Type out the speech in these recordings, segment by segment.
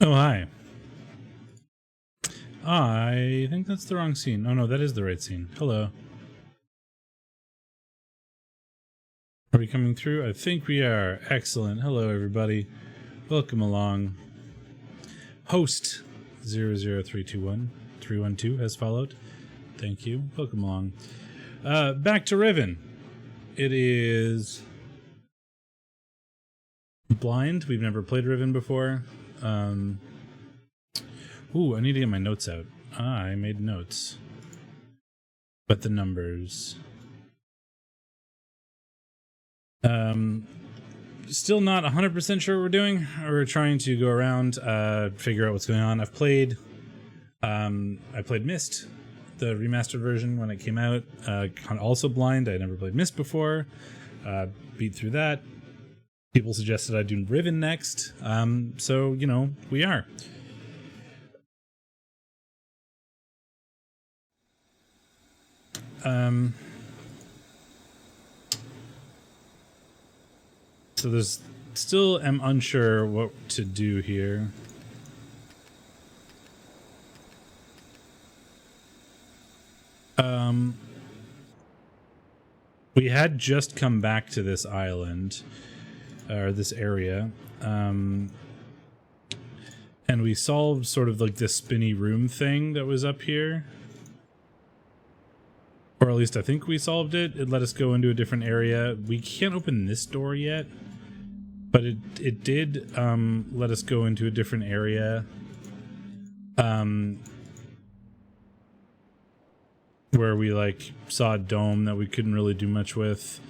Oh, hi. I think that's the wrong scene. Oh, no, that is the right scene. Hello. Are we coming through? I think we are. Excellent. Hello, everybody. Welcome along. Host 00321 has followed. Thank you. Welcome along. Back to Riven. It is blind. We've never played Riven before. Ooh, I need to get my notes out. I made notes. But the numbers. Still not 100% sure what we're doing. We're trying to go around, figure out what's going on. I played Myst, the remastered version when it came out. Also blind. I never played Myst before. Beat through that. People suggested I do Riven next. So, you know, we are. So there's still am unsure what to do here. We had just come back to this island, or this area, and we solved sort of like this spinny room thing that was up here. Or at least I think we solved it. It let us go into a different area. We can't open this door yet, but it did let us go into a different area. Where we like saw a dome that we couldn't really do much with.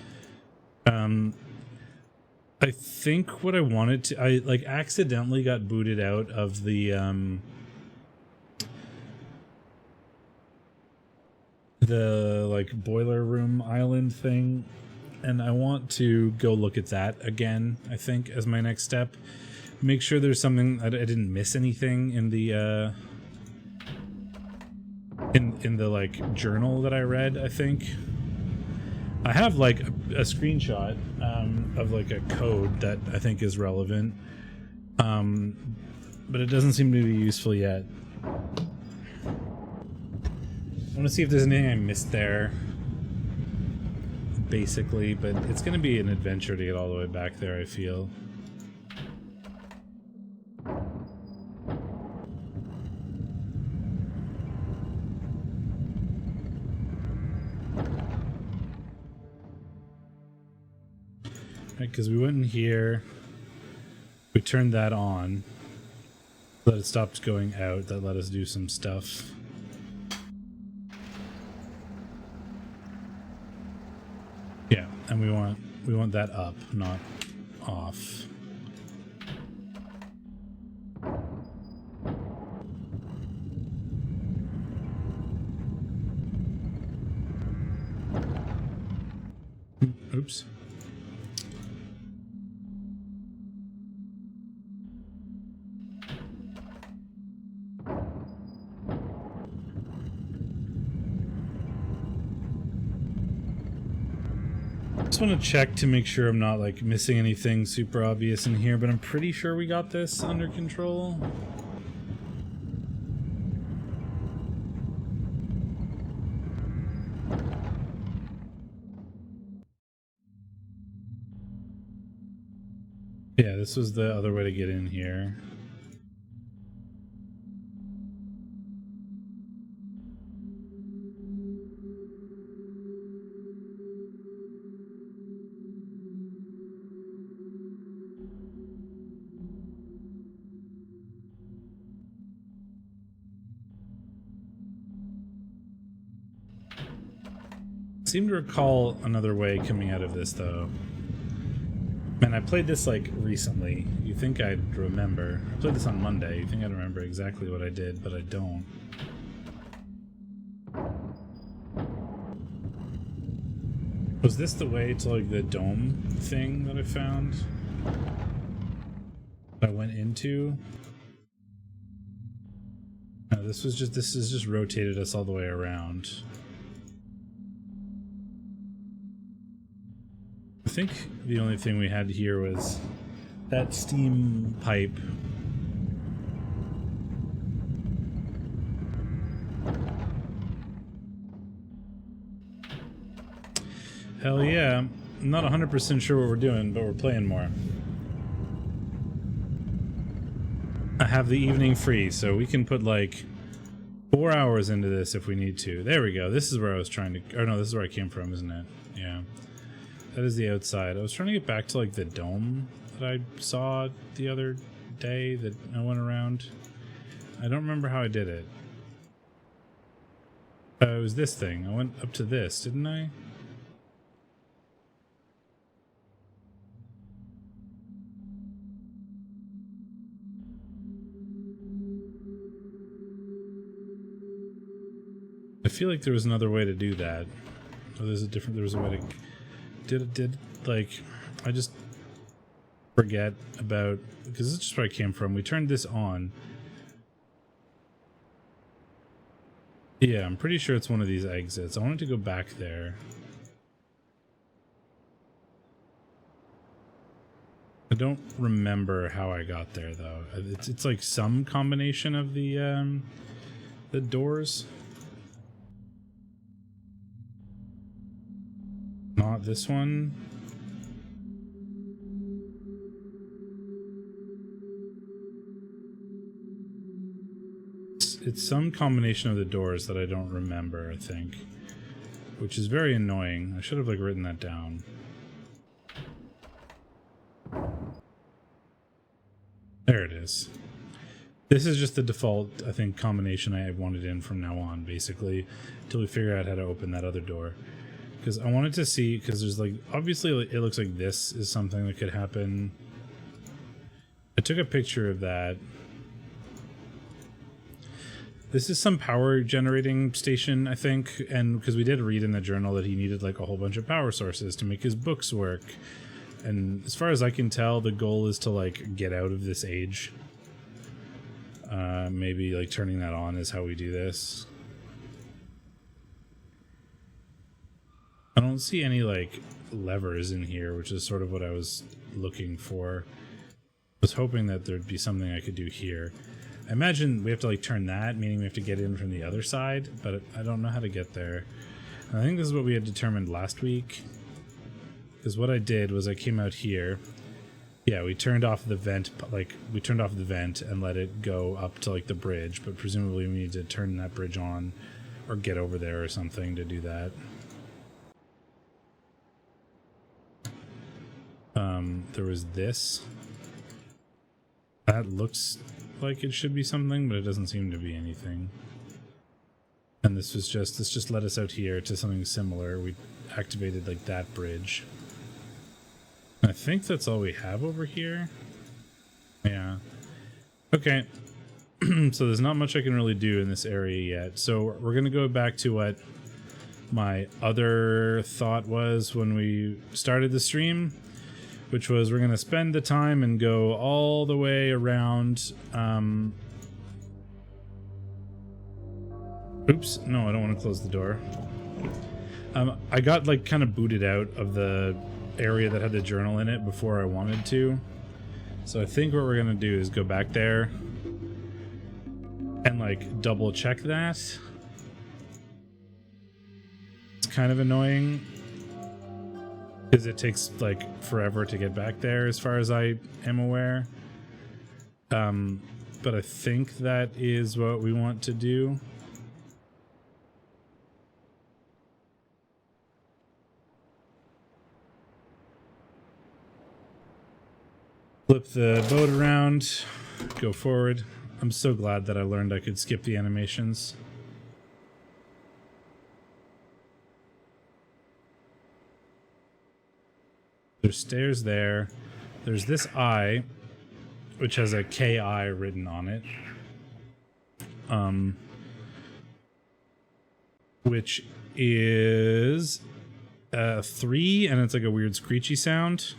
I think what I wanted to, I like accidentally got booted out of the like boiler room island thing, and I want to go look at that again, I think, as my next step. Make sure there's something, I didn't miss anything in the in the like journal that I read. I think I have like a screenshot of like a code that I think is relevant, but it doesn't seem to be useful yet. I want to see if there's anything I missed there, basically, but it's going to be an adventure to get all the way back there, I feel. Right, because we went in here, we turned that on, but it stopped going out. That let us do some stuff. Yeah, and we want that up, not off. Oops. Just want to check to make sure I'm not like missing anything super obvious in here, but I'm pretty sure we got this under control. Yeah, this was the other way to get in here. seem to recall another way coming out of this, though. Man, I played this, like, recently. You think I'd remember. I played this on Monday. You think I'd remember exactly what I did, but I don't. Was this the way to, like, the dome thing that I found? I went into? No, this is just rotated us all the way around. I think the only thing we had here was that steam pipe. Hell yeah. I'm not 100% sure what we're doing, but we're playing more. I have the evening free, so we can put like 4 hours into this if we need to. There we go. This is where I was trying to... Or no, this is where I came from, isn't it? Yeah. That is the outside. I was trying to get back to like the dome that I saw the other day that I went around. I don't remember how I did it. It was this thing. I went up to this, didn't I? I feel like there was another way to do that. Oh, there was a way to... like, I just forget about... Because this is just where I came from. We turned this on. Yeah, I'm pretty sure it's one of these exits. I wanted to go back there. I don't remember how I got there, though. It's like some combination of the doors. Not this one. It's some combination of the doors that I don't remember, I think. Which is very annoying. I should have like written that down. There it is. This is just the default, I think, combination I wanted in from now on, basically, until we figure out how to open that other door. Because I wanted to see, because there's like, obviously it looks like this is something that could happen. I took a picture of that. This is some power generating station, I think, and because we did read in the journal that he needed like a whole bunch of power sources to make his books work. And as far as I can tell, the goal is to like get out of this age. Maybe like turning that on is how we do this. I don't see any like levers in here, which is sort of what I was looking for. I was hoping that there'd be something I could do here. I imagine we have to like turn that, meaning we have to get in from the other side, but I don't know how to get there. I think this is what we had determined last week. Because what I did was I came out here. Yeah, we turned off the vent, like we turned off the vent and let it go up to like the bridge, but presumably we need to turn that bridge on or get over there or something to do that. There was this. That looks like it should be something, but it doesn't seem to be anything. And this just led us out here to something similar. We activated like that bridge. I think that's all we have over here. Yeah. Okay. So there's not much I can really do in this area yet. So we're going to go back to what my other thought was when we started the stream, which was we're going to spend the time and go all the way around. Oops. No, I don't want to close the door. I got like kind of booted out of the area that had the journal in it before I wanted to. So I think what we're going to do is go back there and like double check that. It's kind of annoying because it takes like forever to get back there as far as I am aware. But I think that is what we want to do. Flip the boat around, go forward. I'm so glad that I learned I could skip the animations. There's stairs there. There's this I, which has a KI written on it. Which is 3, and it's like a weird screechy sound.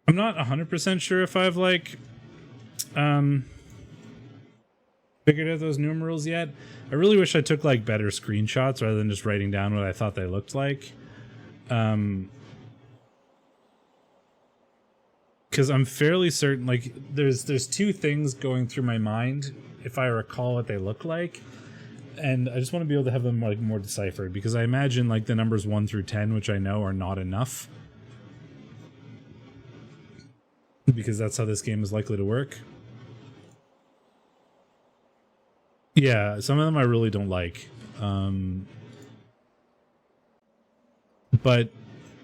I'm not 100% sure if I've like figured out those numerals yet. I really wish I took like better screenshots rather than just writing down what I thought they looked like. Because I'm fairly certain, like, there's two things going through my mind if I recall what they look like, and I just want to be able to have them like more deciphered, because I imagine like the numbers 1 through 10, which I know are not enough, because that's how this game is likely to work. Yeah, some of them I really don't like, but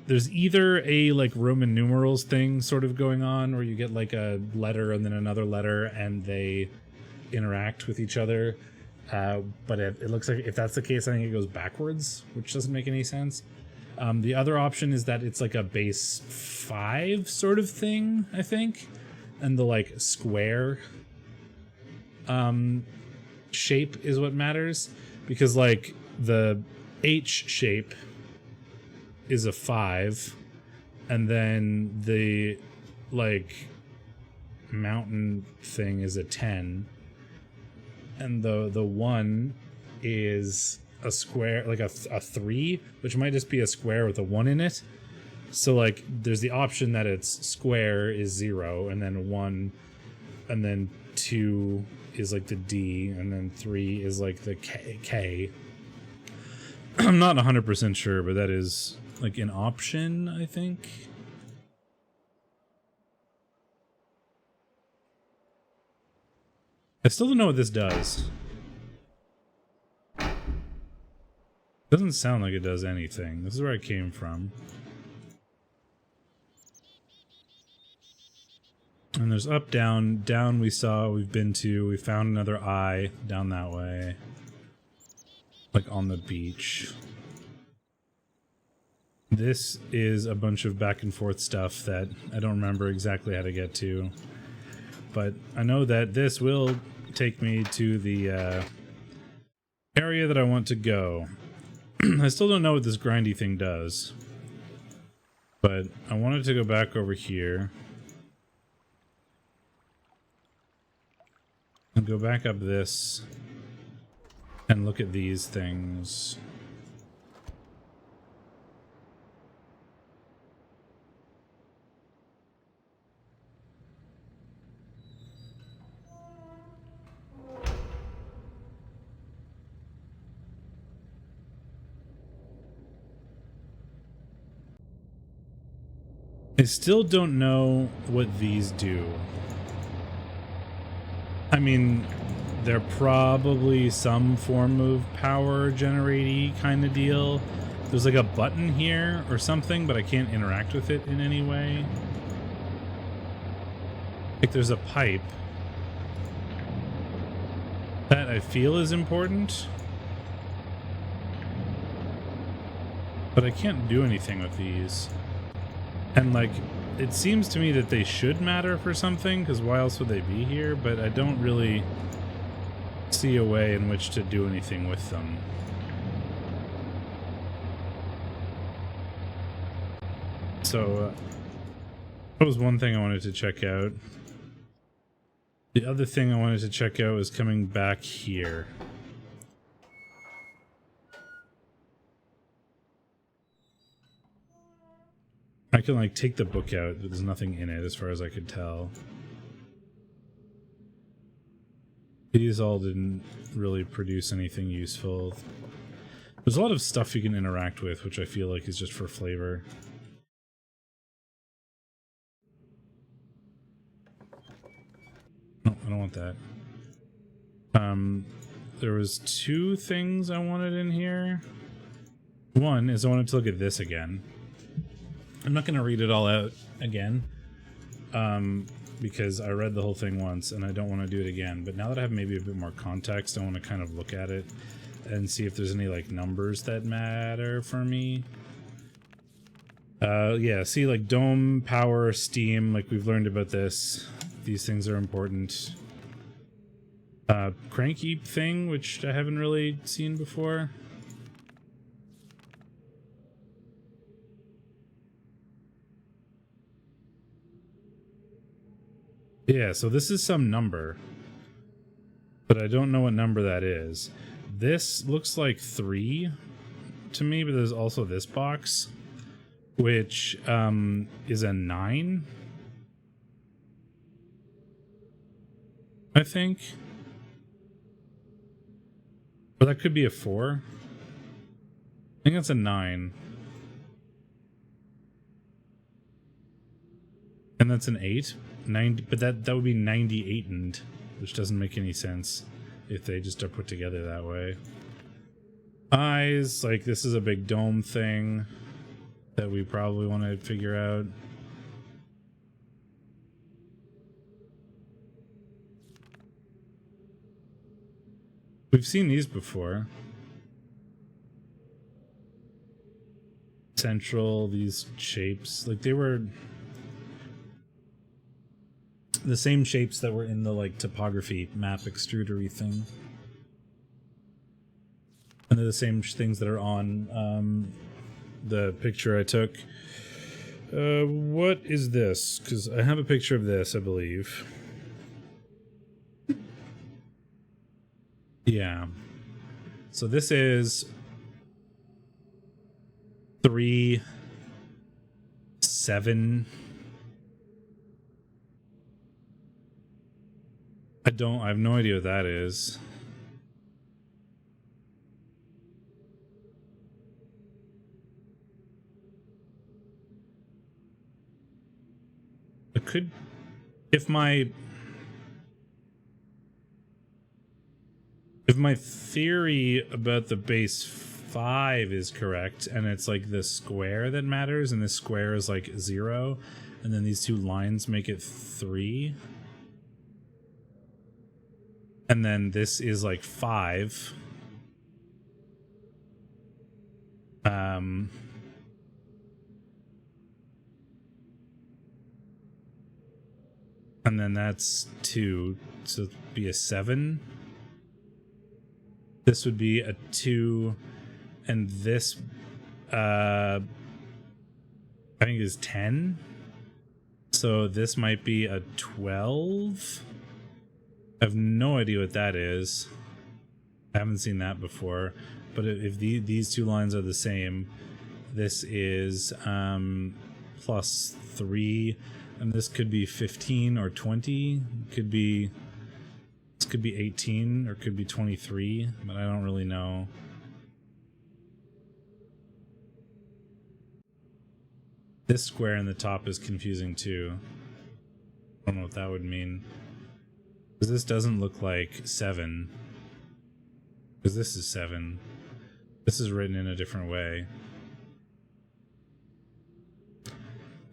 there's either a like Roman numerals thing sort of going on where you get like a letter and then another letter and they interact with each other. But it looks like if that's the case, I think it goes backwards, which doesn't make any sense. The other option is that it's like a base 5 sort of thing, I think. And the like square shape is what matters, because like the H shape is a 5, and then the like mountain thing is a 10, and the 1 is a square, like a 3, which might just be a square with a 1 in it. So like there's the option that it's square is 0, and then 1, and then 2 is like the D, and then 3 is like the K. I'm not 100% sure, but that is like an option, I think. I still don't know what this does. Doesn't sound like it does anything. This is where I came from. And there's up, down. Down we saw, we've been to. We found another eye down that way. Like on the beach. This is a bunch of back and forth stuff that I don't remember exactly how to get to. But I know that this will take me to the area that I want to go. I still don't know what this grindy thing does. But I wanted to go back over here. And go back up this. And look at these things. I still don't know what these do. I mean, they're probably some form of power generate-y kind of deal. There's like a button here or something, but I can't interact with it in any way. Like there's a pipe. That I feel is important. But I can't do anything with these. And like, it seems to me that they should matter for something, because why else would they be here? But I don't really see a way in which to do anything with them. So, that was one thing I wanted to check out. The other thing I wanted to check out is coming back here. I can like take the book out, but there's nothing in it as far as I could tell. These all didn't really produce anything useful. There's a lot of stuff you can interact with, which I feel like is just for flavor. No, I don't want that. There was 2 things I wanted in here. One is I wanted to look at this again. I'm not going to read it all out again. because I read the whole thing once and I don't want to do it again. But now that I have maybe a bit more context, I want to kind of look at it and see if there's any like numbers that matter for me. Yeah, see, like dome, power, steam, like we've learned about this. These things are important. Cranky thing, which I haven't really seen before. Yeah, so this is some number, but I don't know what number that is. This looks like 3 to me, but there's also this box, which is a 9, I think. Or that could be a 4. I think that's a 9. And that's an 8. 90, but that would be 98, and which doesn't make any sense if they just are put together that way. Eyes, like this is a big dome thing that we probably want to figure out. We've seen these before. Central, these shapes, like they were the same shapes that were in the like topography map extrudery thing. And they're the same things that are on the picture I took. What is this? Because I have a picture of this, I believe. Yeah. So this is 3, 7. I have no idea what that is. It could, if my theory about the base 5 is correct, and it's like the square that matters, and this square is like 0, and then these two lines make it 3. And then this is like 5. And then that's 2, so it'd be a 7. This would be a 2, and this I think is 10. So this might be a 12. I have no idea what that is. I haven't seen that before. But if these two lines are the same, this is plus 3, and this could be 15 or 20. This could be 18 or could be 23, but I don't really know. This square in the top is confusing too. I don't know what that would mean. Because this doesn't look like 7. Because this is 7. This is written in a different way.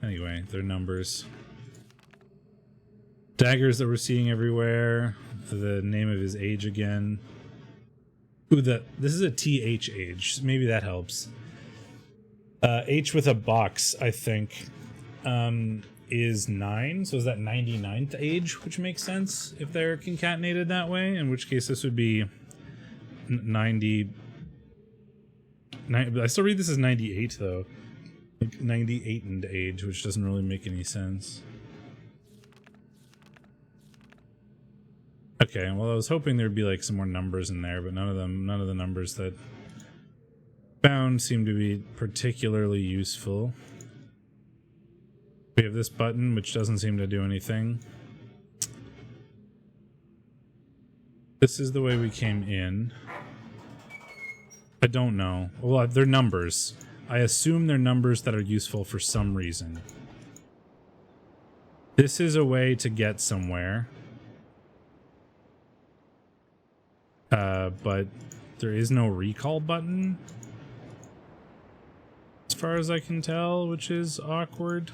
Anyway, they're numbers. Daggers that we're seeing everywhere. The name of his age again. Ooh, this is a TH age. Maybe that helps. H with a box, I think, is 9. So is that 99th age, which makes sense if they're concatenated that way. In which case this would be 90. I still read this as 98 though. Like 98 and age, which doesn't really make any sense. Okay, well I was hoping there'd be like some more numbers in there, but none of the numbers that found seem to be particularly useful. We have this button, which doesn't seem to do anything. This is the way we came in. I don't know. Well, they're numbers. I assume they're numbers that are useful for some reason. This is a way to get somewhere. But there is no recall button, as far as I can tell, which is awkward.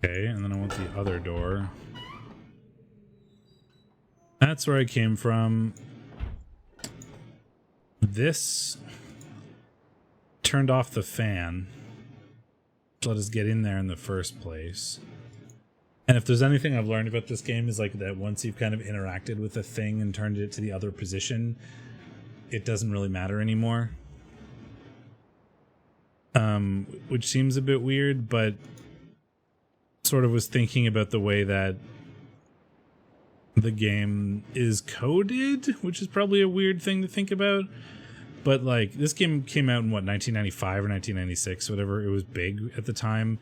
Okay, and then I want the other door. That's where I came from. This turned off the fan to let us get in there in the first place. And if there's anything I've learned about this game is like that once you've kind of interacted with a thing and turned it to the other position, it doesn't really matter anymore. Which seems a bit weird, but sort of was thinking about the way that the game is coded, which is probably a weird thing to think about. But like this game came out in what, 1995 or 1996, whatever. It was big at the time.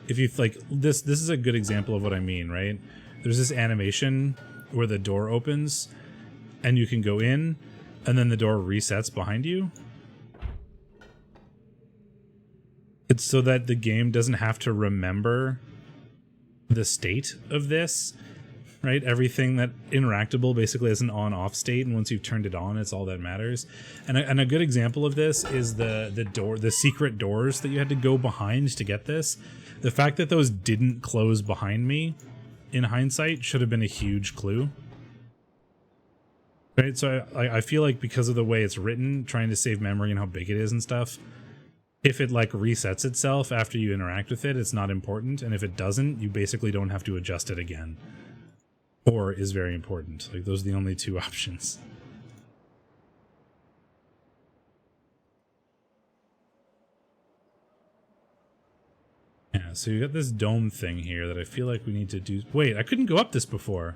If you like this is a good example of what I mean, right? There's this animation where the door opens and you can go in and then the door resets behind you. It's so that the game doesn't have to remember the state of this, right? Everything that interactable basically has an on-off state, and once you've turned it on, it's all that matters. And a good example of this is the secret doors that you had to go behind to get this. The fact that those didn't close behind me, in hindsight, should have been a huge clue. Right, so I feel like because of the way it's written, trying to save memory and how big it is and stuff, if it like resets itself after you interact with it, it's not important. And if it doesn't, you basically don't have to adjust it again. Or is very important. Like those are the only two options. Yeah, so you got this dome thing here that I feel like we need to do. Wait, I couldn't go up this before.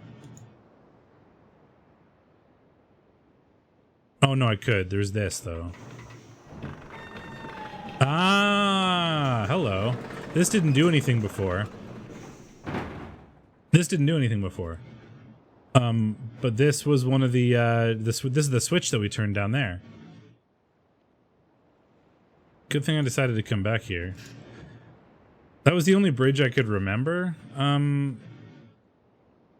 Oh no, I could. There's this though. Ah, hello. This didn't do anything before. This didn't do anything before. But this was one of the, this is the switch that we turned down there. Good thing I decided to come back here. That was the only bridge I could remember, when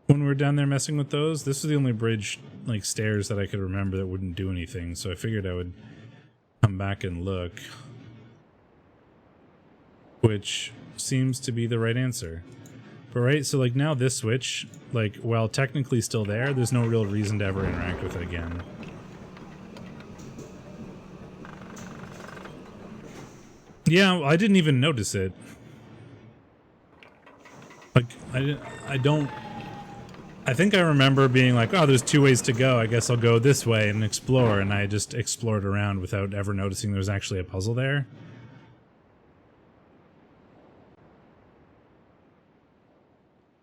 we were down there messing with those. This was the only bridge, like, stairs that I could remember that wouldn't do anything, so I figured I would come back and look. Which seems to be the right answer. But right, so like now this switch, like, while technically still there, there's no real reason to ever interact with it again. Yeah, I didn't even notice it. Like, I think I remember being like, oh, there's two ways to go. I guess I'll go this way and explore. And I just explored around without ever noticing there was actually a puzzle there.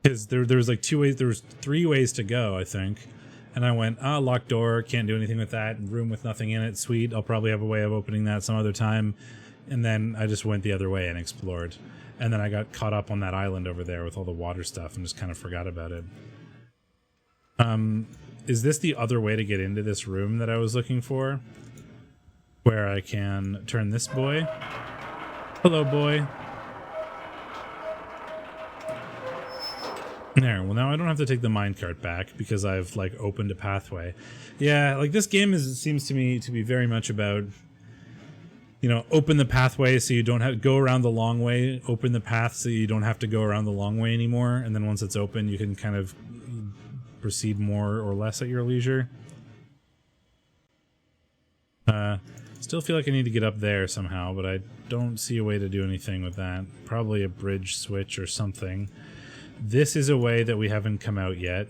Because there was like two ways, there was three ways to go, I think. And I went, ah, locked door, can't do anything with that. Room with nothing in it, sweet. I'll probably have a way of opening that some other time. And then I just went the other way and explored. And then I got caught up on that island over there with all the water stuff and just kind of forgot about it. Is this the other way to get into this room that I was looking for? Where I can turn this boy. Hello, boy. There, well now I don't have to take the minecart back because I've like opened a pathway. Yeah, like this game seems to me to be very much about, you know, open the pathway so you don't have to go around the long way, open the path so you don't have to go around the long way anymore, and then once it's open you can kind of proceed more or less at your leisure. Still feel like I need to get up there somehow, but I don't see a way to do anything with that. Probably a bridge switch or something. This is a way that we haven't come out yet.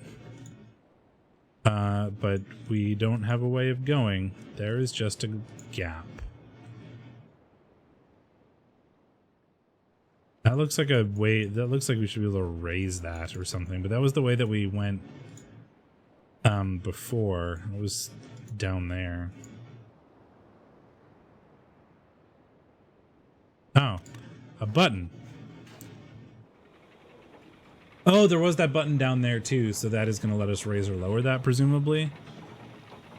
But we don't have a way of going. There is just a gap. That looks like a way, that looks like we should be able to raise that or something, but that was the way that we went before. It was down there. Oh, a button. Oh, there was that button down there too, so that is going to let us raise or lower that, presumably.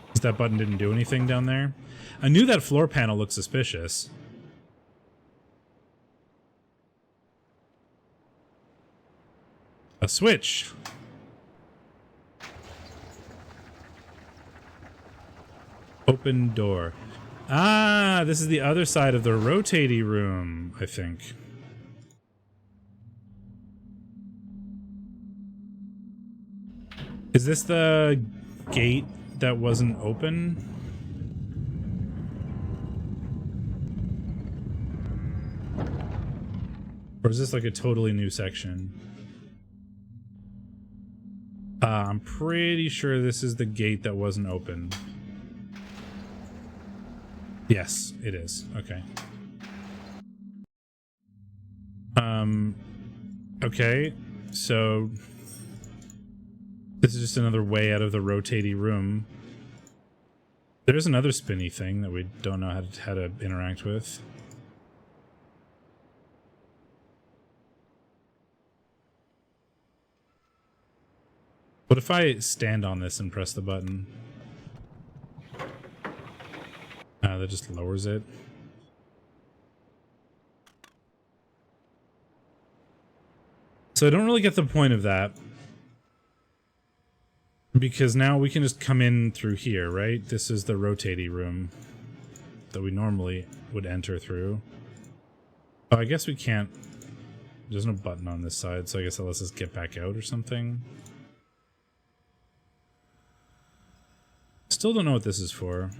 Because that button didn't do anything down there. I knew that floor panel looked suspicious. A switch. Open door. Ah, this is the other side of the rotatey room, I think. Is this the gate that wasn't open? Or is this like a totally new section? I'm pretty sure this is the gate that wasn't open. Yes, it is. Okay. Okay, so this is just another way out of the rotating room. There's another spinny thing that we don't know how to interact with. What if I stand on this and press the button? That just lowers it. So I don't really get the point of that. Because now we can just come in through here, right? This is the rotating room that we normally would enter through. Oh, I guess we can't. There's no button on this side, so I guess that lets us get back out or something. Still don't know what this is for.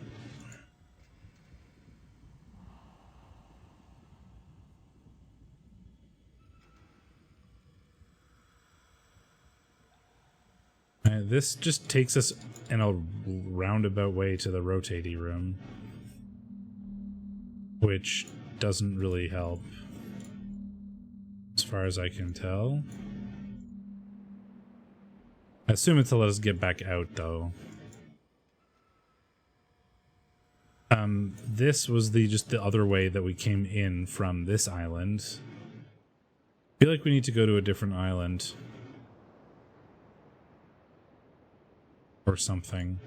This just takes us in a roundabout way to the rotating room, which doesn't really help, as far as I can tell. I assume it's to let us get back out, though. This was just the other way that we came in from this island. I feel like we need to go to a different island. Or something.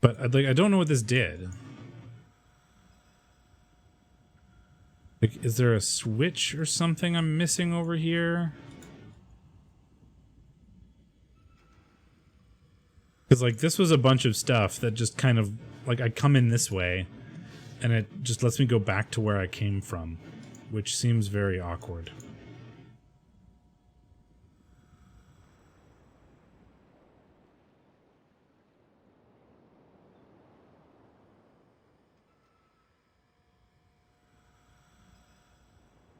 But I don't know what this did. Like, is there a switch or something I'm missing over here? Because, like, this was a bunch of stuff that just kind of, like, I come in this way, and it just lets me go back to where I came from, which seems very awkward.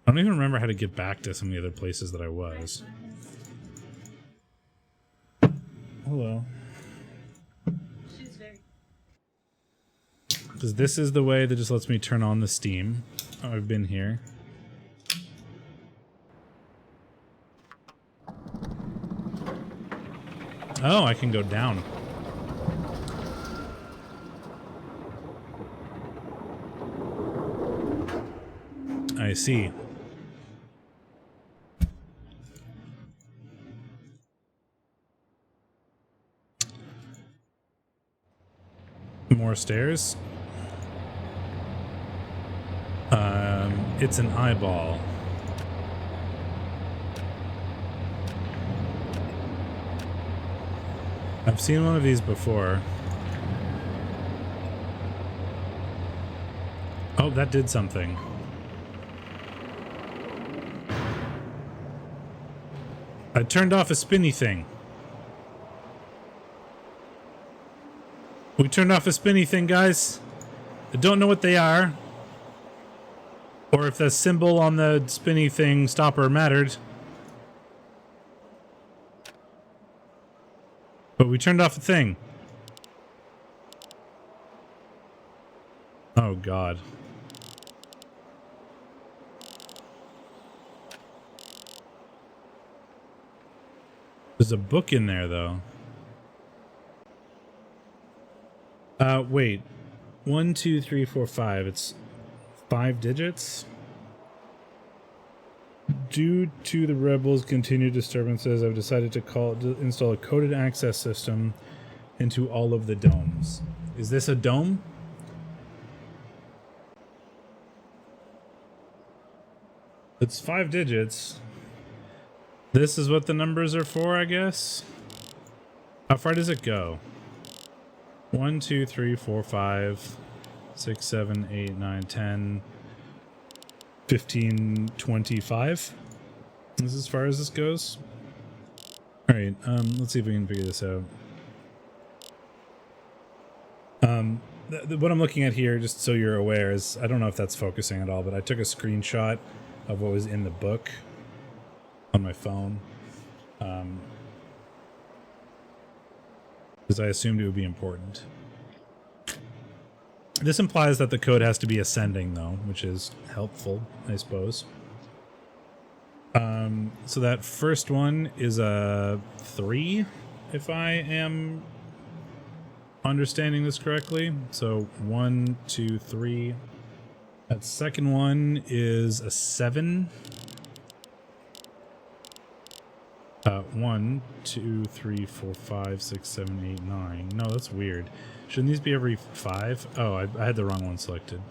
I don't even remember how to get back to some of the other places that I was. Hello. Because this is the way that just lets me turn on the steam. Oh, I've been here. Oh, I can go down. I see. More stairs. It's an eyeball. I've seen one of these before. Oh, that did something. I turned off a spinny thing. We turned off a spinny thing, guys. I don't know what they are. Or if the symbol on the spinny thing stopper mattered. But we turned off a thing. Oh, God. There's a book in there, though. Wait. 1, 2, 3, 4, 5. It's 5 digits? Due to the rebels' continued disturbances, I've decided to install a coded access system into all of the domes. Is this a dome? It's 5 digits. This is what the numbers are for, I guess? How far does it go? 1, 2, 3, 4, 5, 6, 7, 8, 9, 10, 15, 25. This is as far as this goes. All right, let's see if we can figure this out. What I'm looking at here, just so you're aware, is I don't know if that's focusing at all, but I took a screenshot of what was in the book on my phone, because I assumed it would be important. This implies that the code has to be ascending, though, which is helpful, I suppose. So that first one is a 3, if I am understanding this correctly. So 1, 2, 3. That second one is a 7. 1, 2, 3, 4, 5, 6, 7, 8, 9. No, that's weird. Shouldn't these be every 5? Oh, I had the wrong one selected.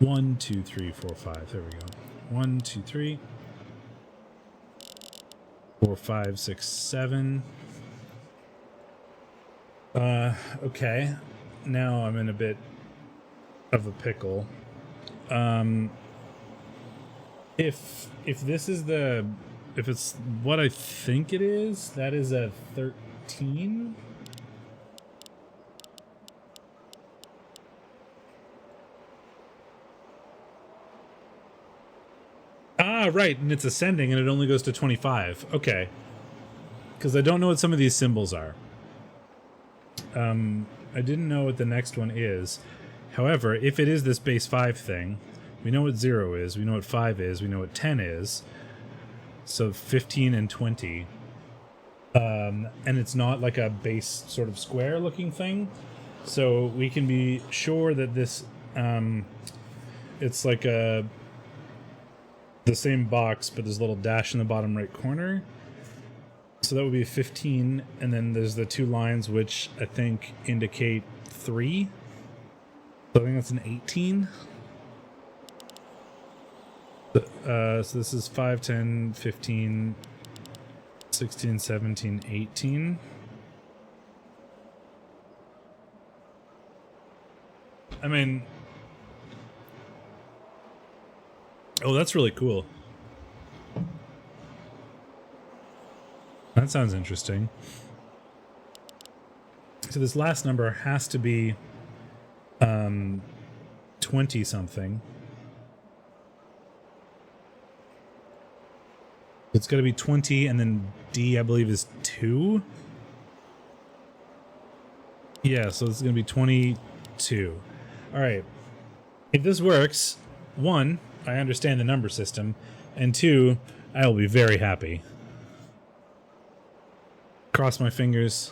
1, 2, 3, 4, 5. There we go. 1, 2, 3, 4, 5, 6, 7. Okay. Now I'm in a bit of a pickle. If this is if it's what I think it is, that is a 13. Ah, right, and it's ascending and it only goes to 25. Okay. Because I don't know what some of these symbols are. I didn't know what the next one is. However, if it is this base 5 thing, we know what 0 is, we know what 5 is, we know what 10 is. So 15 and 20. And it's not like a base sort of square looking thing. So we can be sure that this, it's like the same box, but there's a little dash in the bottom right corner. So that would be 15, and then there's the 2 lines which I think indicate 3. So I think that's an 18. So this is 5, 10, 15, 16, 17, 18. I mean... Oh, that's really cool. That sounds interesting. So this last number has to be 20 something. It's got to be 20, and then D, I believe, is 2. Yeah, so it's going to be 22. All right. If this works, 1, I understand the number system, and 2, I will be very happy. Cross my fingers.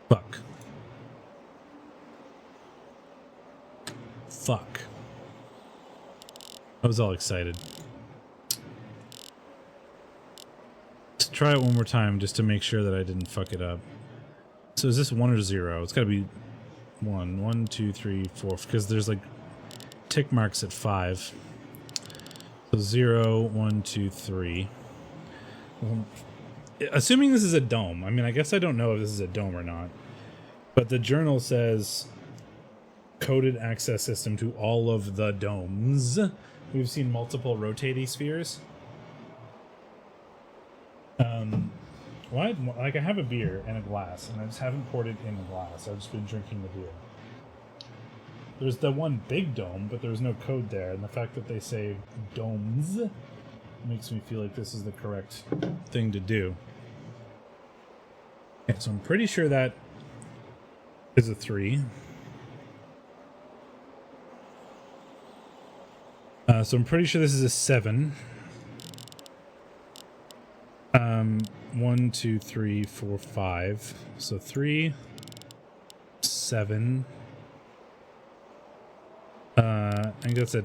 Fuck. Fuck. I was all excited. Let's try it one more time just to make sure that I didn't fuck it up. So is this 1 or 0? It's got to be 1. 1, 2, 3, 4. Because there's like tick marks at 5. So 0, 1, 2, 3. Assuming this is a dome. I mean, I guess I don't know if this is a dome or not. But the journal says coded access system to all of the domes. We've seen multiple rotating spheres. Why? Like, I have a beer and a glass, and I just haven't poured it in a glass. I've just been drinking the beer. There's the one big dome, but there's no code there, and the fact that they say domes makes me feel like this is the correct thing to do. Okay, so I'm pretty sure that is a 3. So I'm pretty sure this is a 7. 1, 2, 3, 4, 5. So 3, 7. I think that's a...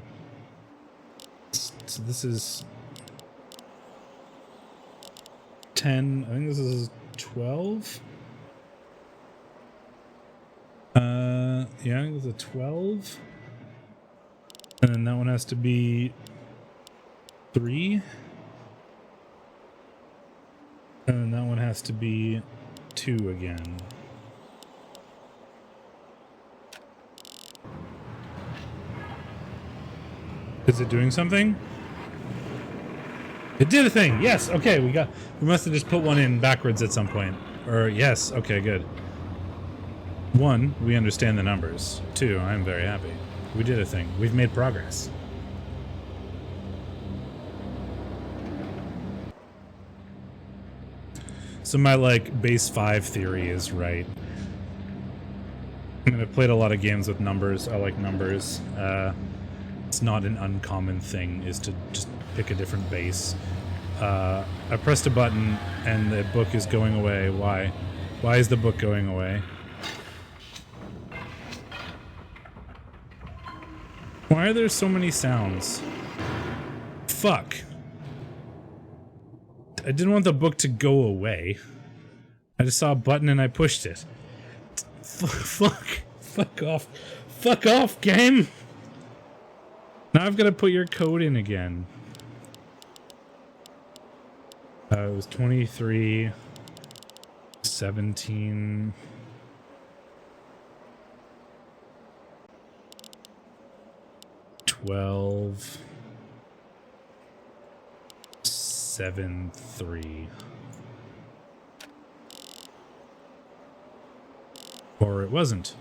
So this is 10. I think this is 12. Yeah, I think it's a 12. And then that one has to be 3. And then that one has to be 2 again. Is it doing something? It did a thing. Yes. Okay, we must have just put one in backwards at some point. Or yes. Okay, good. 1, we understand the numbers. 2, I'm very happy. We did a thing. We've made progress. So my like base 5 theory is right. I mean, I've played a lot of games with numbers. I like numbers. It's not an uncommon thing is to just pick a different base. I pressed a button and the book is going away. Why? Why is the book going away? Why are there so many sounds? Fuck. I didn't want the book to go away. I just saw a button and I pushed it. Fuck. Fuck off. Fuck off, game! Now I've got to put your code in again. It was 23, 17... 12, 7, 3. Or it wasn't.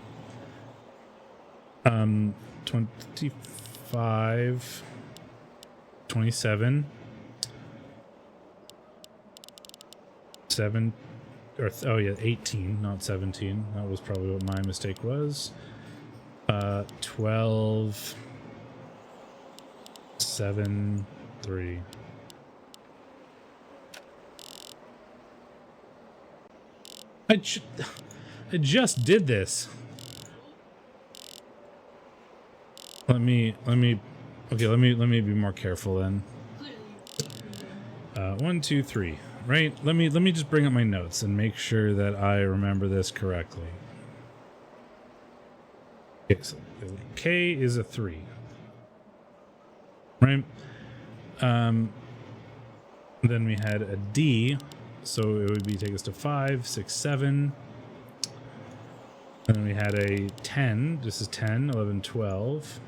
25, 27, 7, or oh yeah, 18, not 17. That was probably what my mistake was. 12, 7, 3. I just did this. Let me be more careful then. 1, 2, 3. Right? Let me just bring up my notes and make sure that I remember this correctly. Okay, so K is a 3. Right? Then we had a D, so it would be take us to 5, 6, 7. And then we had a 10. This is 10, 11, 12.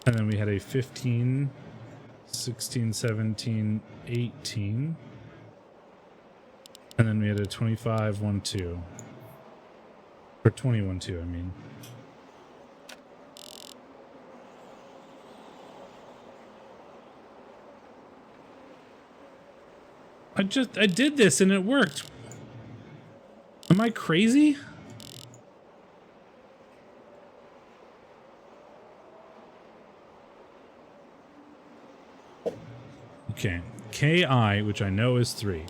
And then we had a 15, 16, 17, 18. And then we had a 25, 1, 2. Or 21, 2, I mean. I did this and it worked. Am I crazy? Okay, KI, which I know is 3.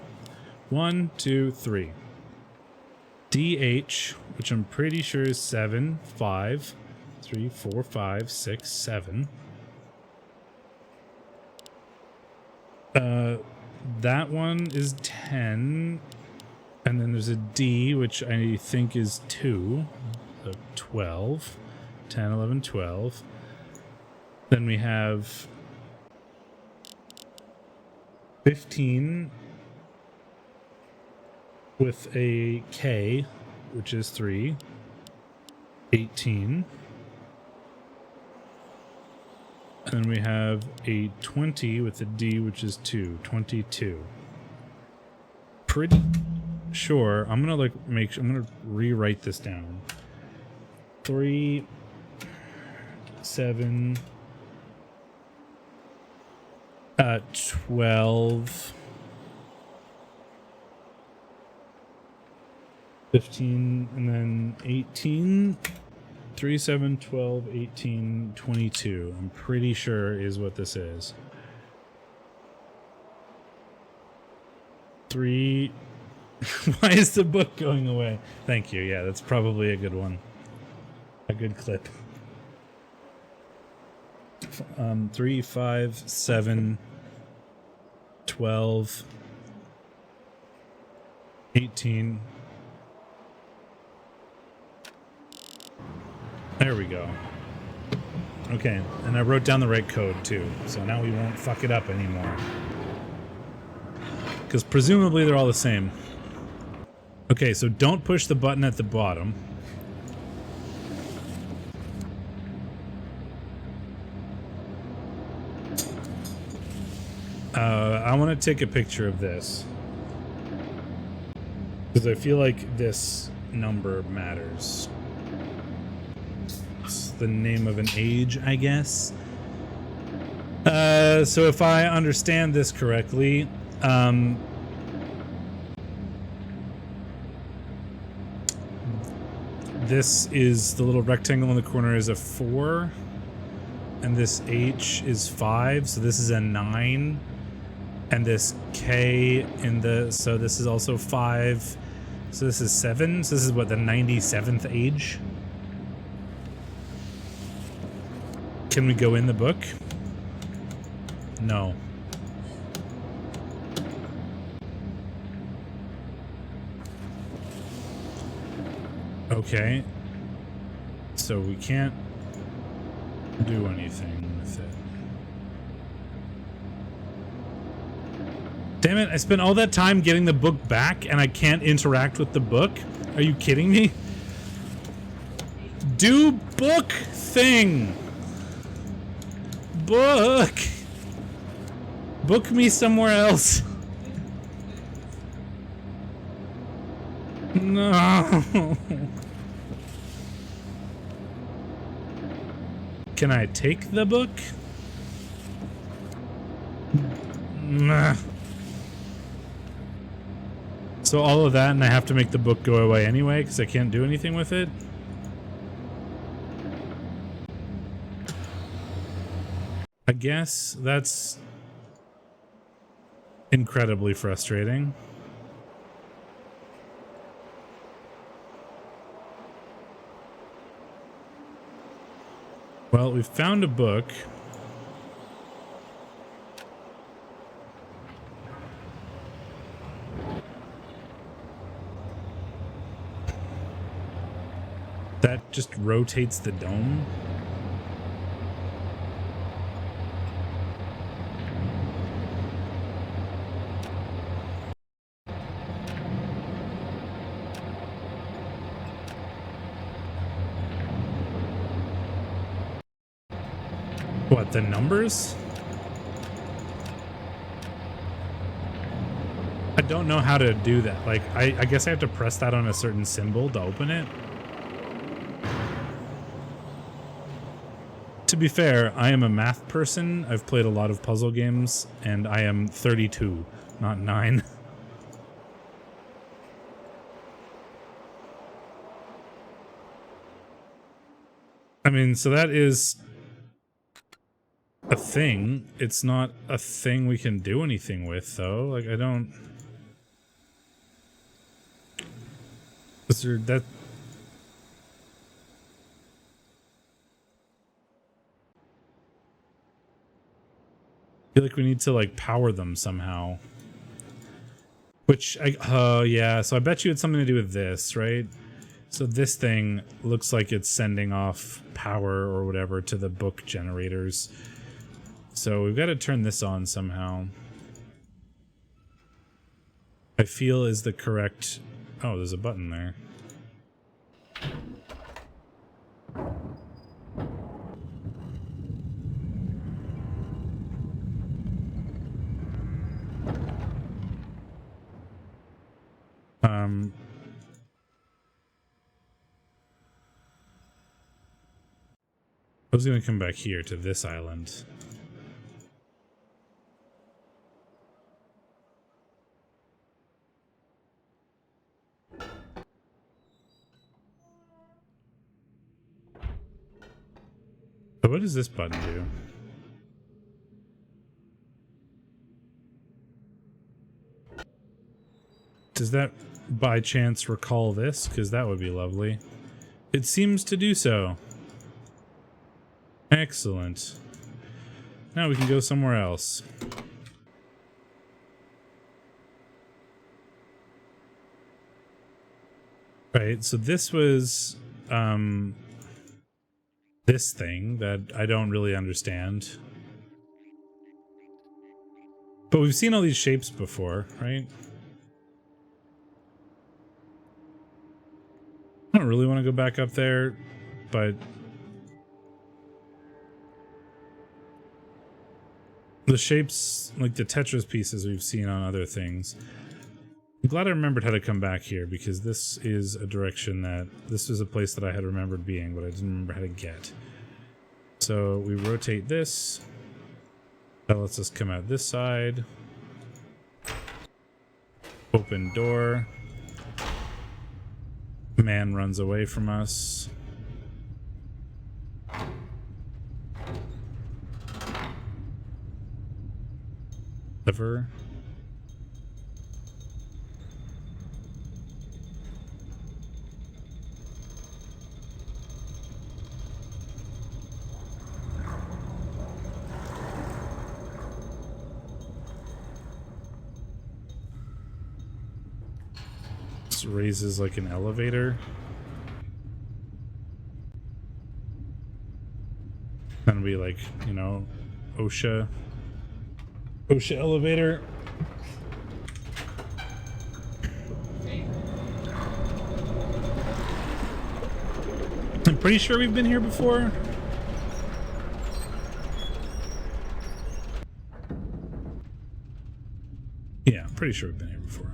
1, 2, 3. DH, which I'm pretty sure is 7, 5, 3, 4, 5, 6, 7. That one is 10. And then there's a D, which I think is 2. So 12. 10, 11, 12. Then we have 15 with a K, which is 3. 18. And then we have a 20 with a D, which is 2. 22. Pretty sure. I'm gonna like I'm gonna rewrite this down. 3, 7, 12, 15, and then 18. 3, 7, 12, 18, 22. I'm pretty sure is what this is. 3. Why is the book going away? Thank you. Yeah, that's probably a good one. A good clip. 3, 5, 7, 12, 18. There we go. Okay, and I wrote down the right code too, so now we won't fuck it up anymore. Because presumably they're all the same. Okay, so don't push the button at the bottom. I want to take a picture of this because I feel like this number matters. It's the name of an age, I guess. So if I understand this correctly, this is the little rectangle in the corner is a 4, and this H is 5, so this is a 9, and this K in the, so this is also 5, so this is 7, so this is what, the 97th age? Can we go in the book? No. Okay. So we can't do anything with it. Damn it, I spent all that time getting the book back and I can't interact with the book? Are you kidding me? Do book thing! Book! Book me somewhere else. No. Can I take the book? Nah. So all of that and I have to make the book go away anyway because I can't do anything with it? I guess that's incredibly frustrating. Well, we've found a book. That just rotates the dome. What, the numbers? I don't know how to do that. Like, I guess I have to press that on a certain symbol to open it. To be fair, I am a math person. I've played a lot of puzzle games, and I am 32, not 9. I mean, so that is a thing. It's not a thing we can do anything with, though. Like, I don't... Is there that... I feel like we need to, like, power them somehow. Which, yeah, so I bet you it's something to do with this, right? So this thing looks like it's sending off power or whatever to the book generators. So we've got to turn this on somehow. I feel is the correct... Oh, there's a button there. I was going to come back here to this island. So what does this button do? Does that by chance recall this? Because that would be lovely. It seems to do so. Excellent. Now we can go somewhere else. Right, so this was this thing that I don't really understand. But we've seen all these shapes before, right? I don't really want to go back up there, but the shapes, like the Tetris pieces we've seen on other things. I'm glad I remembered how to come back here, because this is a direction that... This is a place that I had remembered being, but I didn't remember how to get. So we rotate this. That lets us come out this side. Open door. Man runs away from us. Liver. This raises like an elevator. Then we like, you know, OSHA elevator. I'm pretty sure we've been here before. Yeah, I'm pretty sure we've been here before.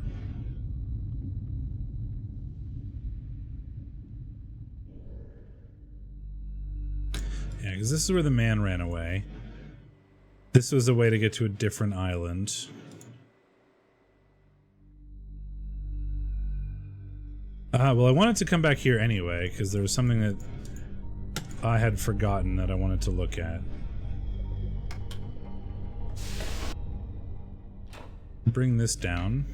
Yeah, because this is where the man ran away. This was a way to get to a different island. Well, I wanted to come back here anyway, because there was something that I had forgotten that I wanted to look at. Bring this down.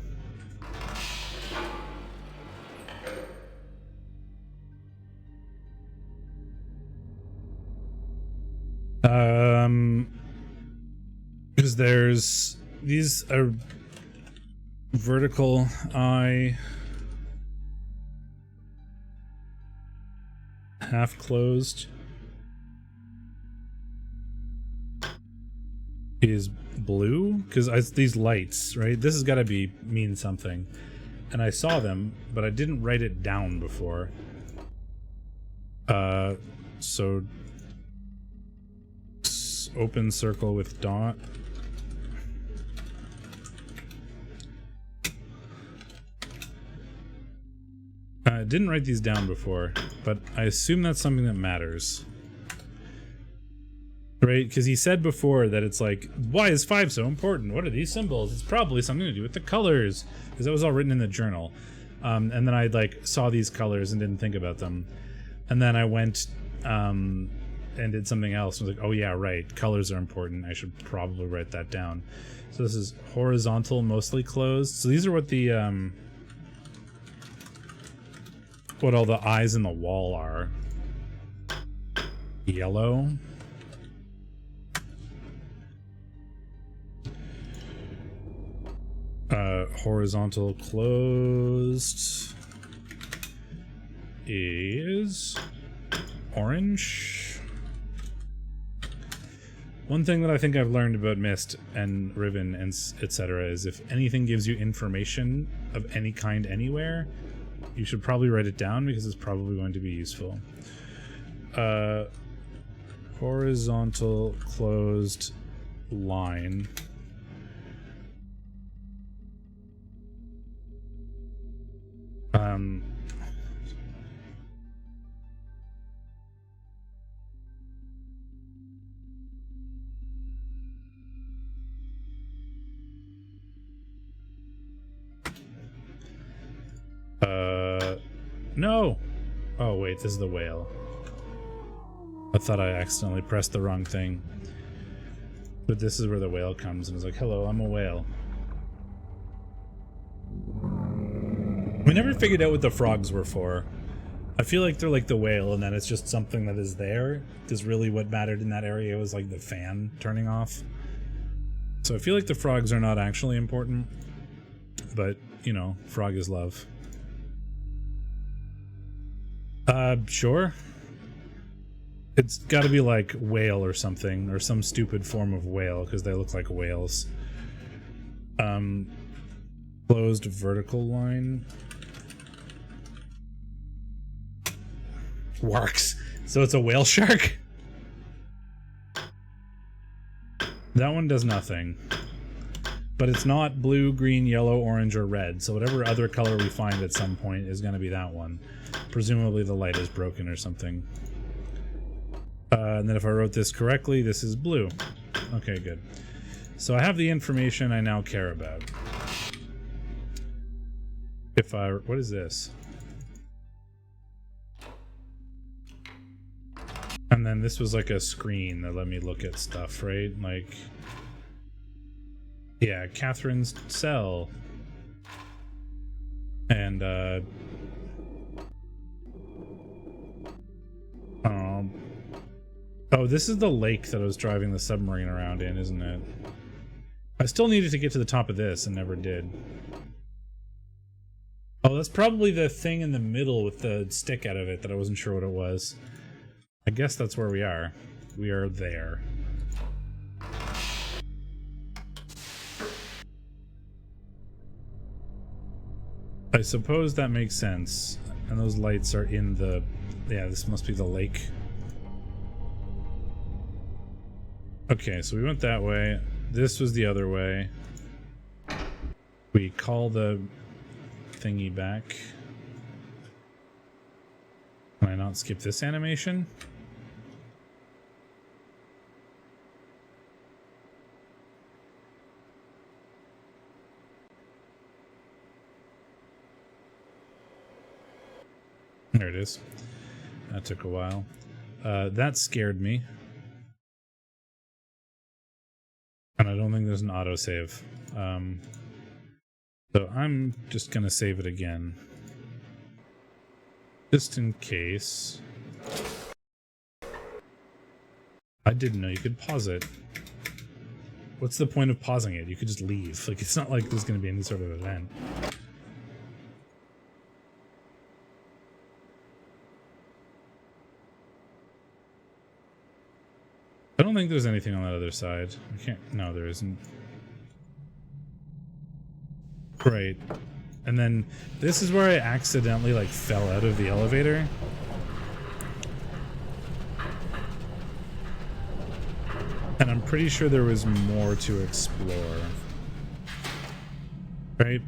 Because there's... These are vertical eye... half closed is blue because these lights, right? This has got to be mean something, and I saw them, but I didn't write it down before. So open circle with dot. I didn't write these down before, but I assume that's something that matters. Right? Because he said before that it's like, why is 5 so important? What are these symbols? It's probably something to do with the colors. Because that was all written in the journal. And then I like saw these colors and didn't think about them. And then I went and did something else. I was like, oh yeah, right. Colors are important. I should probably write that down. So this is horizontal, mostly closed. So these are what the... what all the eyes in the wall are. Yellow. Horizontal closed is orange. One thing that I think I've learned about Mist and Riven and etc. is if anything gives you information of any kind anywhere, you should probably write it down because it's probably going to be useful. Horizontal closed line. No! Oh wait, this is the whale. I thought I accidentally pressed the wrong thing. But this is where the whale comes and is like, hello, I'm a whale. We never figured out what the frogs were for. I feel like they're like the whale and then it's just something that is there. Because really what mattered in that area was like the fan turning off. So I feel like the frogs are not actually important. But, you know, frog is love. Sure. It's gotta be like whale or something, or some stupid form of whale, because they look like whales. Closed vertical line. Works. So it's a whale shark? That one does nothing. But it's not blue, green, yellow, orange, or red. So whatever other color we find at some point is going to be that one. Presumably the light is broken or something. And then if I wrote this correctly, this is blue. Okay, good. So I have the information I now care about. What is this? And then this was like a screen that let me look at stuff, right? Like, yeah, Catherine's cell. And, oh, this is the lake that I was driving the submarine around in, isn't it? I still needed to get to the top of this and never did. Oh, that's probably the thing in the middle with the stick out of it that I wasn't sure what it was. I guess that's where we are. We are there. I suppose that makes sense. And those lights are in the... Yeah, this must be the lake. Okay, so we went that way. This was the other way. We call the thingy back. Can I not skip this animation? There it is. That took a while. That scared me. And I don't think there's an autosave. So I'm just gonna save it again. Just in case. I didn't know you could pause it. What's the point of pausing it? You could just leave. Like, it's not like there's gonna be any sort of event. I don't think there's anything on that other side. I can't... No, there isn't. Right. And then this is where I accidentally, like, fell out of the elevator. And I'm pretty sure there was more to explore. Right?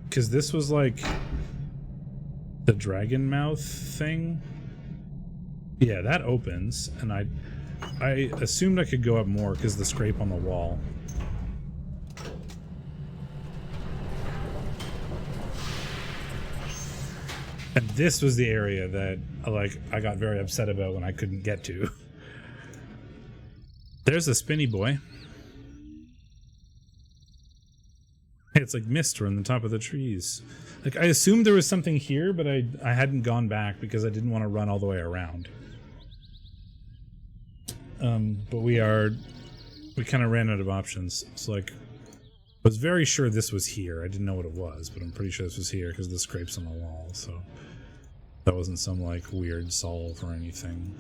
Because this was, like, the dragon mouth thing. Yeah, that opens, and I assumed I could go up more because the scrape on the wall. And this was the area that, like, I got very upset about when I couldn't get to. There's a spinny boy. Hey, it's like mist on the top of the trees. Like, I assumed there was something here, but I hadn't gone back because I didn't want to run all the way around. But we kind of ran out of options. So, like, I was very sure this was here. I didn't know what it was, but I'm pretty sure this was here because the scrapes on the wall, so that wasn't some, like, weird solve or anything.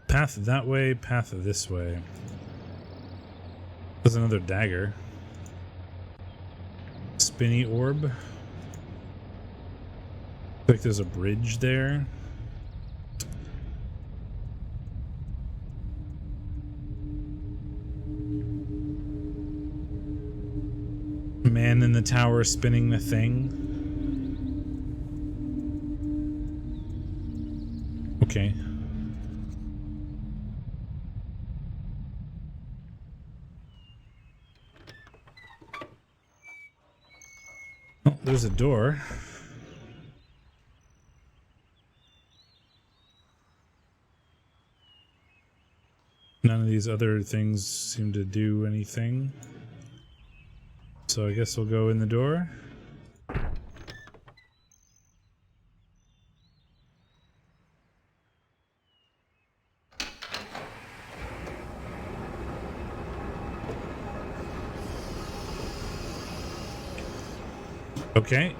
Path that way, path this way. There's another dagger. Spinny orb. Like there's a bridge there. Man in the tower spinning the thing. Okay. Oh, there's a door. None of these other things seem to do anything. So I guess we'll go in the door. Okay.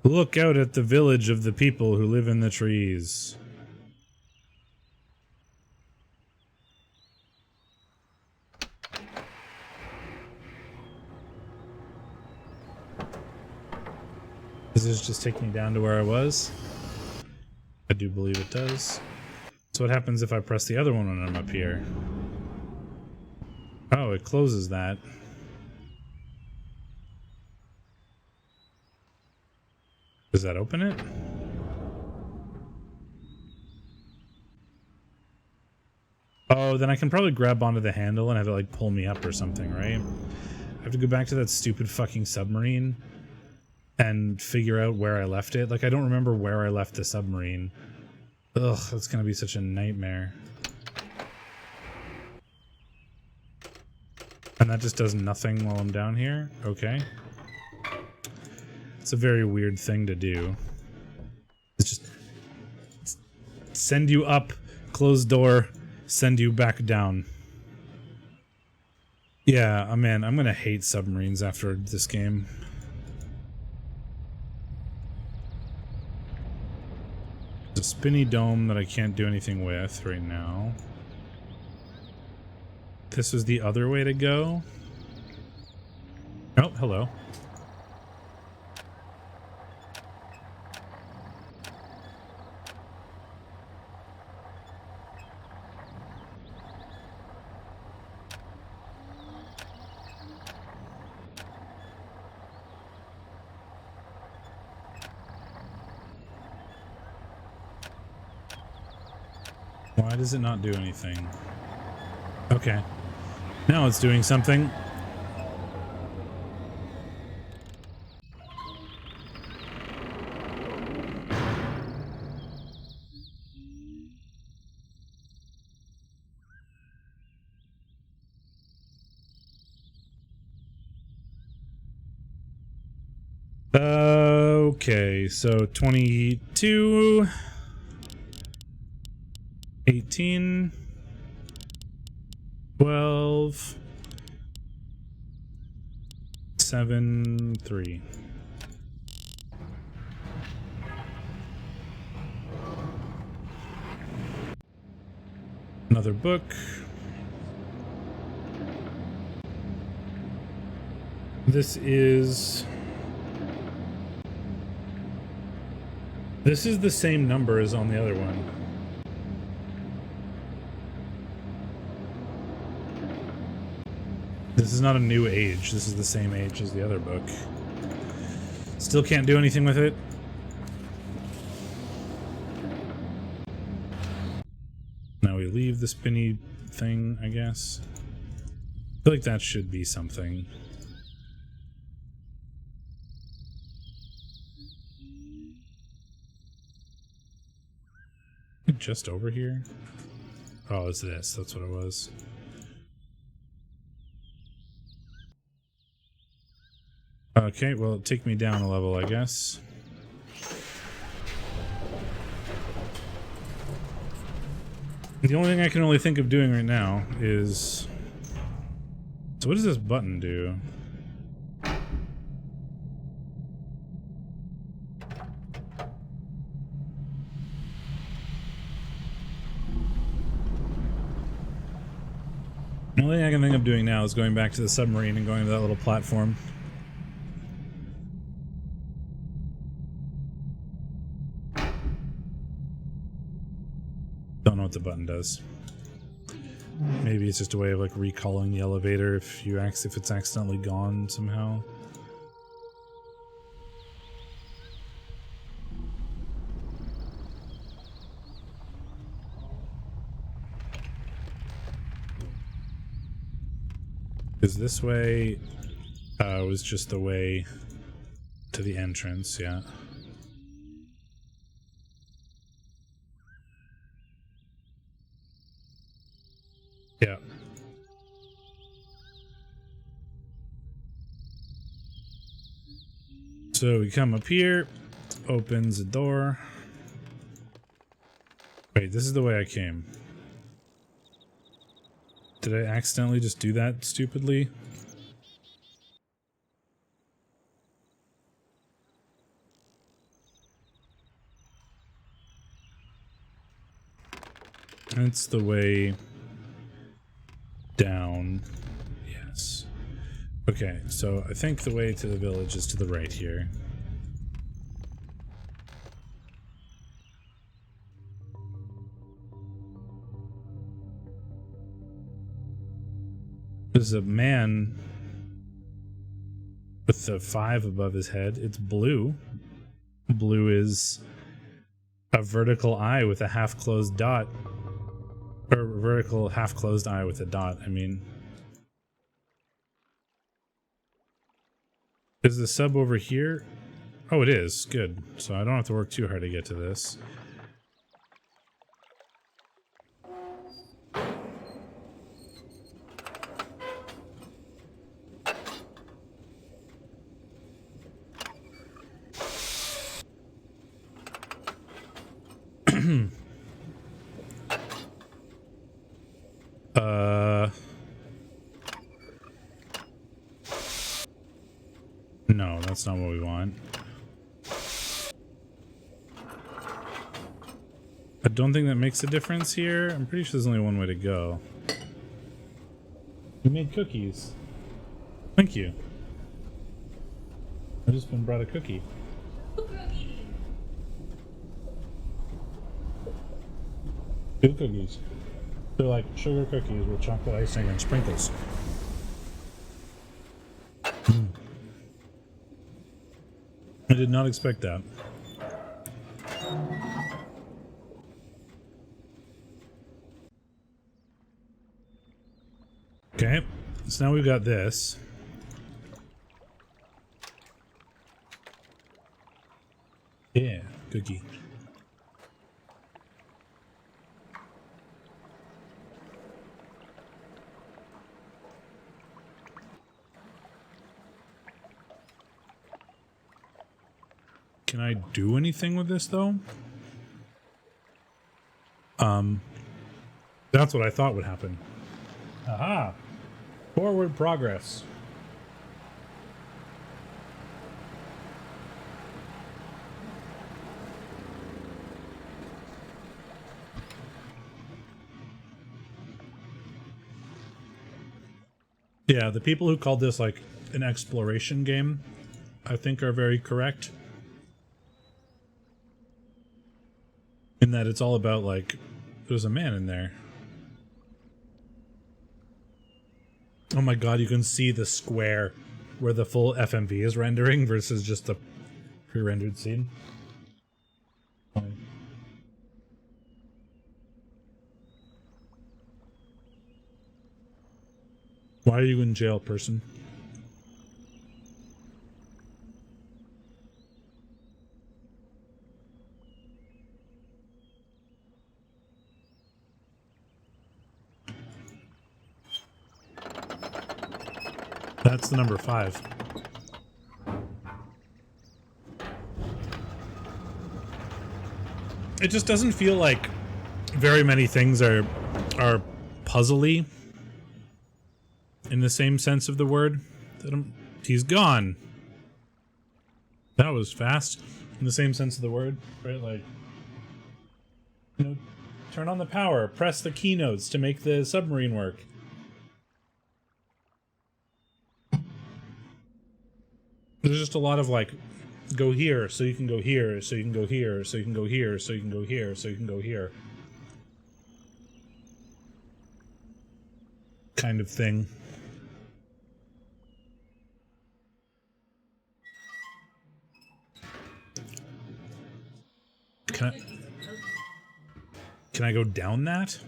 Look out at the village of the people who live in the trees. Does this just take me down to where I was? I do believe it does. So what happens if I press the other one when I'm up here? Oh, it closes that. Does that open it? Oh, then I can probably grab onto the handle and have it like pull me up or something, right? I have to go back to that stupid fucking submarine and figure out where I left it. Like, I don't remember where I left the submarine. Ugh, that's gonna be such a nightmare. And that just does nothing while I'm down here? Okay. It's a very weird thing to do. It's just send you up, close door, send you back down. Yeah, man, I'm gonna hate submarines after this game. There's a spinny dome that I can't do anything with right now. This was the other way to go. Oh, hello. Why does it not do anything? Okay. Now it's doing something. Okay, so 22, 18, 12, 7, 3. Another book. This is the same number as on the other one. This is not a new age. This is the same age as the other book. Still can't do anything with it. Now we leave the spinny thing, I guess. I feel like that should be something. Just over here? Oh, it's this. That's what it was. Okay, well, take me down a level, I guess. The only thing I can really think of doing right now is... So what does this button do? The only thing I can think of doing now is going back to the submarine and going to that little platform. Don't know what the button does. Maybe it's just a way of like recalling the elevator if it's accidentally gone somehow. Because this way was just the way to the entrance, yeah. Yeah. So we come up here, opens the door. Wait, this is the way I came. Did I accidentally just do that stupidly? That's the way down. Yes. Okay, so I think the way to the village is to the right here. there's a man with the 5 above his head. It's blue. Blue is a vertical eye with a half-closed dot. Or vertical half-closed eye with a dot, I mean. Is the sub over here? Oh, it is. Good. So I don't have to work too hard to get to this. No, that's not what we want. I don't think that makes a difference here. I'm pretty sure there's only one way to go. We made cookies. Thank you. I just been brought a cookie. Two cookies. They're like sugar cookies with chocolate icing and sprinkles. I did not expect that. Okay, so now we've got this. Yeah, cookie. Can I do anything with this though? That's what I thought would happen. Aha! Forward progress. Yeah, the people who called this like an exploration game, I think are very correct. In that it's all about like, there's a man in there. Oh my god, you can see the square where the full FMV is rendering versus just the pre-rendered scene. Why are you in jail, person? That's the number 5. It just doesn't feel like very many things are puzzly in the same sense of the word. He's gone. That was fast. In the same sense of the word, right? Like, you know, turn on the power, press the keynotes to make the submarine work. There's just a lot of like, go here, so you can go here, so you can go here, so you can go here, so you can go here, so you can go here. Kind of thing. Can I go down that?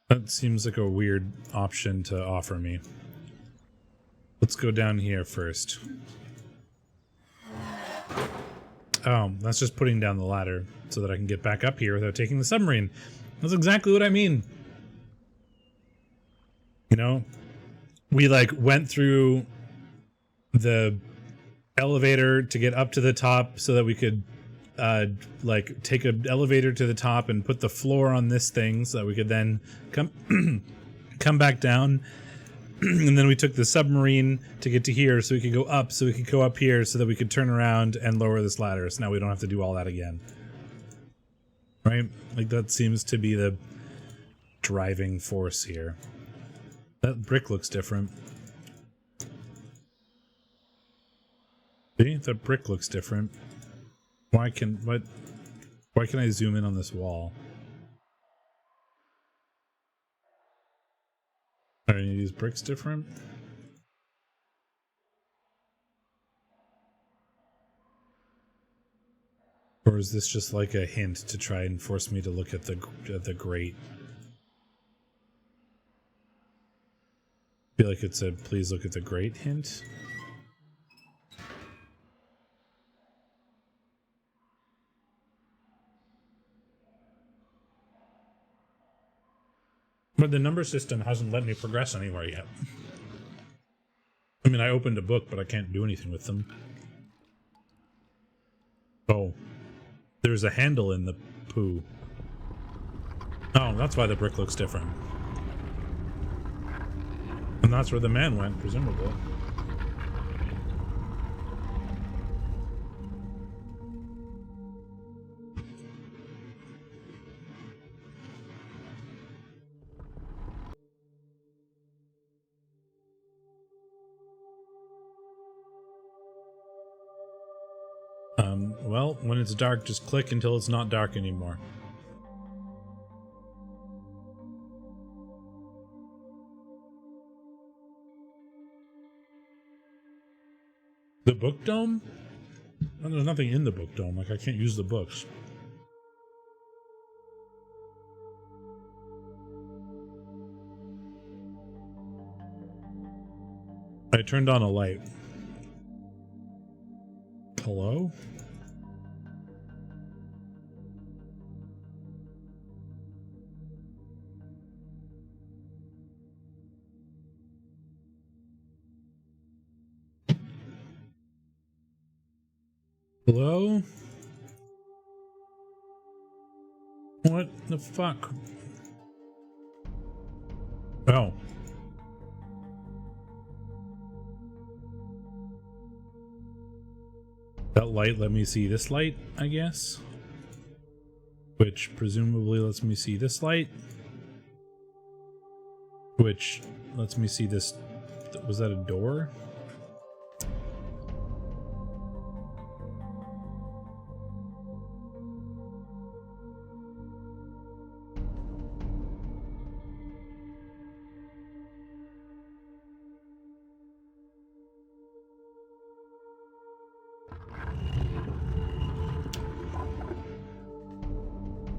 That seems like a weird option to offer me. Let's go down here first. Oh, that's just putting down the ladder so that I can get back up here without taking the submarine. That's exactly what I mean. You know, we like went through the elevator to get up to the top so that we could like take an elevator to the top and put the floor on this thing so that we could then come back down. And then we took the submarine to get to here so we could go up, so we could go up here so that we could turn around and lower this ladder. So now we don't have to do all that again. Right? Like that seems to be the driving force here. That brick looks different. See? That brick looks different. Why can I zoom in on this wall? Alright, these bricks different? Or is this just like a hint to try and force me to look at the grate? I feel like it's a please look at the grate hint. But the number system hasn't let me progress anywhere yet. I mean, I opened a book, but I can't do anything with them. Oh. There's a handle in the poo. Oh, that's why the brick looks different. And that's where the man went, presumably. Well, when it's dark, just click until it's not dark anymore. The book dome? Well, there's nothing in the book dome. Like, I can't use the books. I turned on a light. Hello? Hello? What the fuck? Oh. That light let me see this light, I guess? Which presumably lets me see this light. Which lets me see this... Was that a door?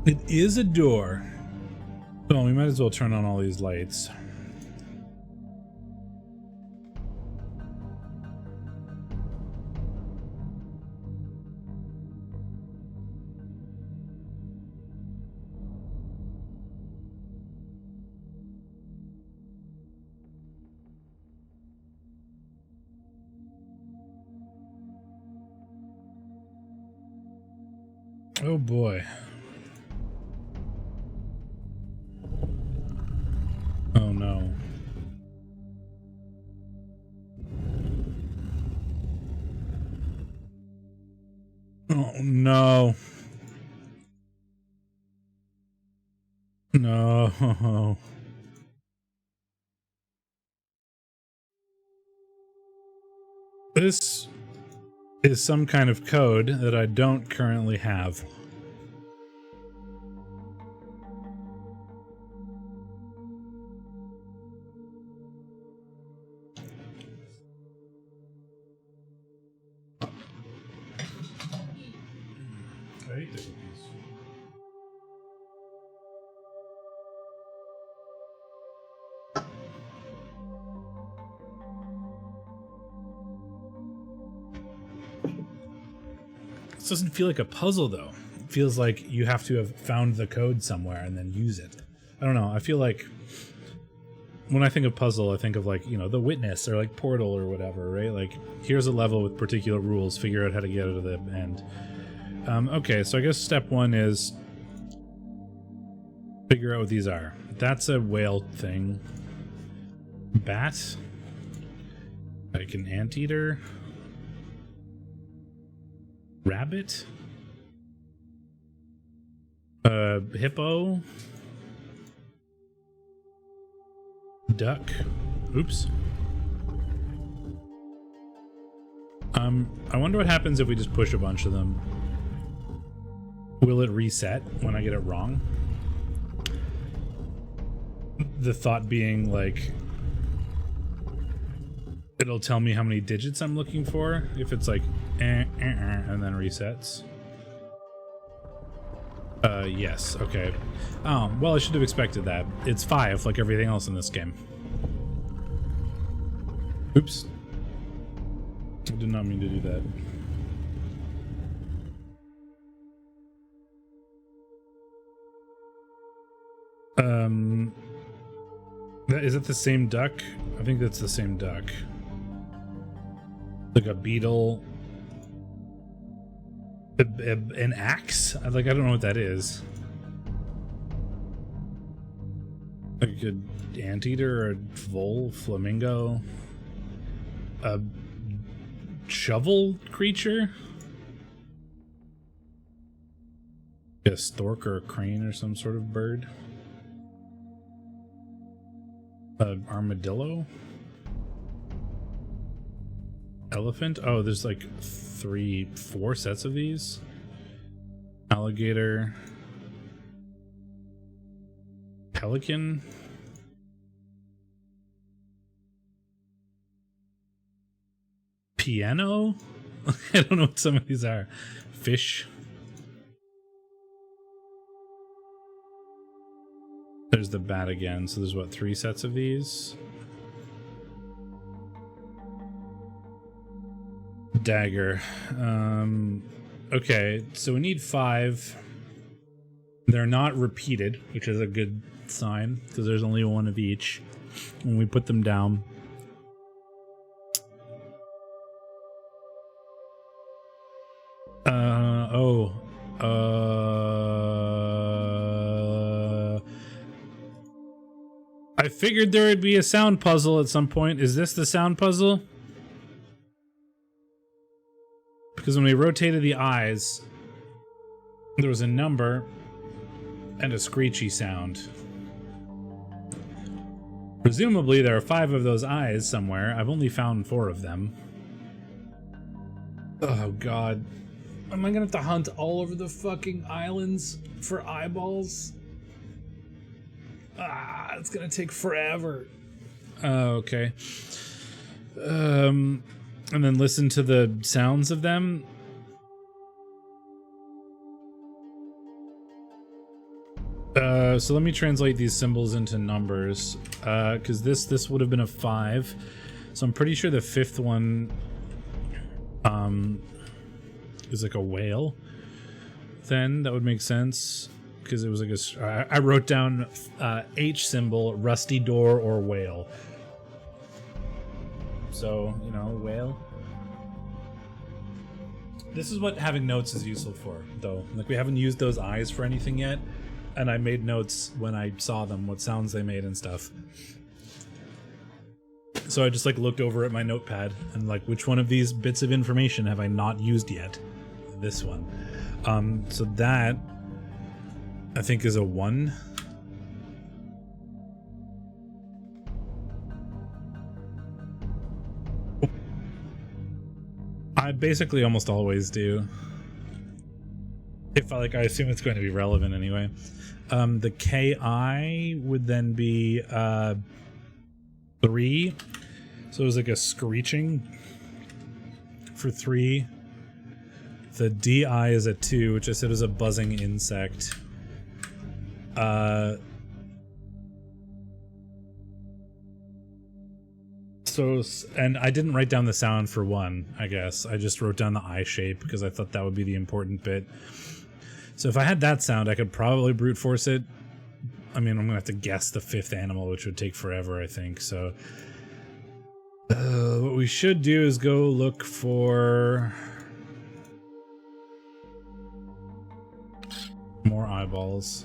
It is a door. Well, we might as well turn on all these lights. Oh boy. Oh no. Oh no. No. This is some kind of code that I don't currently have. This doesn't feel like a puzzle, though. It feels like you have to have found the code somewhere and then use it. I don't know. I feel like when I think of puzzle, I think of like, you know, The Witness or like Portal or whatever, right? Like, here's a level with particular rules. Figure out how to get to the end. Okay, so I guess step one is figure out what these are. That's a whale thing. Bat. Like an anteater. Rabbit? Hippo? Duck? Oops. I wonder what happens if we just push a bunch of them. Will it reset when I get it wrong? The thought being, like, It'll tell me how many digits I'm looking for if it's like and then resets. Yes, okay. Oh, well, I should have expected that. It's 5 like everything else in this game. Oops. I did not mean to do that. Is it the same duck? I think that's the same duck. Like a beetle. An axe? Like, I don't know what that is. Like an anteater or a vole, flamingo? A shovel creature? A stork or a crane or some sort of bird? An armadillo? Elephant? Oh, there's like 4 sets of these. Alligator. Pelican. Piano? I don't know what some of these are. Fish. There's the bat again. So there's what, 3 sets of these? Dagger. Okay, so we need 5. They're not repeated, which is a good sign because there's only 1 of each when we put them down. I figured there would be a sound puzzle at some point. Is this the sound puzzle? Because when we rotated the eyes, there was a number and a screechy sound. Presumably there are 5 of those eyes somewhere. I've only found 4 of them. Oh god. Am I gonna have to hunt all over the fucking islands for eyeballs? Ah, it's gonna take forever. Okay. And then listen to the sounds of them. So let me translate these symbols into numbers, because this would have been a 5, so I'm pretty sure the 5th one is like a whale. Then that would make sense because it was like a. I wrote down H symbol, rusty door or whale. So you know, whale. This is what having notes is useful for, though. Like, we haven't used those eyes for anything yet. And I made notes when I saw them, what sounds they made and stuff. So I just like looked over at my notepad and like, which one of these bits of information have I not used yet? This one. So that I think is a 1. I basically almost always do. If I assume it's going to be relevant anyway. The KI would then be 3. So it was like a screeching for 3. The DI is a 2, which I said is a buzzing insect. So, and I didn't write down the sound for 1, I guess. I just wrote down the eye shape because I thought that would be the important bit. So if I had that sound, I could probably brute force it. I mean, I'm gonna have to guess the 5th animal, which would take forever, I think. So what we should do is go look for more eyeballs.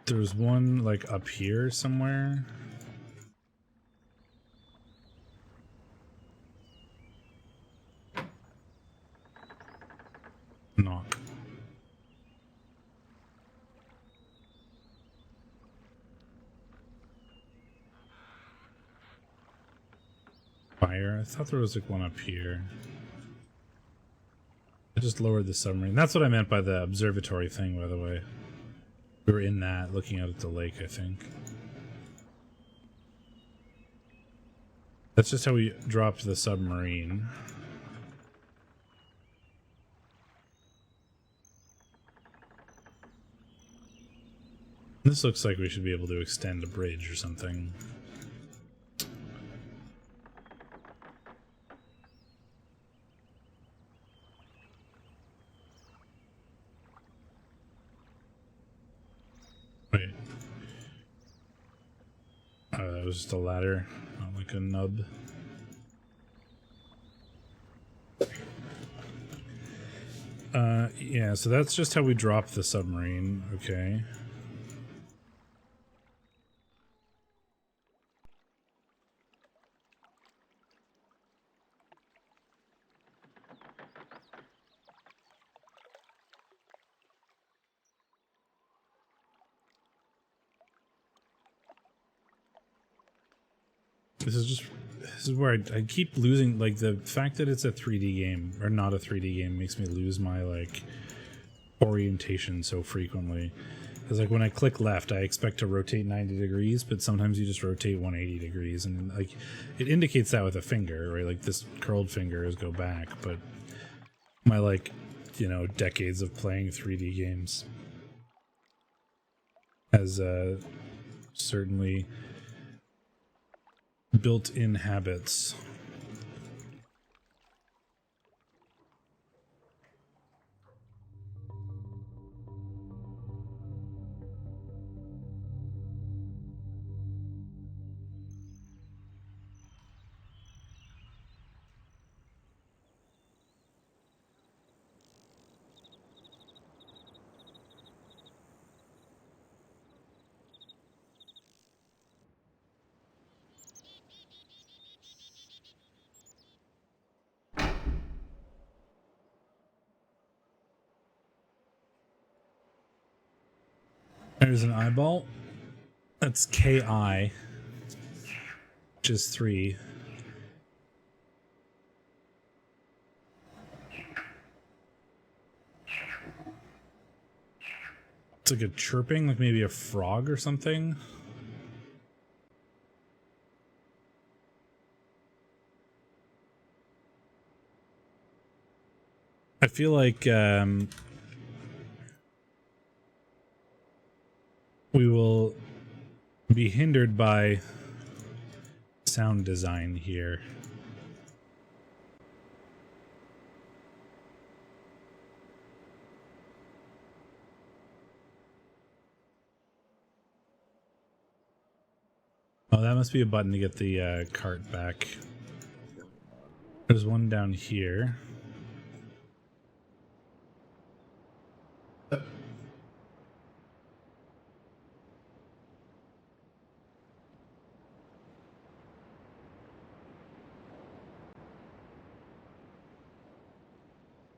There's one like up here somewhere. Knock. Fire? I thought there was like one up here. I just lowered the submarine. That's what I meant by the observatory thing, by the way. We were in that, looking out at the lake, I think. That's just how we dropped the submarine. This looks like we should be able to extend a bridge or something. Wait. Oh, that was just a ladder, not like a nub. Yeah, so that's just how we drop the submarine, okay. This is where I keep losing, like, the fact that it's a 3D game, or not a 3D game, makes me lose my, like, orientation so frequently. Because, like, when I click left, I expect to rotate 90 degrees, but sometimes you just rotate 180 degrees, and, like, it indicates that with a finger, right? Like, this curled finger is go back, but my, like, you know, decades of playing 3D games has, certainly built-in habits. There's an eyeball. That's KI, which is 3. It's like a chirping, like maybe a frog or something. I feel like we will be hindered by sound design here. Oh, that must be a button to get the cart back. There's one down here.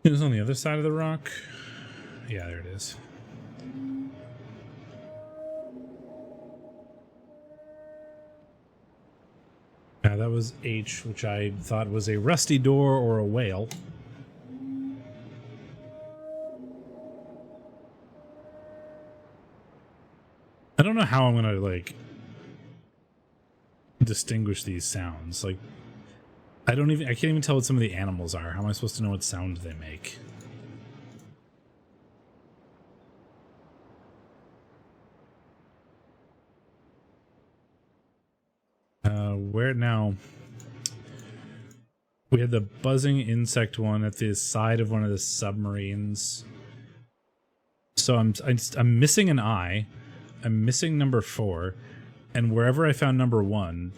It was on the other side of the rock. Yeah, there it is. Yeah, that was H, which I thought was a rusty door or a whale. I don't know how I'm gonna, like, distinguish these sounds. Like, I can't even tell what some of the animals are. How am I supposed to know what sound they make? Where now? We had the buzzing insect one at the side of one of the submarines. So I'm missing an eye. I'm missing number 4, and wherever I found number 1.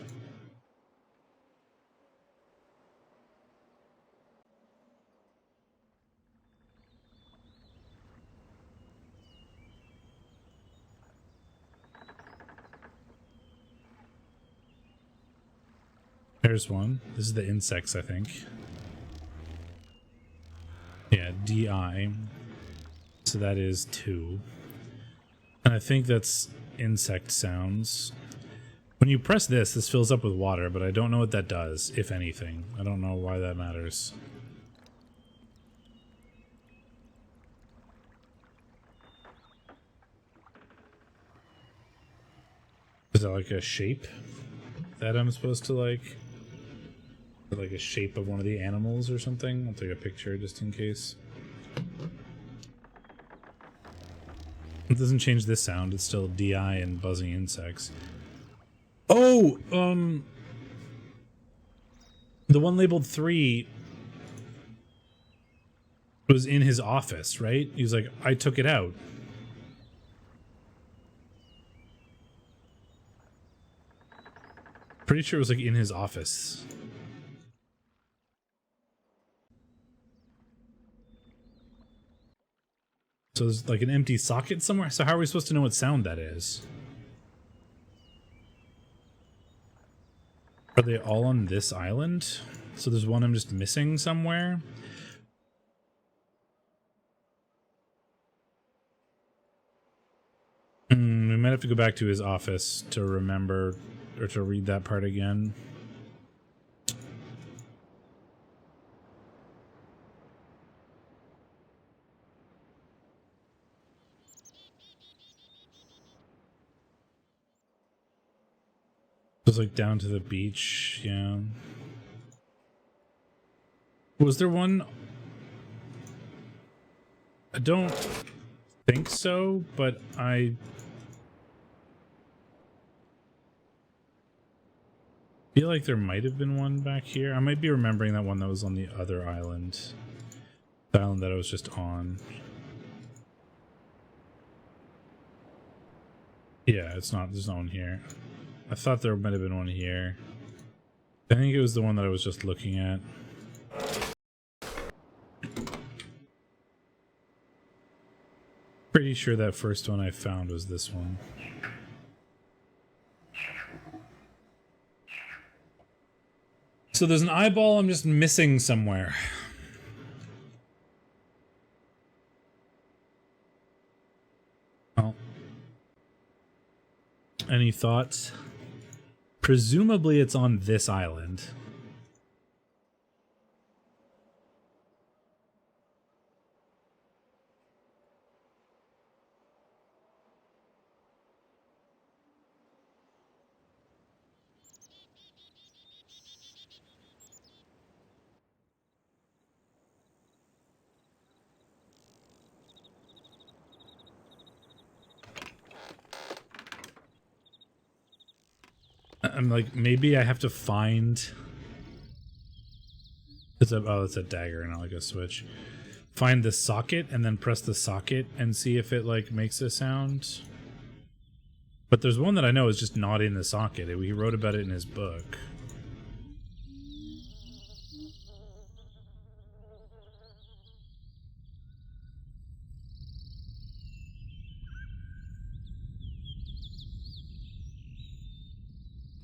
There's one. This is the insects, I think. Yeah, DI. So that is 2. And I think that's insect sounds. When you press this, this fills up with water, but I don't know what that does, if anything. I don't know why that matters. Is that like a shape that I'm supposed to like a shape of one of the animals or something? I'll take a picture just in case. It doesn't change this sound. It's still DI and buzzing insects. Oh, the one labeled 3 was in his office, right? He was like, I took it out. Pretty sure it was like in his office. So there's like an empty socket somewhere. So how are we supposed to know what sound that is? Are they all on this island? So there's one I'm just missing somewhere. We might have to go back to his office to remember or to read that part again. It was like down to the beach, yeah. Was there one? I don't think so, but I feel like there might have been one back here. I might be remembering that one that was on the other island. The island that I was just on. Yeah, it's not, there's no one here. I thought there might have been one here. I think it was the one that I was just looking at. Pretty sure that first one I found was this one. So there's an eyeball I'm just missing somewhere. Oh. Any thoughts? Presumably it's on this island. I'm like, maybe I have to find... oh, it's a dagger, not like a switch. Find the socket and then press the socket and see if it like makes a sound. But there's one that I know is just not in the socket. He wrote about it in his book.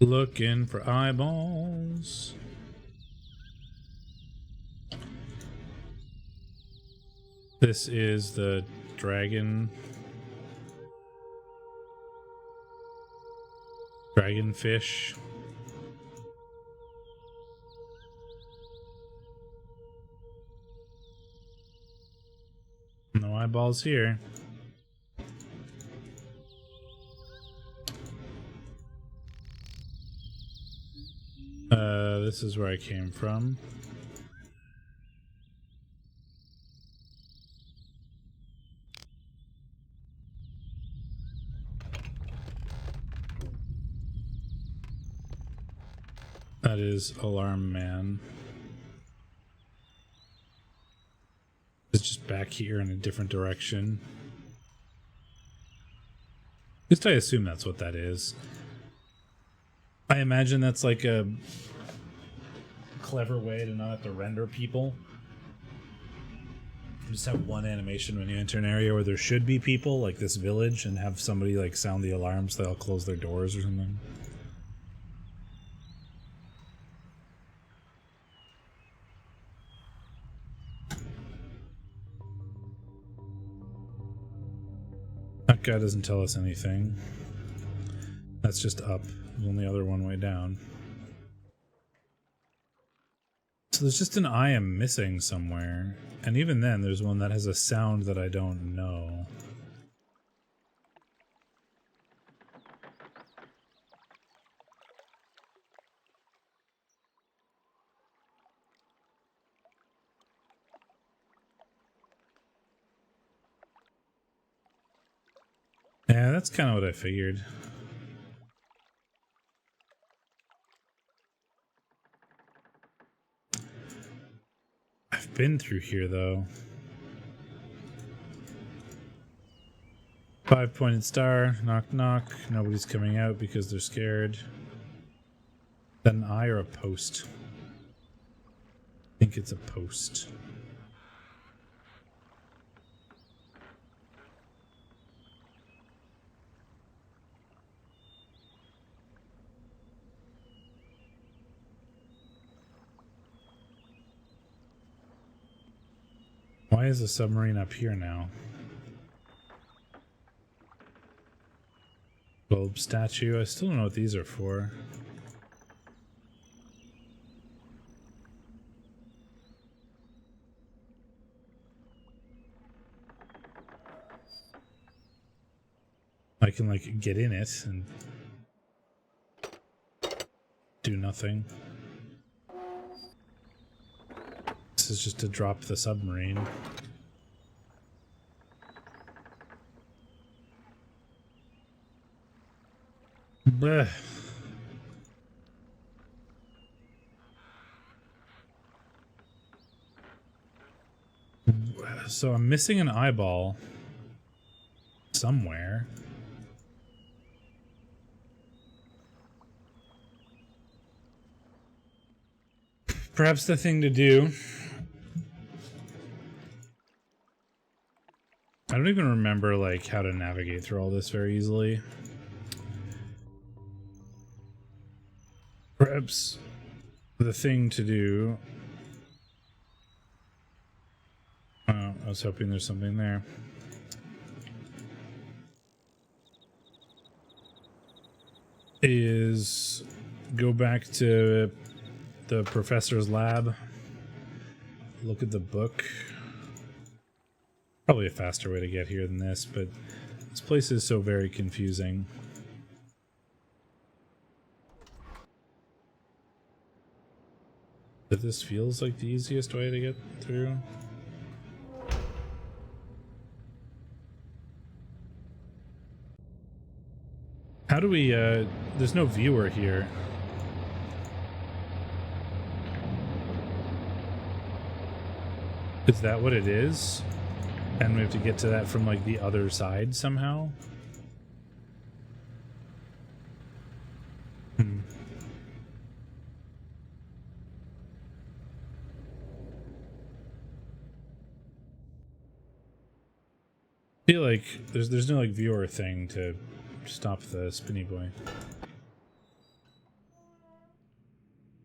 Looking for eyeballs. This is the dragonfish. No eyeballs here. This is where I came from. That is Alarm Man. It's just back here in a different direction. At least I assume that's what that is. I imagine that's like a clever way to not have to render people. Just have one animation when you enter an area where there should be people, like this village, and have somebody like sound the alarms so they'll close their doors or something. That guy doesn't tell us anything. That's just up. There's only other one way down. So there's just an I am missing somewhere. And even then, there's one that has a sound that I don't know. Yeah, that's kind of what I figured. I've been through here, though. 5-pointed star, knock knock. Nobody's coming out because they're scared. That an eye or a post? I think it's a post. Why is the submarine up here now? Bulb statue. I still don't know what these are for. I can, like, get in it and do nothing. This is just to drop the submarine. Blech. So I'm missing an eyeball somewhere. Perhaps the thing to do... I don't even remember, like, how to navigate through all this very easily. Perhaps the thing to do... Oh, I was hoping there's something there. Is go back to the professor's lab, look at the book. Probably a faster way to get here than this, but this place is so very confusing. But this feels like the easiest way to get through. How do we, there's no viewer here. Is that what it is? And we have to get to that from, like, the other side somehow? I feel like there's no, like, viewer thing to stop the spinny boy.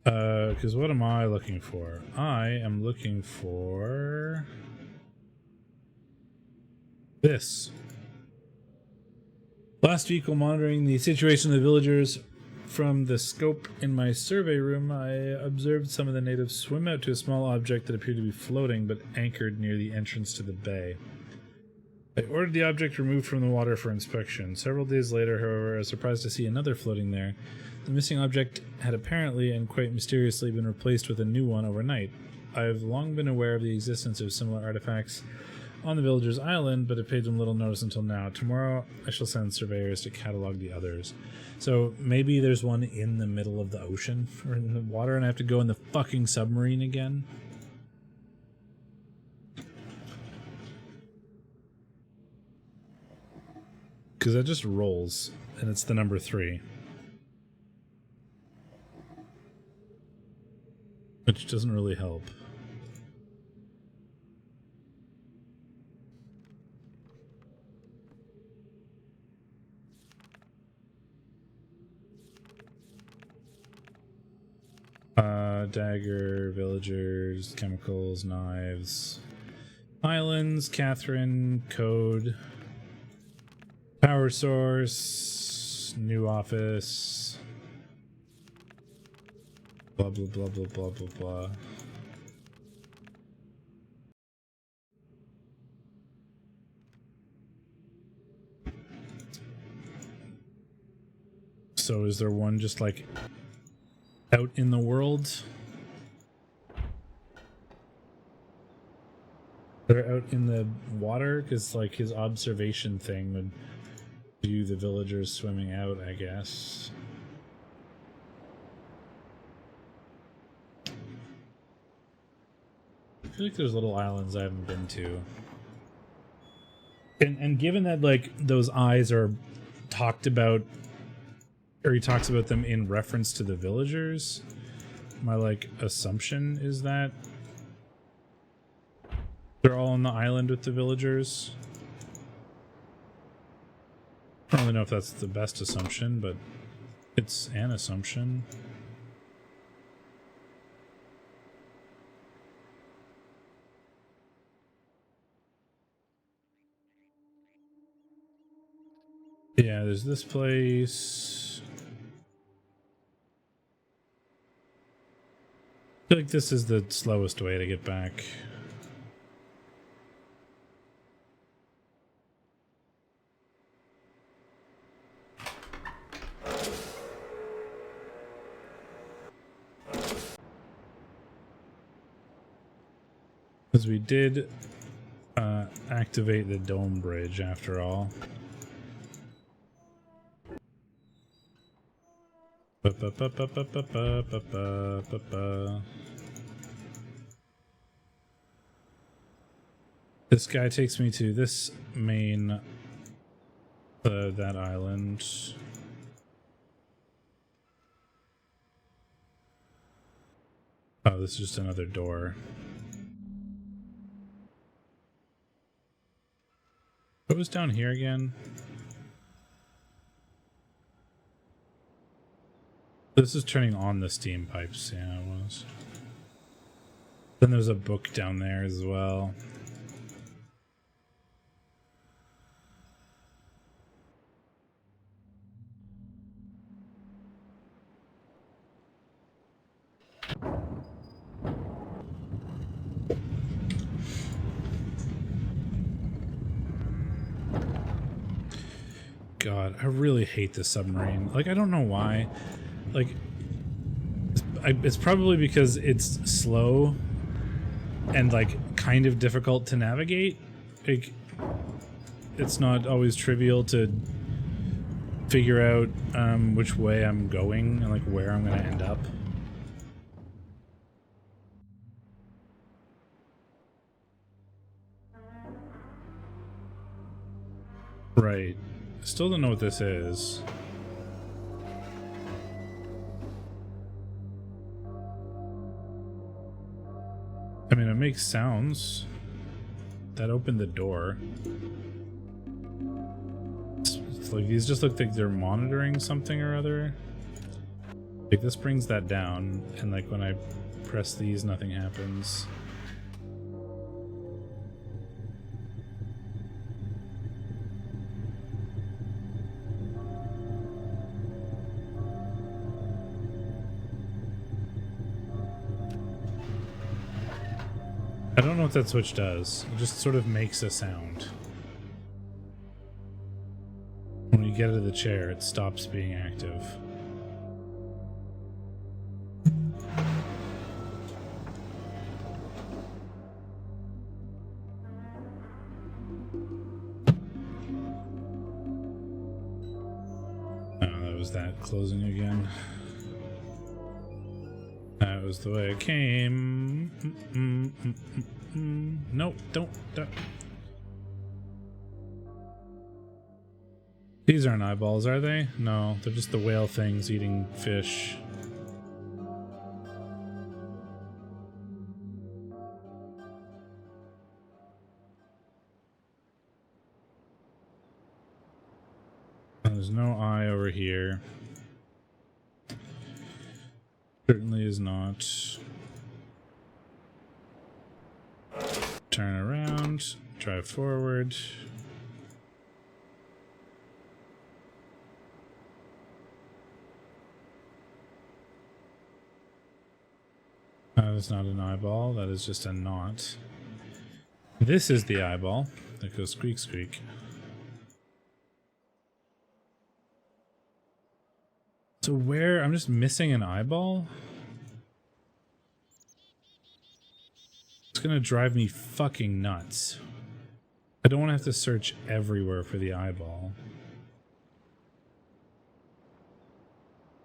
Because what am I looking for? I am looking for... this. Last week, while monitoring the situation of the villagers from the scope in my survey room, I observed some of the natives swim out to a small object that appeared to be floating but anchored near the entrance to the bay. I ordered the object removed from the water for inspection. Several days later, however, I was surprised to see another floating there. The missing object had apparently and quite mysteriously been replaced with a new one overnight. I have long been aware of the existence of similar artifacts on the villagers' island, but have paid them little notice until now. Tomorrow, I shall send surveyors to catalog the others. So maybe there's one in the middle of the ocean or in the water, and I have to go in the fucking submarine again. Because that just rolls, and it's the number 3. Which doesn't really help. Dagger, villagers, chemicals, knives, islands, Catherine, code, power source, new office. Blah, blah, blah, blah, blah, blah, blah. So is there one just like out in the world? They're out in the water? Because like his observation thing would view the villagers swimming out, I guess. I feel like there's little islands I haven't been to. And given that like those eyes are talked about, or he talks about them in reference to the villagers, my like assumption is that they're all on the island with the villagers. I don't really know if that's the best assumption, but it's an assumption. Yeah, there's this place. I feel like this is the slowest way to get back. Because we did activate the dome bridge after all. This guy takes me to this main, that island. Oh, this is just another door. What was down here again? This is turning on the steam pipes. Yeah, it was. Then there's a book down there as well. God, I really hate this submarine. Like, I don't know why. Like, it's probably because it's slow and, like, kind of difficult to navigate. Like, it's not always trivial to figure out which way I'm going and, like, where I'm going to end up. Right. Still don't know what this is. I mean, it makes sounds. That opened the door. It's like these just look like they're monitoring something or other. Like this brings that down, and like when I press these, nothing happens. I don't know what that switch does. It just sort of makes a sound. When you get out of the chair, it stops being active. Oh, that was that closing again. That was the way it came. Nope, don't. These aren't eyeballs, are they? No, they're just the whale things eating fish. There's no eye over here. Certainly is not. Turn around, drive forward. That is not an eyeball, that is just a knot. This is the eyeball that goes squeak squeak. So where? I'm just missing an eyeball? It's gonna drive me fucking nuts. I don't want to have to search everywhere for the eyeball.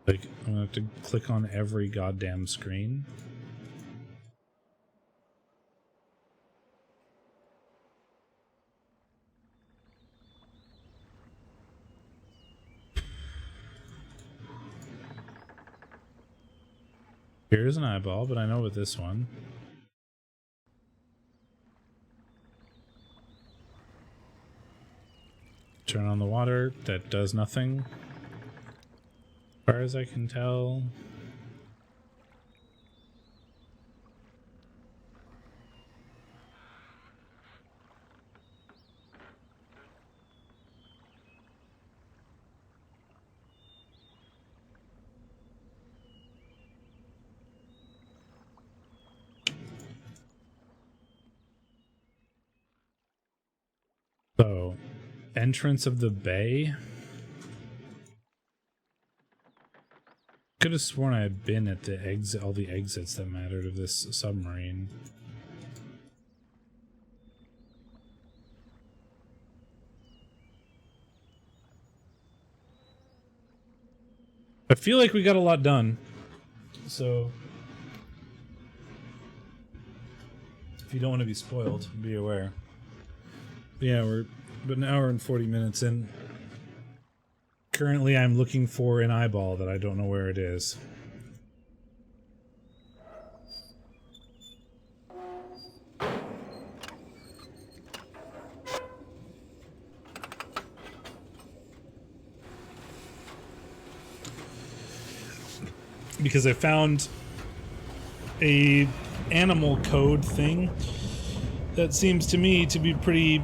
Like, I'm gonna have to click on every goddamn screen. Here's an eyeball, but I know with this one. Turn on the water. That does nothing. As far as I can tell. So, entrance of the bay. Could have sworn I had been at the exit, all the exits that mattered of this submarine. I feel like we got a lot done. So, if you don't want to be spoiled, be aware. Yeah, we're about an hour and 40 minutes in. Currently, I'm looking for an eyeball that I don't know where it is. Because I found a animal code thing that seems to me to be pretty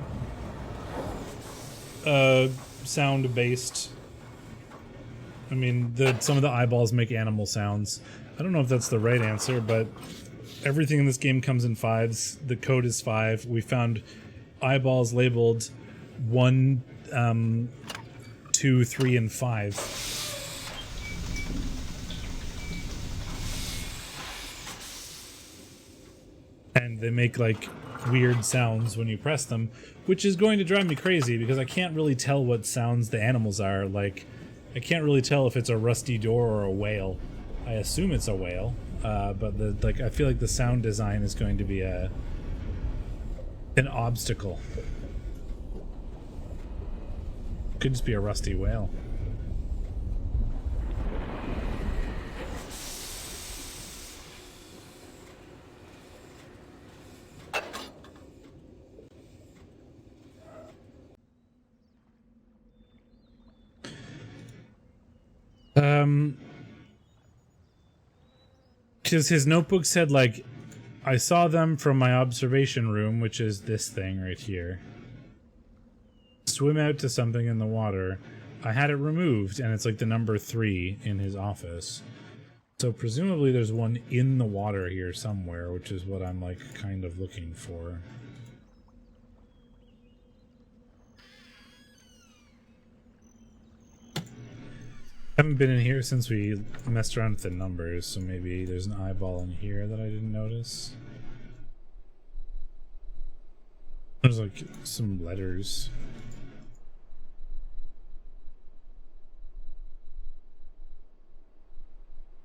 sound-based. I mean, some of the eyeballs make animal sounds. I don't know if that's the right answer, but everything in this game comes in 5s. The code is 5. We found eyeballs labeled 1, 2, 3, and 5. And they make, like, weird sounds when you press them, which is going to drive me crazy because I can't really tell what sounds the animals are. Like, I can't really tell if it's a rusty door or a whale. I assume it's a whale, but I feel like the sound design is going to be an obstacle. Could just be a rusty whale. Because his notebook said, like, I saw them from my observation room, which is this thing right here. Swim out to something in the water. I had it removed, and it's like the number 3 in his office. So presumably there's one in the water here somewhere, which is what I'm, like, kind of looking for. Haven't been in here since we messed around with the numbers, so maybe there's an eyeball in here that I didn't notice. There's like some letters.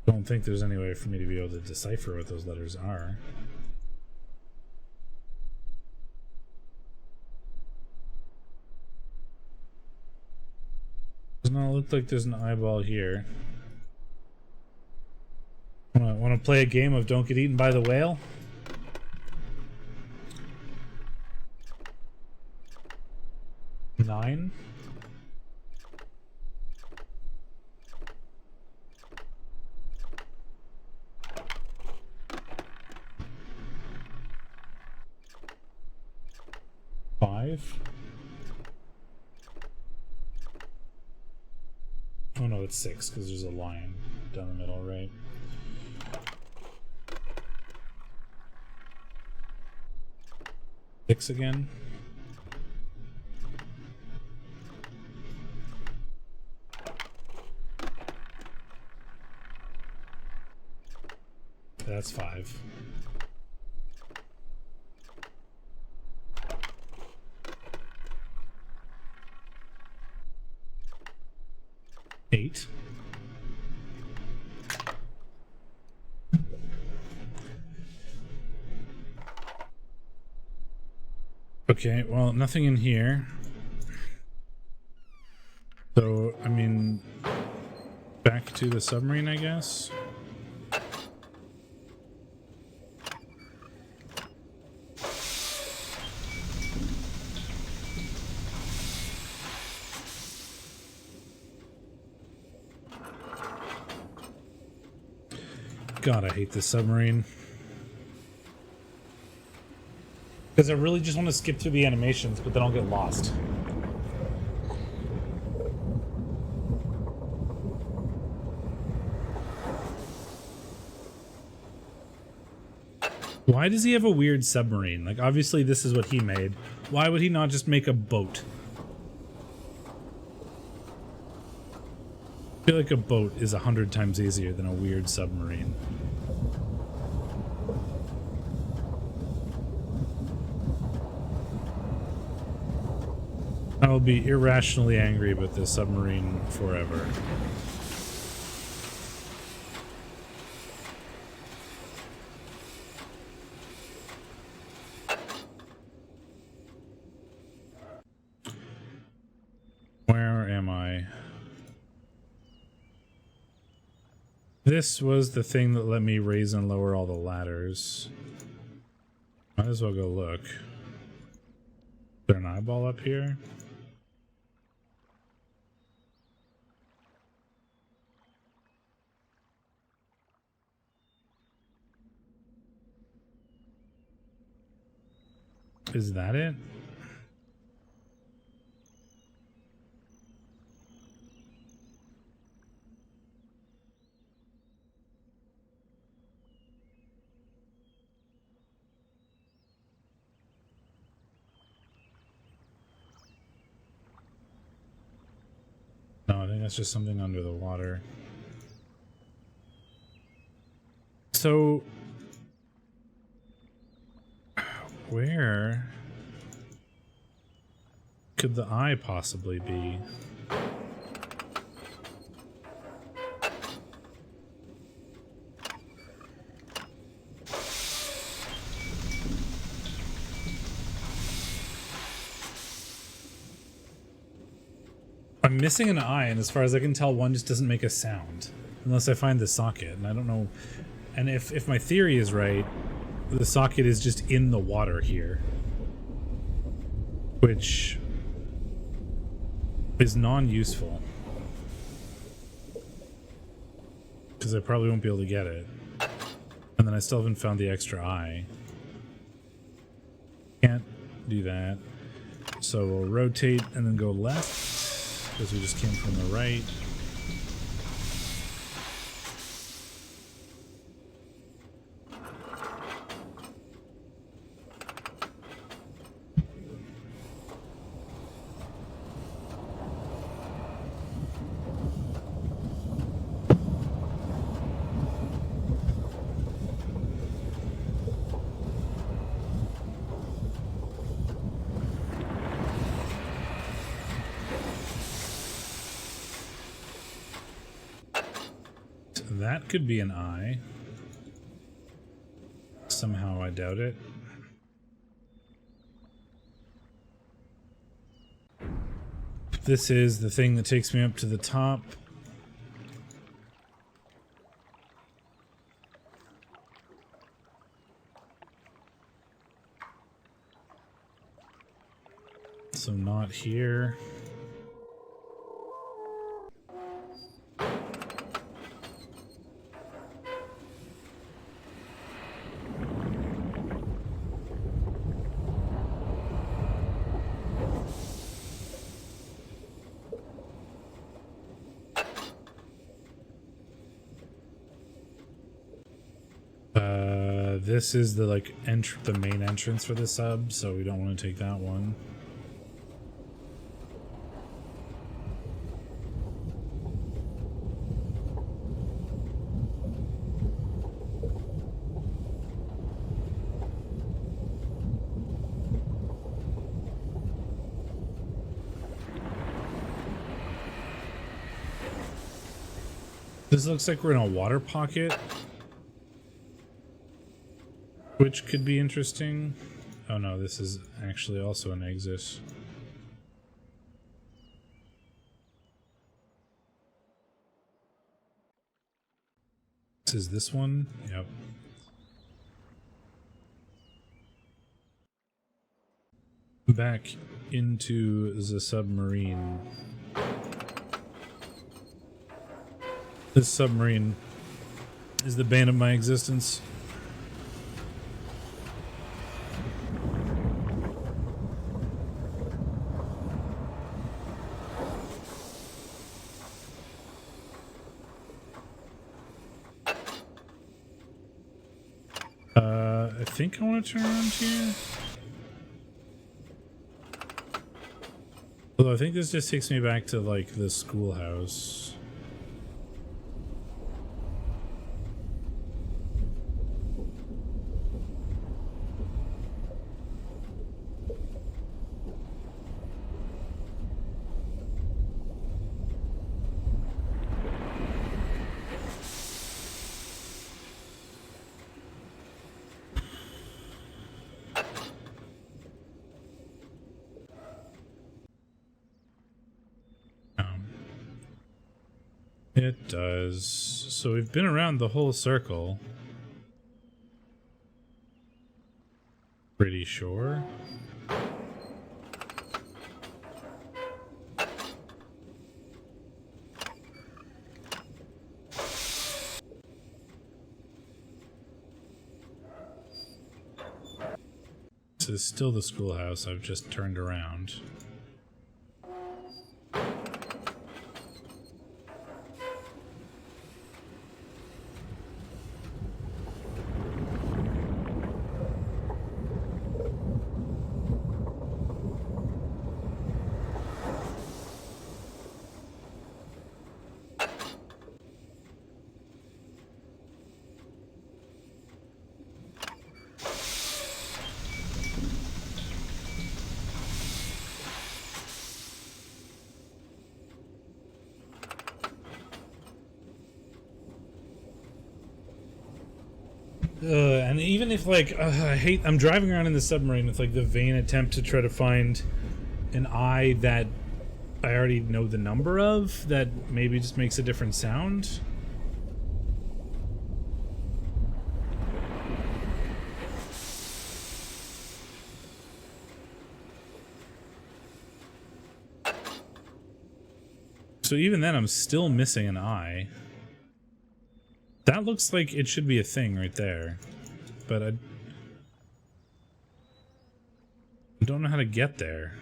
Don't think there's any way for me to be able to decipher what those letters are. Does not look like there's an eyeball here. Want to play a game of Don't Get Eaten by the Whale? Nine? Five? Oh no, it's 6 because there's a line down the middle, right? 6 again. That's 5. Eight. Okay, well, nothing in here. So, I mean, back to the submarine, I guess. God, I hate this submarine. Because I really just want to skip through the animations, but then I'll get lost. Why does he have a weird submarine? Like, obviously this is what he made. Why would he not just make a boat? I feel like a boat is 100 times easier than a weird submarine. I will be irrationally angry with this submarine forever. Where am I? This was the thing that let me raise and lower all the ladders. Might as well go look. Is there an eyeball up here? Is that it? No, I think that's just something under the water. So, where could the eye possibly be? I'm missing an eye, and as far as I can tell, one just doesn't make a sound unless I find the socket, and I don't know. And if my theory is right, the socket is just in the water here, which is non-useful because I probably won't be able to get it. And then I still haven't found the extra eye. Can't do that. So we'll rotate and then go left because we just came from the right. That could be an eye. Somehow I doubt it. This is the thing that takes me up to the top. So not here. this is the like the main entrance for the sub, so we don't want to take that one. This looks like we're in a water pocket, which could be interesting. Oh no, this is actually also an exit. This is this one? Yep. Back into the submarine. This submarine is the bane of my existence. I think I want to turn around here. Although I think this just takes me back to like the schoolhouse. It does. So we've been around the whole circle. Pretty sure. This is still the schoolhouse. I've just turned around. And even if like I'm driving around in the submarine with like the vain attempt to try to find an eye that I already know the number of, that maybe just makes a different sound. So even then I'm still missing an eye. That looks like it should be a thing right there, but I don't know how to get there.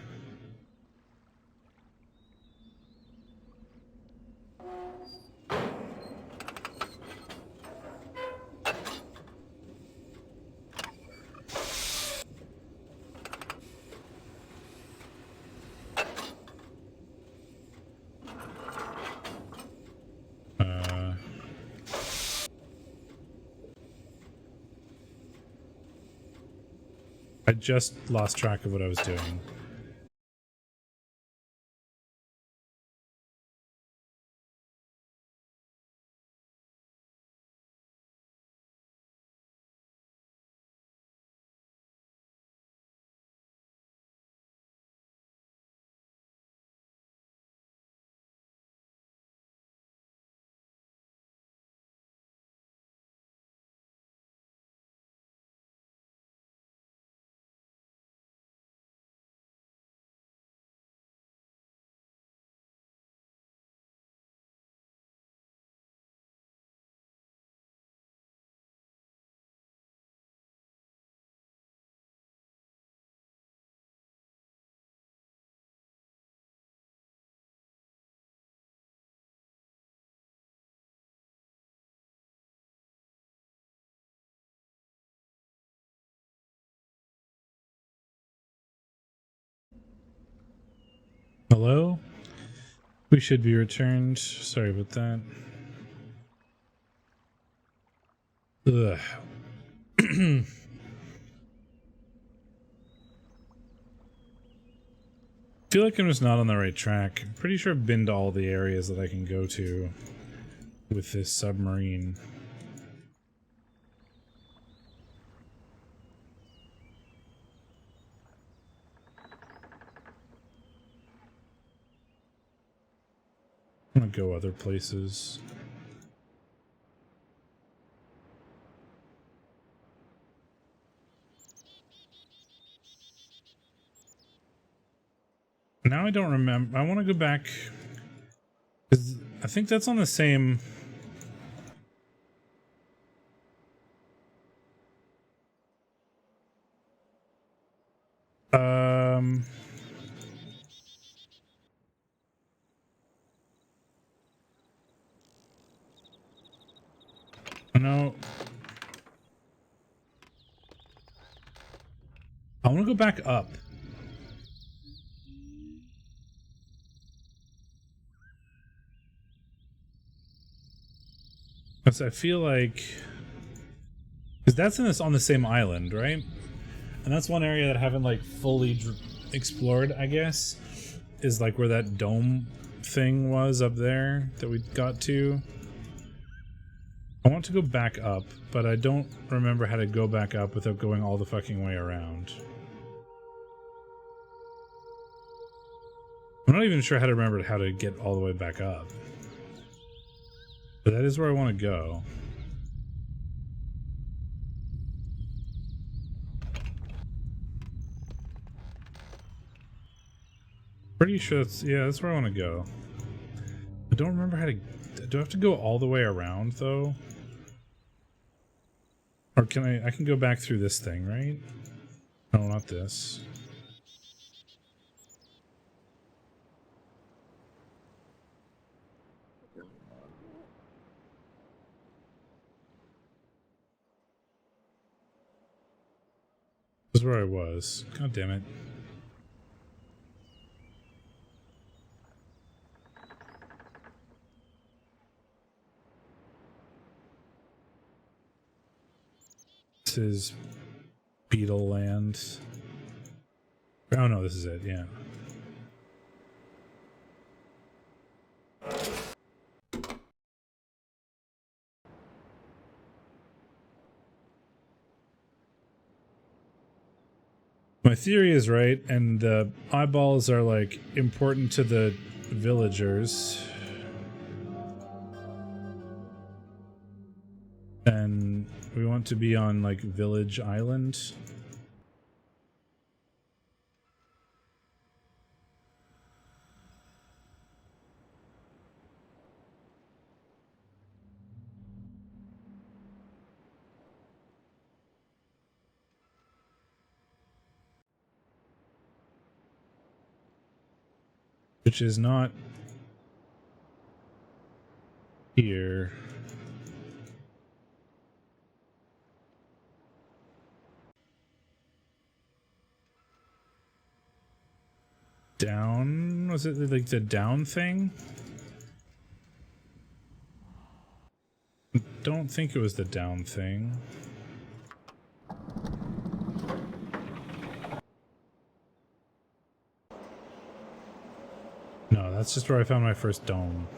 I just lost track of what I was doing. Hello? We should be returned. Sorry about that. Ugh. I feel like I'm just not on the right track. I'm pretty sure I've been to all the areas that I can go to with this submarine. I'm gonna go other places. Now I don't remember. I want to go back because I think that's on the same. No. I want to go back up. Because I feel like... Because that's in this on the same island, right? And that's one area that I haven't, like, fully explored, I guess. Is, like, where that dome thing was up there that we got to. I want to go back up, but I don't remember how to go back up without going all the fucking way around. I'm not even sure how to remember how to get all the way back up. But that is where I want to go. Pretty sure that's, yeah, that's where I want to go. I don't remember how to, do I have to go all the way around though? Or can I can go back through this thing, right? No, not this. This is where I was. God damn it. This is Beetle Land. Oh no, this is it, yeah. My theory is right, and the eyeballs are like important to the villagers. And we want to be on like Village Island. Which is not here. Down? Was it like the down thing? I don't think it was the down thing. No, that's just where I found my first dome.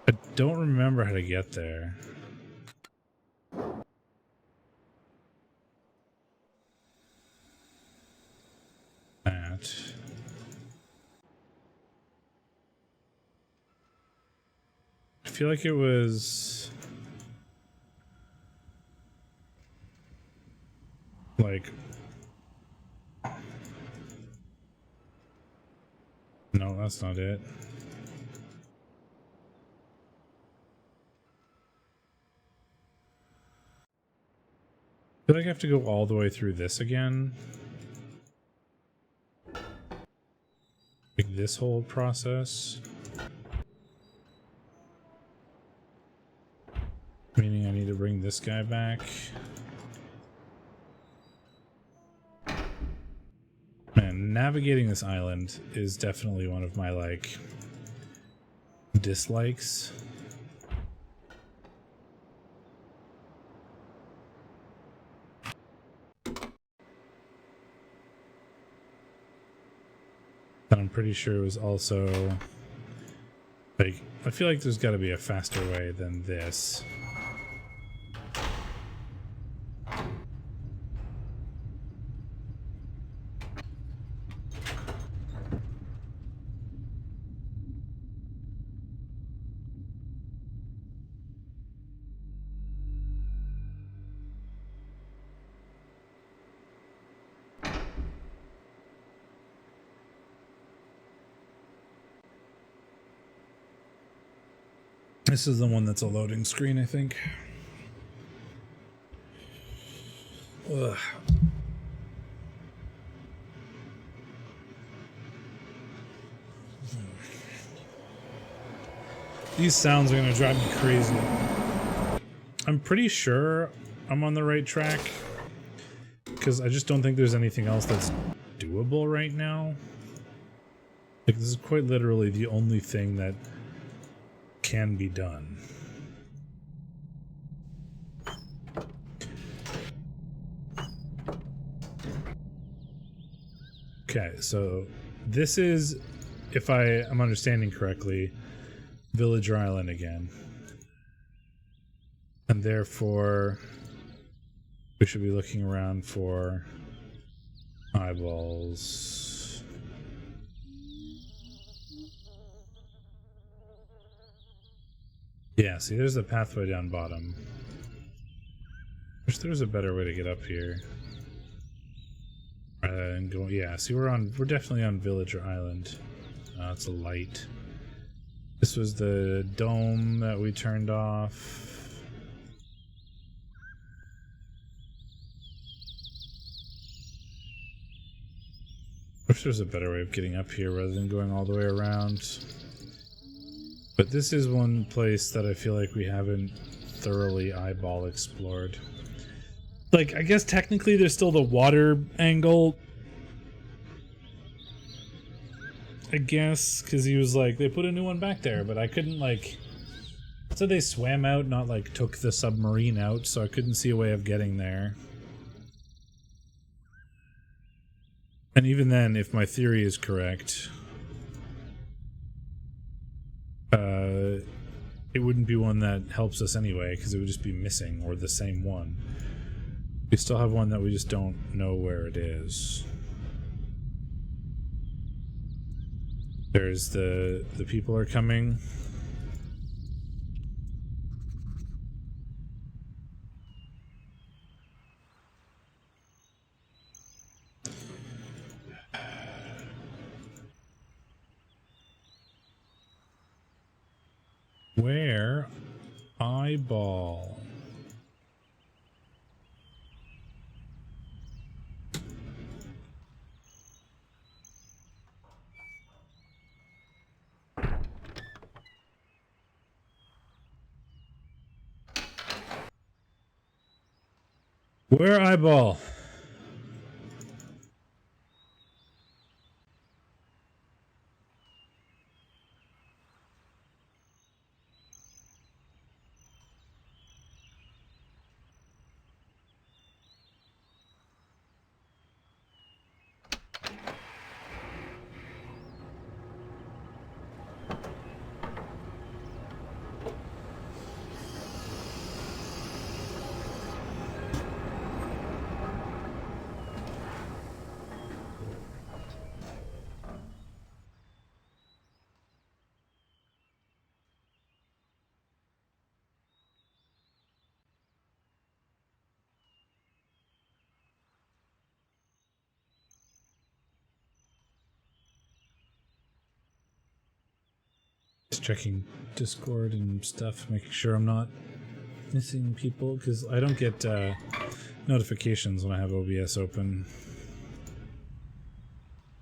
I don't remember how to get there. That. I feel like it was like, no, that's not it. I feel like I have to go all the way through this again. Like this whole process. Meaning I need to bring this guy back. Man, again, navigating this island is definitely one of my, like, dislikes. But I'm pretty sure it was also, like, I feel like there's got to be a faster way than this. This is the one that's a loading screen, I think. Ugh. These sounds are going to drive me crazy. I'm pretty sure I'm on the right track, because I just don't think there's anything else that's doable right now. Like, this is quite literally the only thing that can be done. Okay, so this is, if I am understanding correctly, Villager Island again. And therefore, we should be looking around for eyeballs. Yeah, see, there's a pathway down bottom. Wish there was a better way to get up here. Rather than go, yeah, see, we're definitely on Villager Island. It's a light. This was the dome that we turned off. Wish there's a better way of getting up here rather than going all the way around. But this is one place that I feel like we haven't thoroughly eyeball explored. Like, I guess technically there's still the water angle. I guess, because he was like, they put a new one back there, but I couldn't, like... So they swam out, not, like, took the submarine out, so I couldn't see a way of getting there. And even then, if my theory is correct... it wouldn't be one that helps us anyway, because it would just be missing, or the same one. We still have one that we just don't know where it is. There's the people are coming. Where? Eyeball. Where eyeball? Just checking Discord and stuff, making sure I'm not missing people, because I don't get notifications when I have OBS open.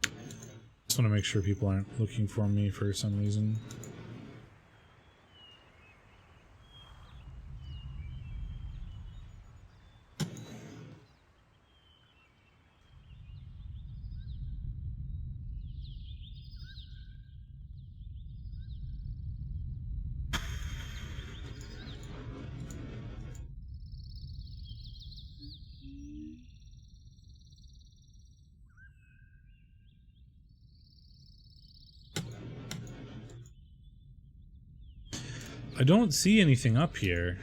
Just want to make sure people aren't looking for me for some reason. I don't see anything up here.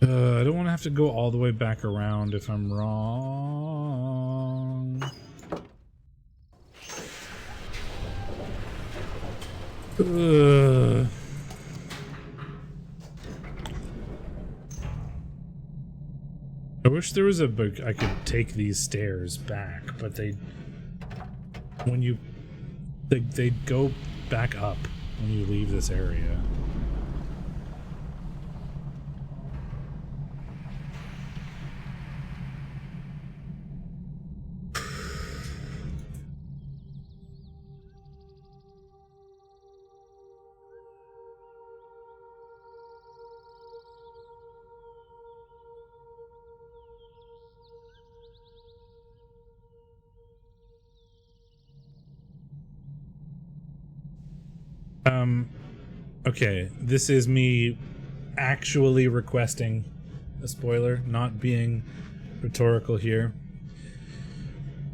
I don't want to have to go all the way back around if I'm wrong. I wish there was a book I could take these stairs back, but they go back up when you leave this area. Okay, this is me actually requesting a spoiler, not being rhetorical here.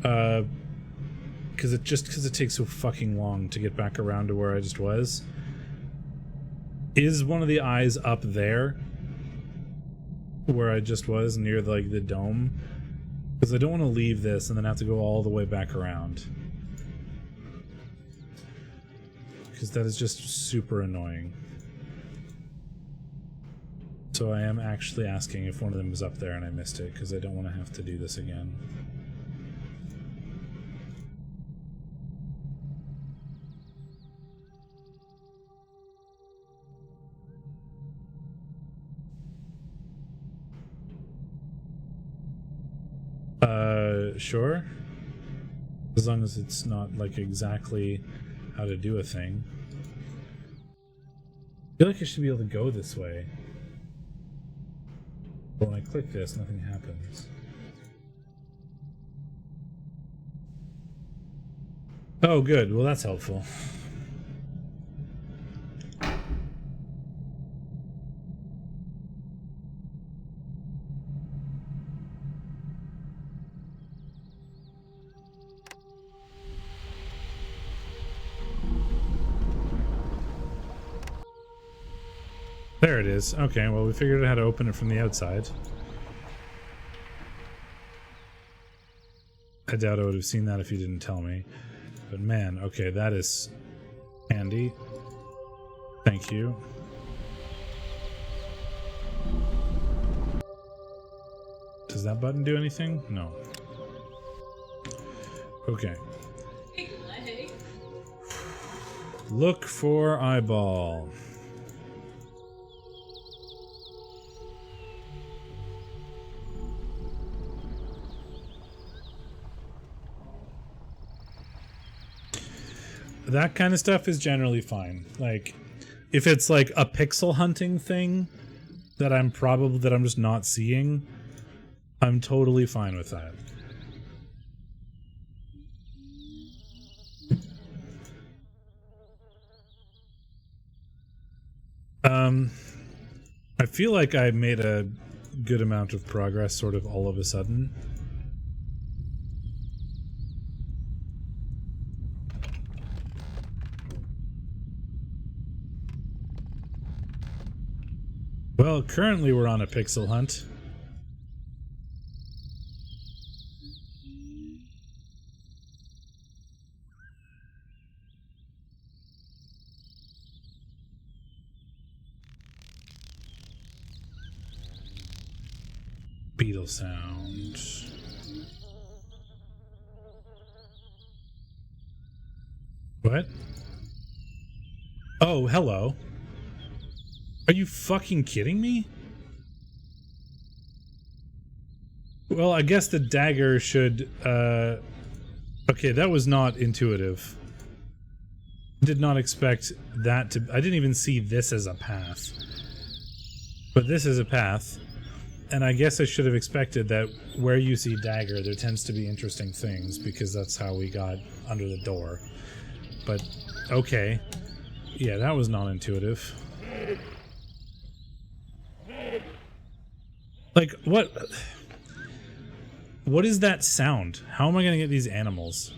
Because it takes so fucking long to get back around to where I just was. Is one of the eyes up there where I just was, near like the dome? Because I don't want to leave this and then have to go all the way back around. Because that is just super annoying. So I am actually asking if one of them is up there and I missed it, because I don't want to have to do this again. Sure. As long as it's not like exactly how to do a thing. I feel like I should be able to go this way. But when I click this, nothing happens. Oh, good. Well, that's helpful. There it is. Okay, well, we figured out how to open it from the outside. I doubt I would have seen that if you didn't tell me. But man, okay, that is handy. Thank you. Does that button do anything? No. Okay. Look for eyeball. That kind of stuff is generally fine. Like, if it's like a pixel hunting thing that I'm just not seeing, I'm totally fine with that. I feel like I made a good amount of progress sort of all of a sudden. Well, currently we're on a pixel hunt. Beetle sound. What? Oh, hello. Are you fucking kidding me? Well, I guess the dagger should, okay, that was not intuitive. Did not expect that to... I didn't even see this as a path. But this is a path. And I guess I should have expected that where you see dagger, there tends to be interesting things, because that's how we got under the door. But, okay. Yeah, that was non-intuitive. Like, what? What is that sound? How am I gonna get these animals?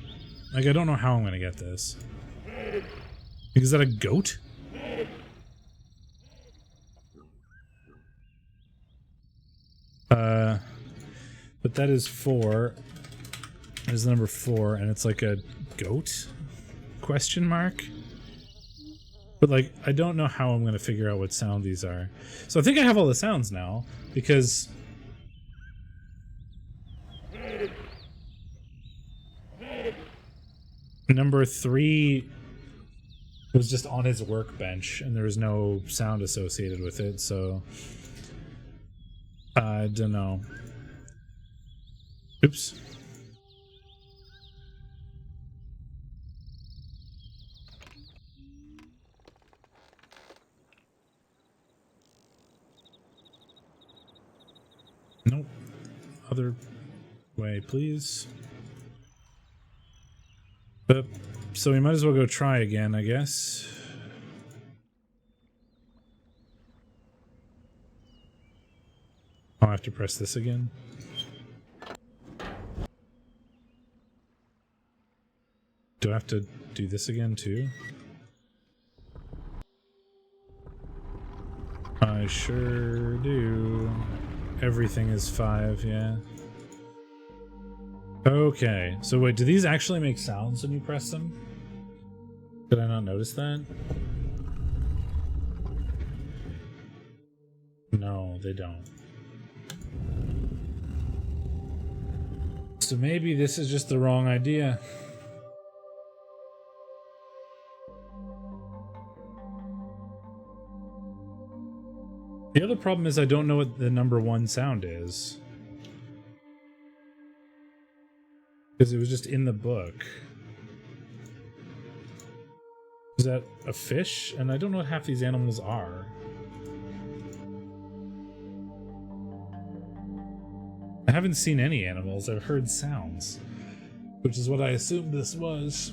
Like, I don't know how I'm gonna get this. Is that a goat? But that is 4. That is number 4, and it's like a goat? Question mark? But like, I don't know how I'm gonna figure out what sound these are. So I think I have all the sounds now, because... Number 3 was just on his workbench, and there was no sound associated with it, so... I don't know. Oops. Nope. Other way, please. So we might as well go try again, I guess. I'll have to press this again. Do I have to do this again too? I sure do. Everything is 5, yeah. Okay, so wait, do these actually make sounds when you press them? Did I not notice that? No, they don't. So maybe this is just the wrong idea. The other problem is I don't know what the number 1 sound is. Because it was just in the book. Is that a fish? And I don't know what half these animals are. I haven't seen any animals, I've heard sounds. Which is what I assumed this was.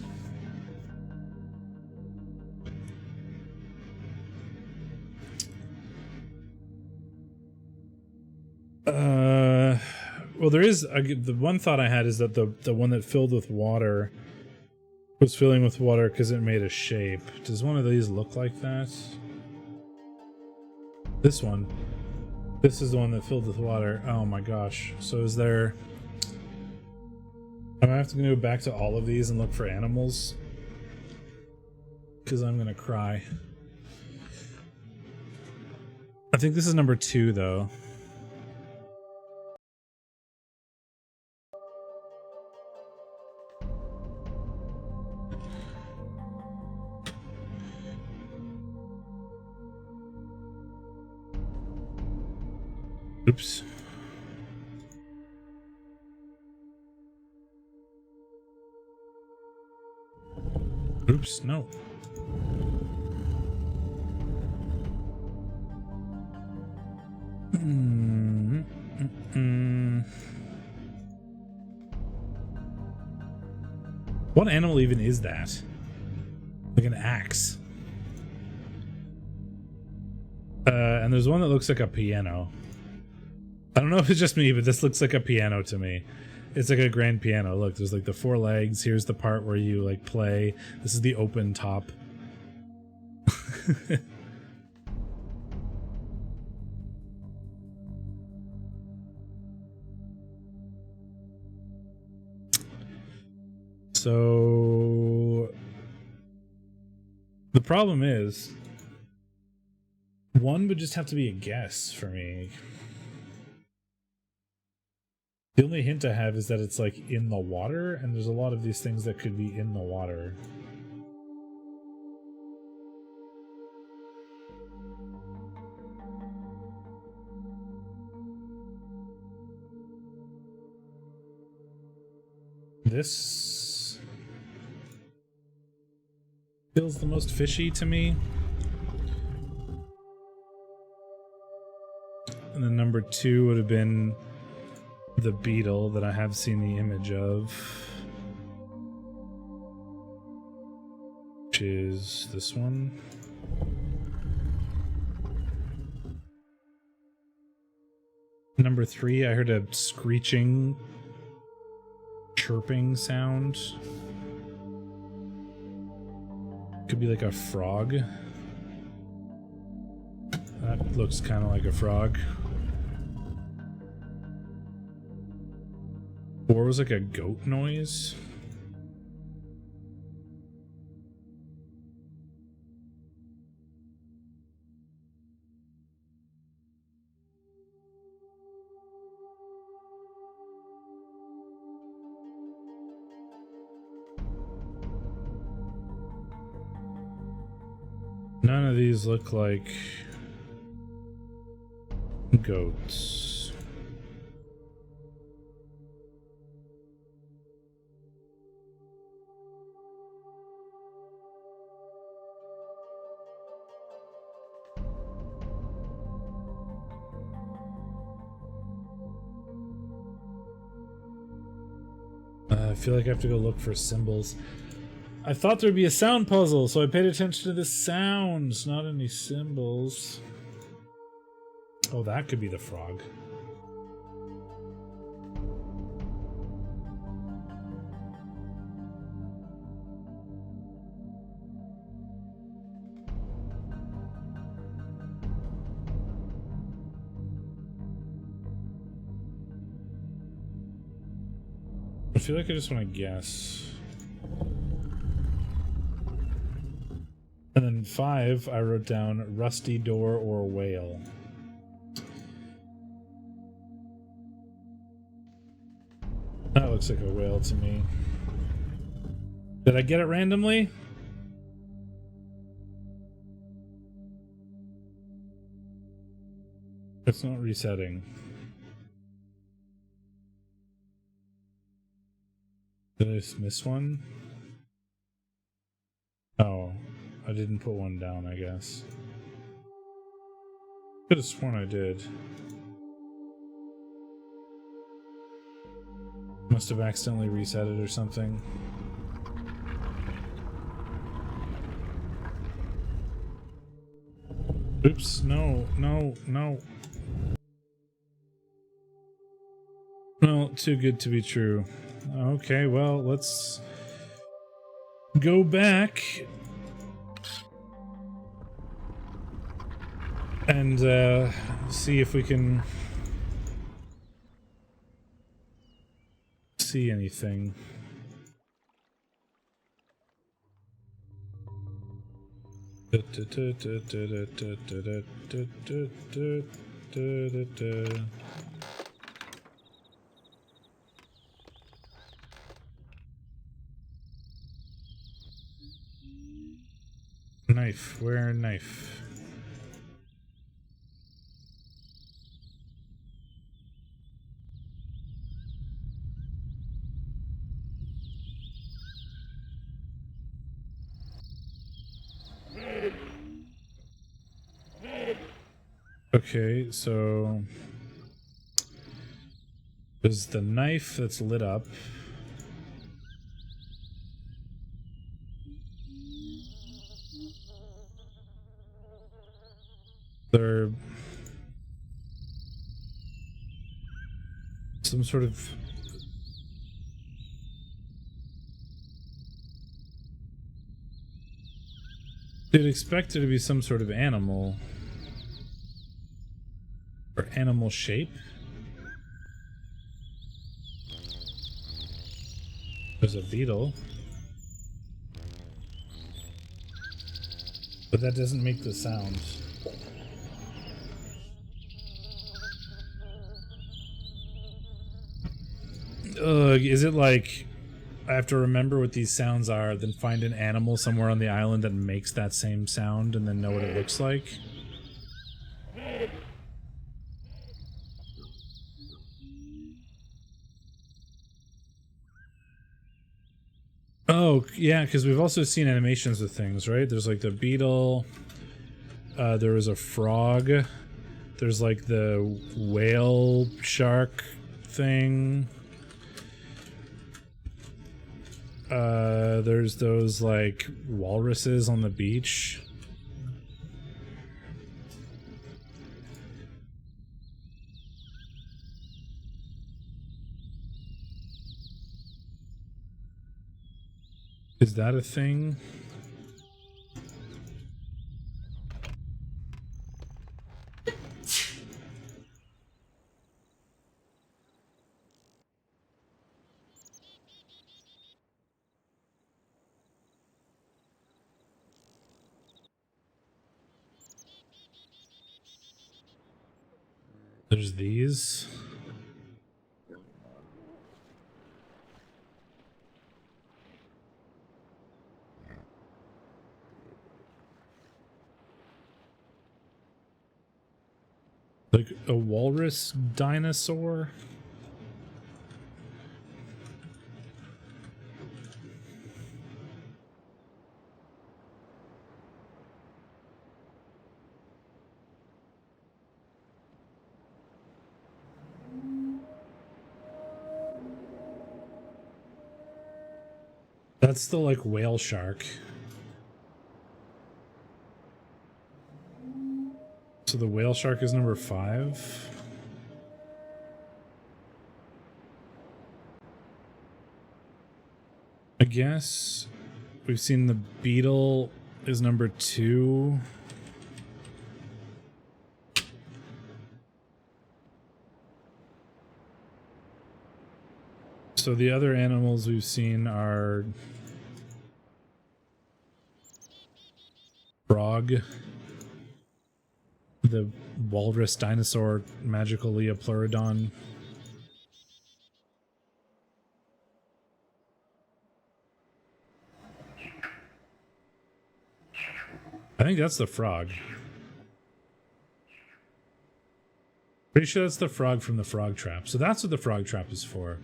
Well, there is the one thought I had is that the one that filled with water was filling with water because it made a shape. Does one of these look like that? This one. This is the one that filled with water. Oh my gosh. So is there... I'm gonna have to go back to all of these and look for animals. Because I'm gonna cry. I think this is number 2 though. Oops. Oops, no. What animal even is that? Like an axe. And there's one that looks like a piano. I don't know if it's just me, but this looks like a piano to me. It's like a grand piano. Look, there's like the 4 legs. Here's the part where you like play. This is the open top. So the problem is 1 would just have to be a guess for me. The only hint I have is that it's like in the water, and there's a lot of these things that could be in the water. This feels the most fishy to me. And then number 2 would have been the beetle that I have seen the image of, which is this one. Number 3, I heard a screeching chirping sound. Could be like a frog. That looks kind of like a frog. Or was like a goat noise. None of these look like goats. I feel like I have to go look for symbols. I thought there'd be a sound puzzle, so I paid attention to the sounds, not any symbols. Oh, that could be the frog. I feel like I just want to guess. And then 5, I wrote down rusty door or whale. That looks like a whale to me. Did I get it randomly? It's not resetting. Did I miss one? Oh, I didn't put one down, I guess. Could have sworn I did. Must have accidentally reset it or something. Oops, no, no, no. Well, too good to be true. Okay, well, let's go back and see if we can see anything. Knife, where knife? Okay, so there's the knife that's lit up. There some sort of you'd expect there to be some sort of animal or animal shape. There's a beetle, but that doesn't make the sound. Is it like I have to remember what these sounds are, then find an animal somewhere on the island that makes that same sound and then know what it looks like? Oh, yeah, because we've also seen animations with things, right? There's like the beetle, there was a frog, there's like the whale shark thing. There's those like walruses on the beach. Is that a thing? There's these. Like a walrus dinosaur? That's the like whale shark. So the whale shark is number 5. I guess we've seen the beetle is number 2. So the other animals we've seen are frog, the walrus dinosaur, magical Leopleurodon. I think that's the frog. Pretty sure that's the frog from the frog trap. So that's what the frog trap is for.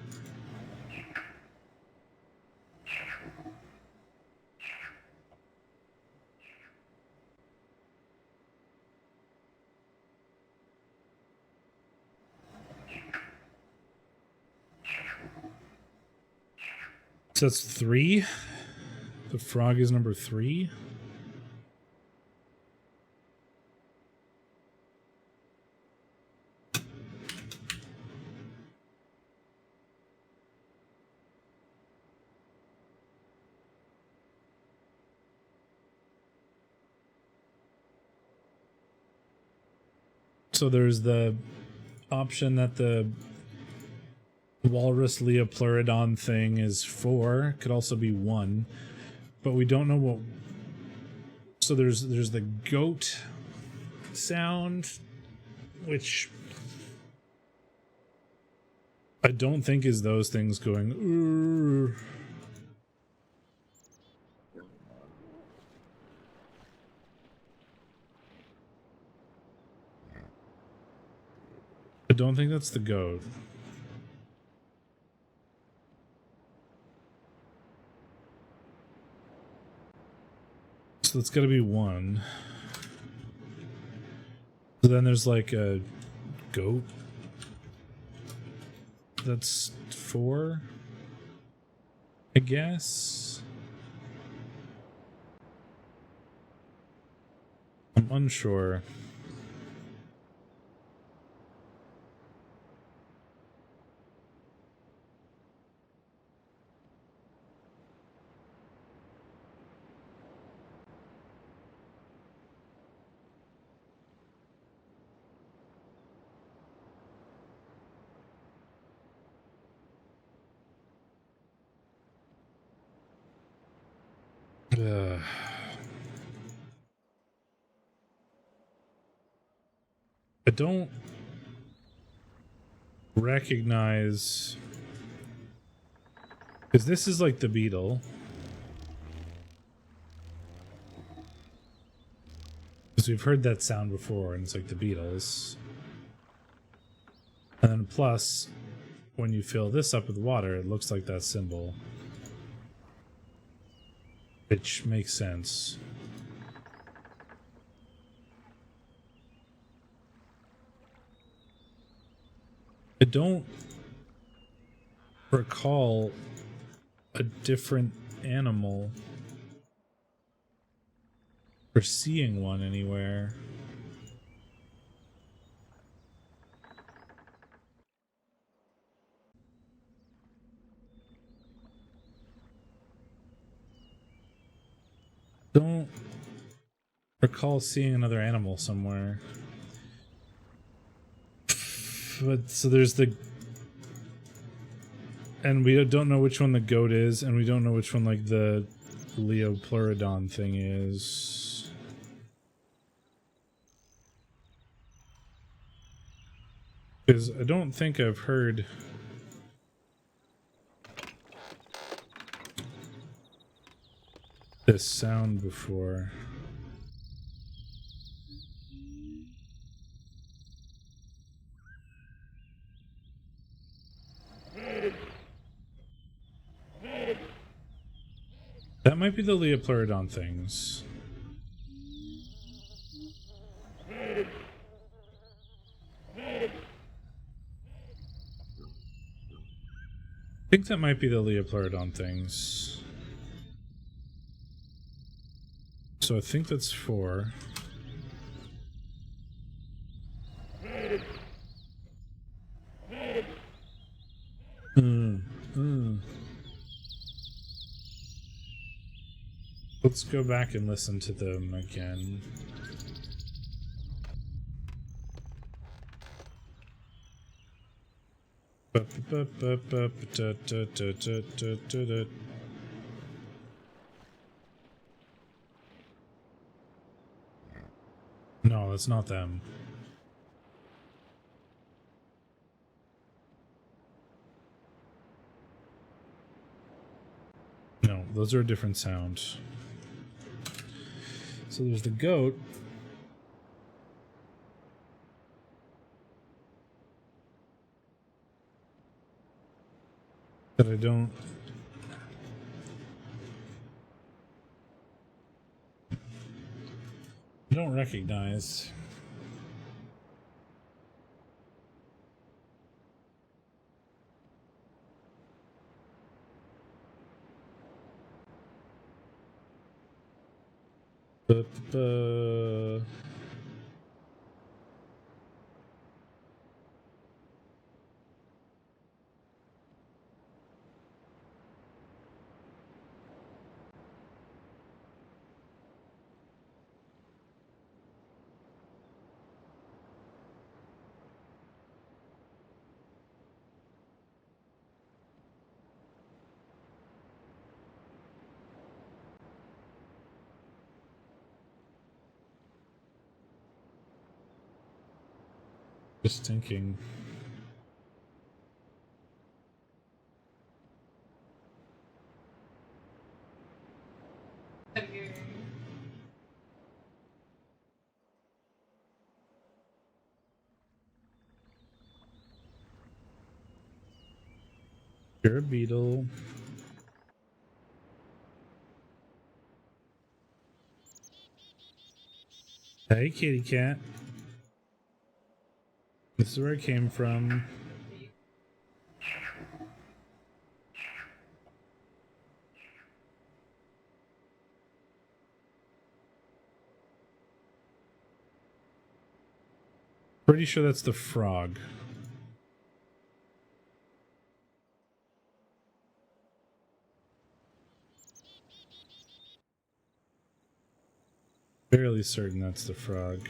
So that's 3. The frog is number 3. So there's the option that the walrus Leopleurodon thing is 4. Could also be 1. But we don't know what. So there's the goat sound, which I don't think is those things going "Urgh." I don't think that's the goat. So it's gotta be 1. So then there's like a goat. That's 4. I guess. I'm unsure. I don't recognize, because this is like the beetle. Because we've heard that sound before, and it's like the Beatles. And then plus, when you fill this up with water, it looks like that symbol. Which makes sense. I don't recall a different animal or seeing one anywhere. recall seeing another animal somewhere. But so there's the, and we don't know which one the goat is, and we don't know which one like the Leopleurodon thing is. Because I don't think I've heard this sound before. That might be the Leopleurodon things. I think that might be the Leopleurodon things. So I think that's 4. Let's go back and listen to them again. No, that's not them. No, those are a different sound. So there's the goat. That I don't recognize. Just thinking. You're a beetle. Hey, kitty cat. This is where I came from. Pretty sure that's the frog. Fairly certain that's the frog.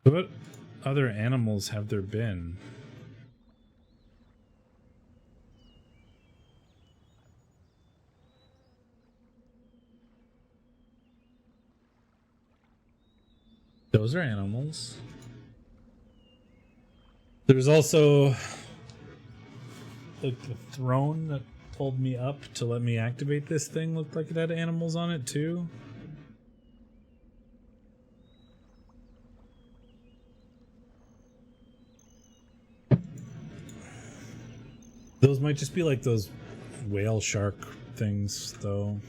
What other animals have there been? Those are animals. There's also like the throne that pulled me up to let me activate this thing. Looked like it had animals on it too. Those might just be like those whale shark things, though.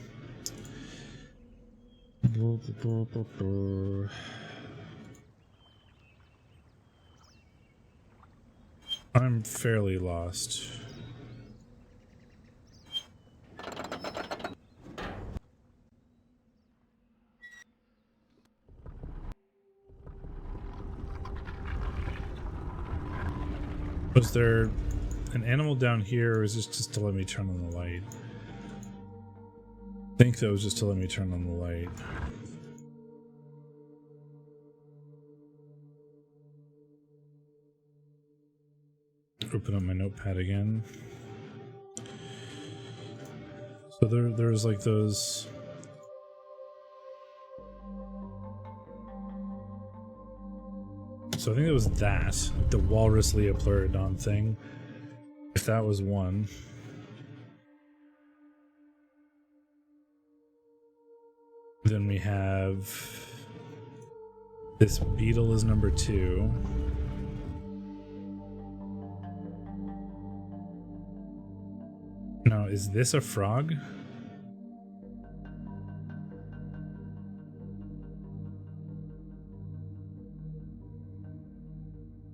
I'm fairly lost. Was there an animal down here, or is this just to let me turn on the light? I think that was just to let me turn on the light. Open up my notepad again. So there's like those. So I think it was that, like the walrus Leopleurodon thing. If that was one. Then we have this beetle is number 2. Now, is this a frog?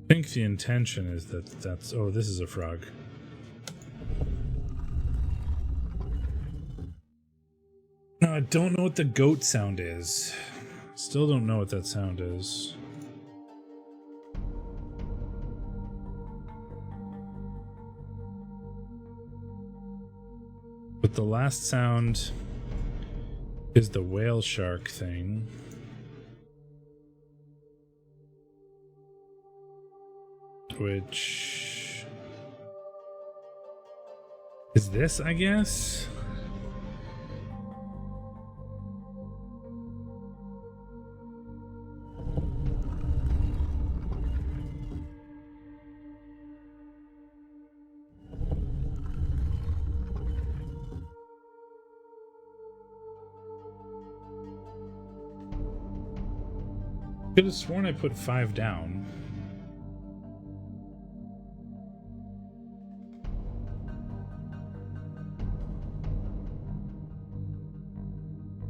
I think the intention is that that's... Oh, this is a frog. No, I don't know what the goat sound is. Still don't know what that sound is. But the last sound is the whale shark thing. Which is this, I guess? Could have sworn I put 5 down.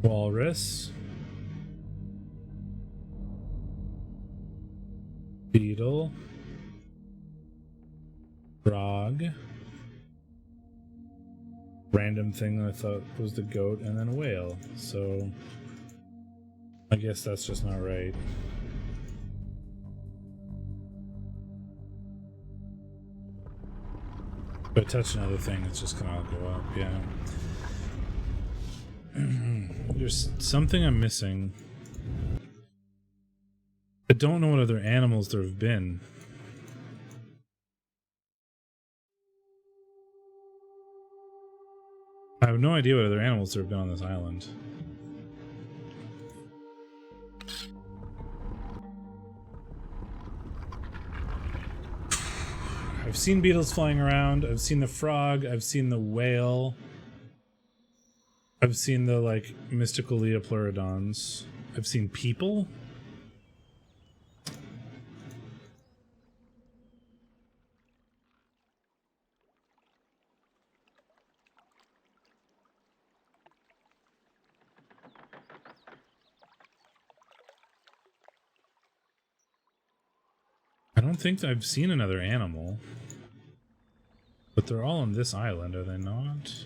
Walrus. Beetle. Frog. Random thing that I thought was the goat, and then a whale. So I guess that's just not right. If I touch another thing, it's just gonna all go up, yeah. There's something I'm missing. I don't know what other animals there have been. I have no idea what other animals there have been on this island. I've seen beetles flying around. I've seen the frog. I've seen the whale. I've seen the, like, mystical Leopleurodons. I've seen people. I don't think I've seen another animal. But they're all on this island, are they not?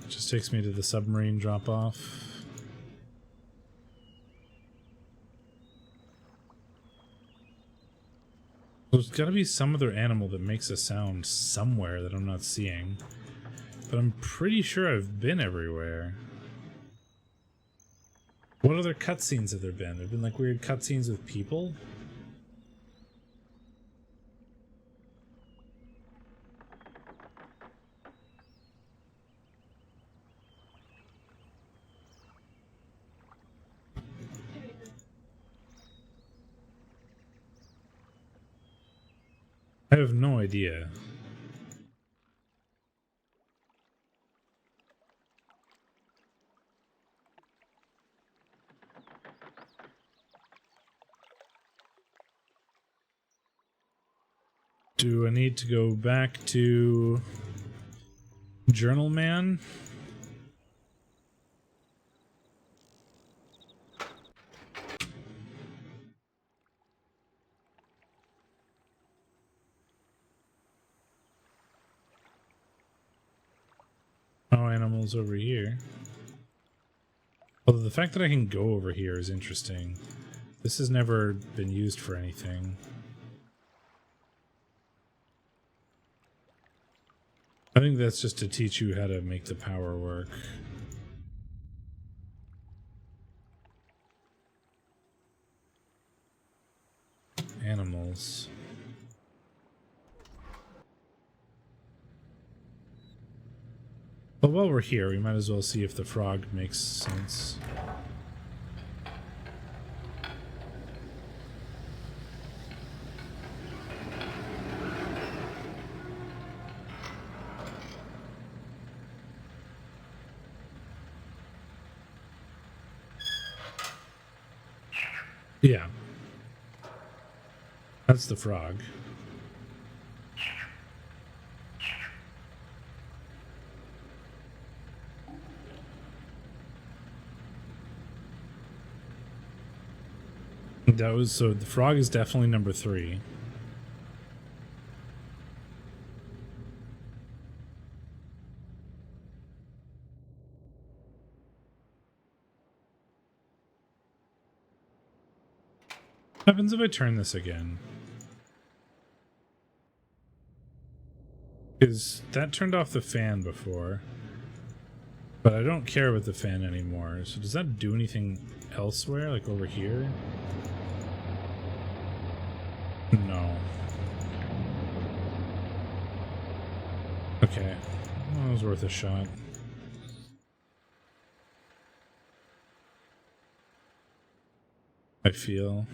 Just takes me to the submarine drop-off. There's gotta be some other animal that makes a sound somewhere that I'm not seeing. But I'm pretty sure I've been everywhere. What other cutscenes have there been? There have been like weird cutscenes with people? I have no idea. Do I need to go back to Journal Man? Oh, animals over here. Although the fact that I can go over here is interesting. This has never been used for anything. I think that's just to teach you how to make the power work. Animals. But while we're here, we might as well see if the frog makes sense. Yeah. That's the frog. That was, so the frog is definitely number 3. What happens if I turn this again? Because that turned off the fan before. But I don't care about the fan anymore. So does that do anything elsewhere? Like over here? No. Okay. Well, that was worth a shot. I feel.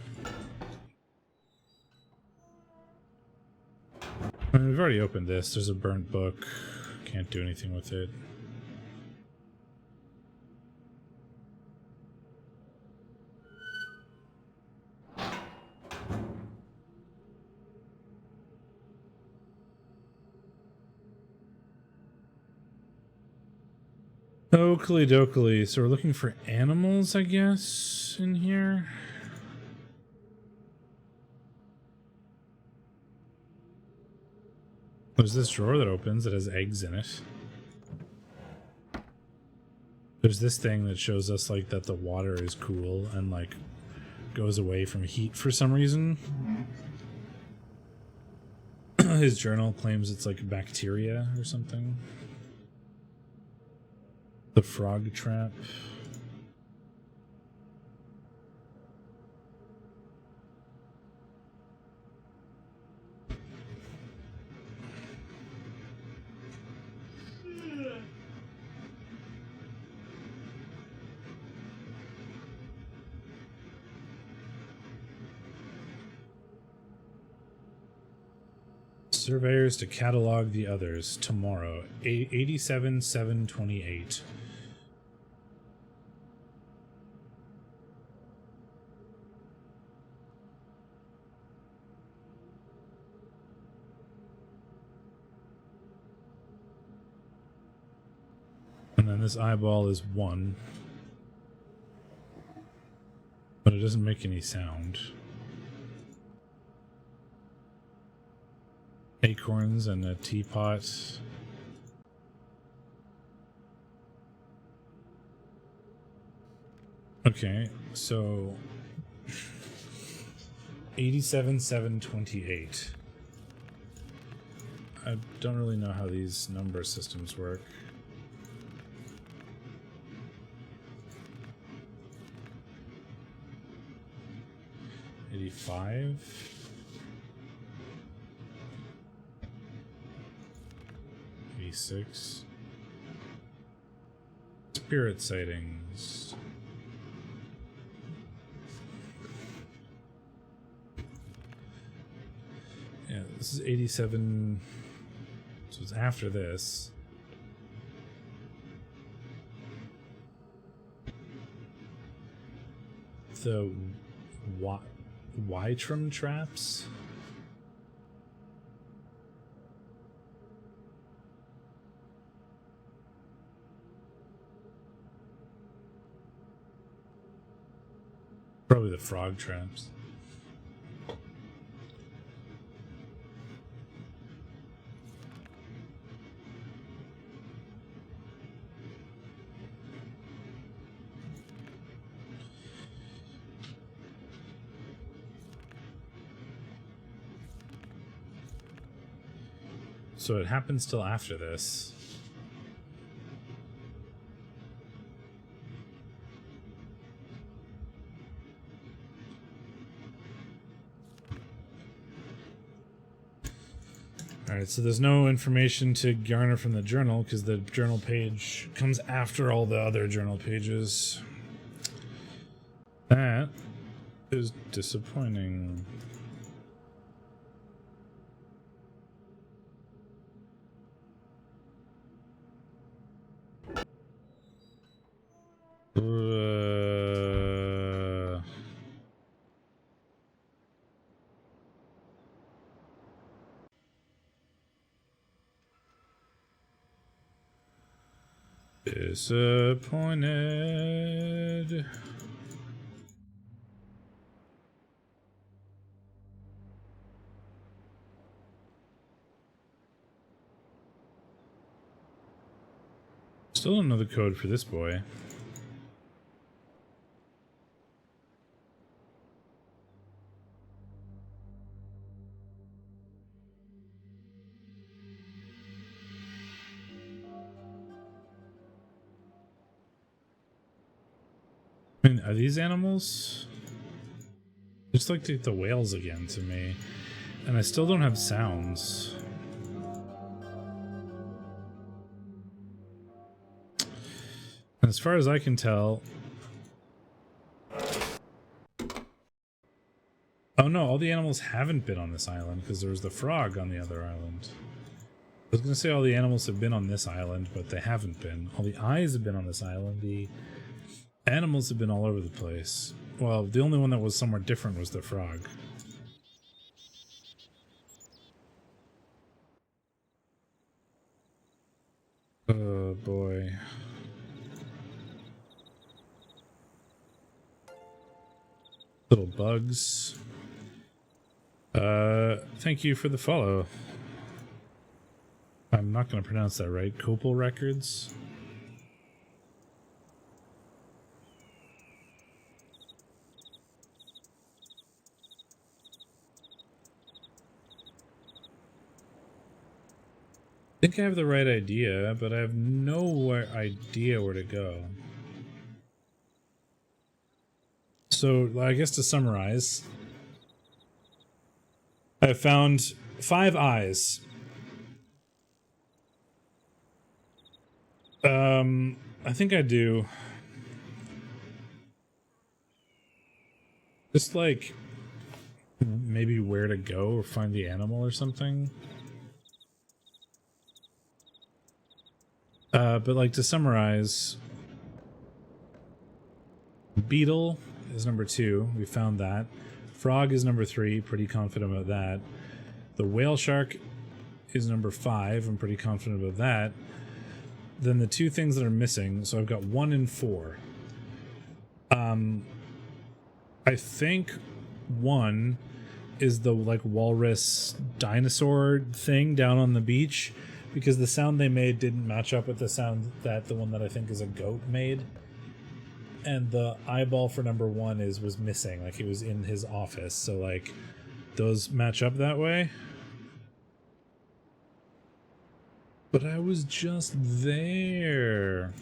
I mean, we've already opened this. There's a burnt book. Can't do anything with it. Oakley dokley. So we're looking for animals, I guess, in here. There's this drawer that opens that has eggs in it. There's this thing that shows us like that the water is cool and like goes away from heat for some reason. His journal claims it's like bacteria or something. The frog trap. Surveyors to catalog the others tomorrow. 87-728. And then this eyeball is 1. But it doesn't make any sound. Acorns and a teapot. Okay, so 87-728. I don't really know how these number systems work. $85. $86. Spirit sightings. Yeah, this is 87. So it's after this. The Wytram traps. Probably the frog traps. So it happens till after this. Alright, so there's no information to garner from the journal because the journal page comes after all the other journal pages. That is disappointing. Disappointed. Still don't know the code for this boy. I mean, are these animals? It's like the whales again to me. And I still don't have sounds. And as far as I can tell... Oh no, all the animals haven't been on this island because there was the frog on the other island. I was going to say all the animals have been on this island, but they haven't been. All the eyes have been on this island. The animals have been all over the place. Well, the only one that was somewhere different was the frog. Oh boy. Little bugs. Thank you for the follow. I'm not going to pronounce that right. Copal Records. I think I have the right idea, but I have no idea where to go. So, I guess to summarize, I found 5 eyes. I think I do. Just like maybe where to go or find the animal or something. But like to summarize, beetle is number 2. We found that. Frog is number 3. Pretty confident about that. The whale shark is number 5. I'm pretty confident about that. Then the 2 things that are missing. So I've got 1 and 4. I think 1 is the like walrus dinosaur thing down on the beach, because the sound they made didn't match up with the sound that the one that I think is a goat made. And the eyeball for number 1 was missing, like it was in his office, so like those match up that way. But I was just there.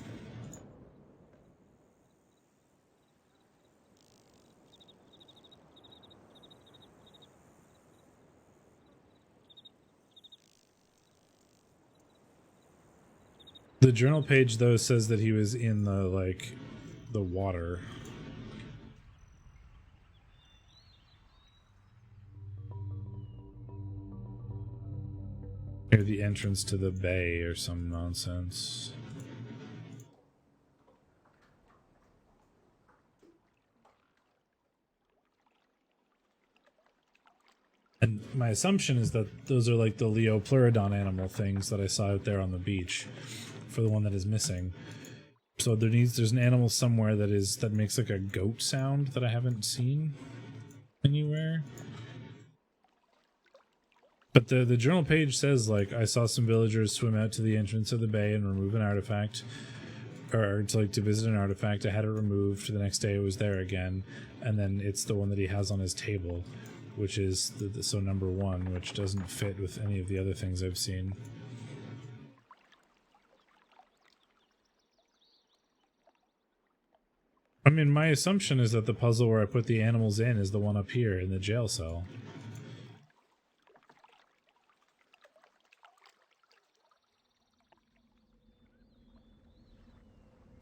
The journal page though says that he was in the water. Near the entrance to the bay or some nonsense. And my assumption is that those are like the Leopleurodon animal things that I saw out there on the beach for the one that is missing. So there's an animal somewhere that makes like a goat sound that I haven't seen anywhere. But the journal page says, like, I saw some villagers swim out to the entrance of the bay and remove an artifact, or to visit an artifact. I had it removed. The next day it was there again, and then it's the one that he has on his table, which is so number 1, which doesn't fit with any of the other things I've seen. I mean, my assumption is that the puzzle where I put the animals in is the one up here in the jail cell.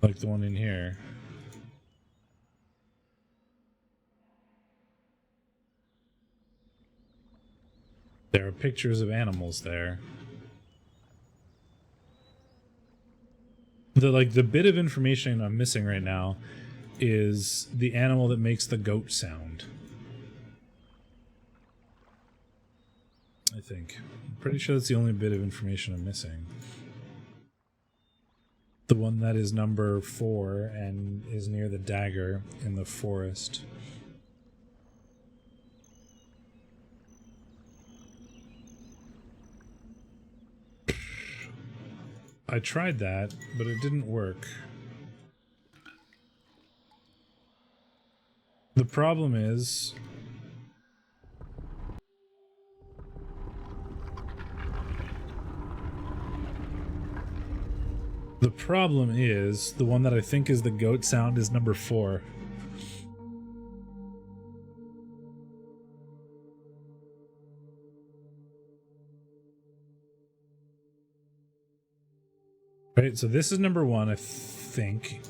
Like the one in here. There are pictures of animals there. The bit of information I'm missing right now is the animal that makes the goat sound. I think. I'm pretty sure that's the only bit of information I'm missing. The one that is number 4 and is near the dagger in the forest. I tried that, but it didn't work. The problem is... The problem is, the one that I think is the goat sound is number 4. Right, so this is number 1, I think.